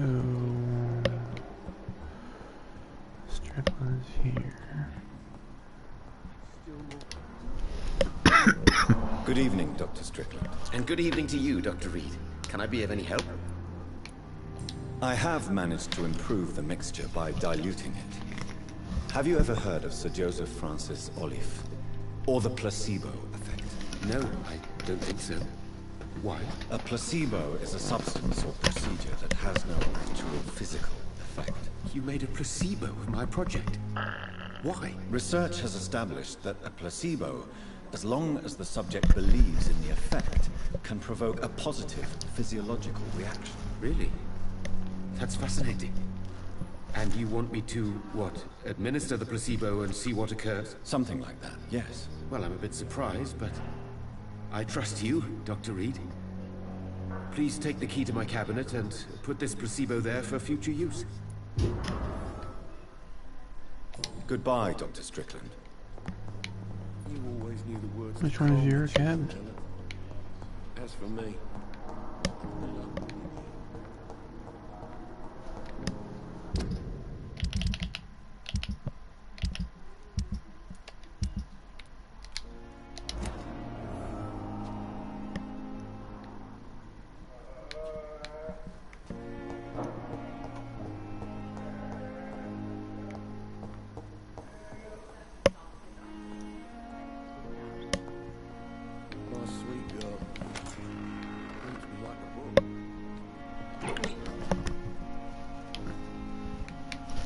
Strickland's here. Good evening, Dr. Strickland. And good evening to you, Dr. Reed. Can I be of any help? I have managed to improve the mixture by diluting it. Have you ever heard of Sir Joseph Francis Olive? Or the placebo effect? No, I don't think so. Why? A placebo is a substance or procedure that has no actual physical effect. You made a placebo of my project. Why? Research has established that a placebo, as long as the subject believes in the effect, can provoke a positive physiological reaction. Really? That's fascinating. And you want me to, what, administer the placebo and see what occurs? Something like that, yes. Well, I'm a bit surprised, but I trust you, Dr. Reed. Please take the key to my cabinet and put this placebo there for future use. Goodbye, Dr. Strickland. You always knew the words. Which one is your cabinet? As for me,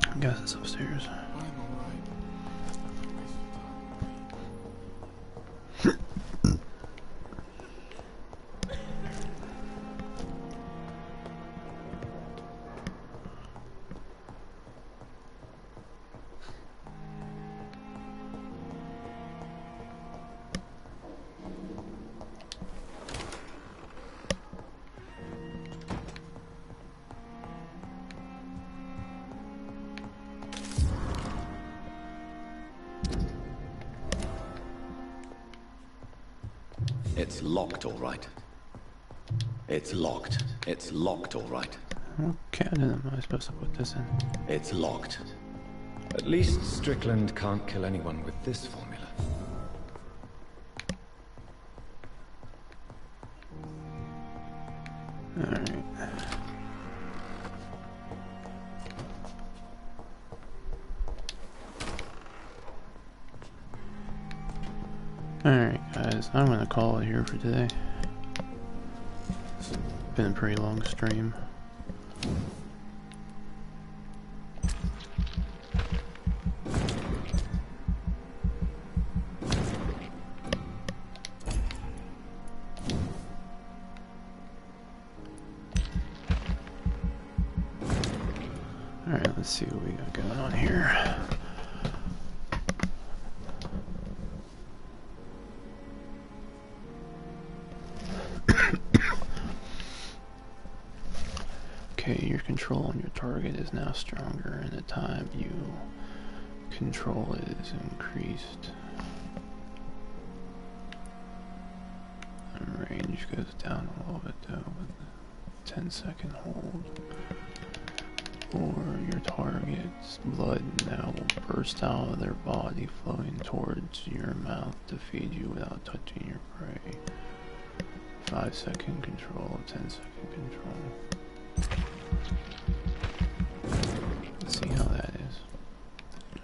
I guess it's upstairs. It's locked, all right. It's locked. It's locked, all right. What cabinet am I supposed to put this in? It's locked. At least Strickland can't kill anyone with this formula. Alright. Alright guys, I'm gonna call it here for today. It's been a pretty long stream. Alright, let's see what we got going on here. Okay, your control on your target is now stronger, and the time you control it is increased. And range goes down a little bit though with the 10-second hold. Or your target's blood now will burst out of their body, flowing towards your mouth to feed you without touching your prey. 5-second control, 10-second control. Let's see how that is.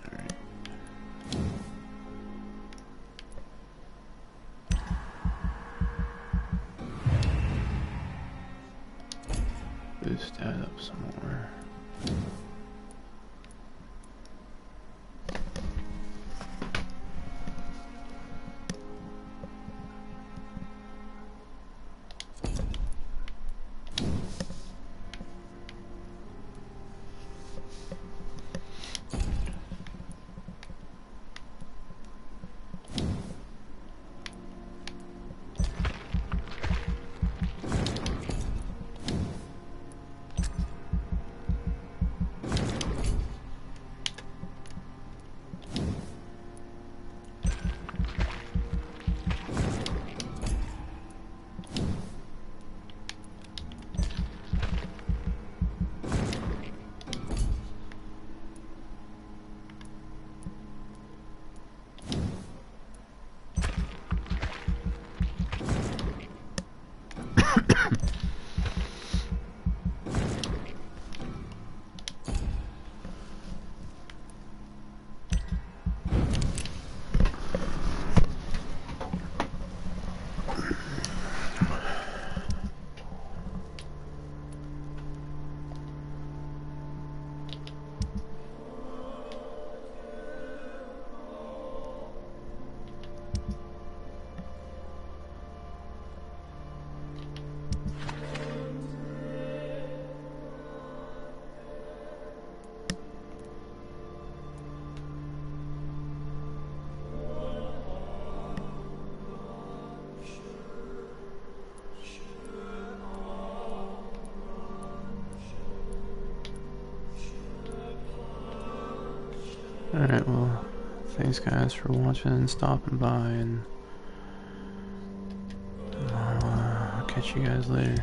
Alright. Boost that up some more. Alright, well, thanks guys for watching and stopping by, and I'll catch you guys later.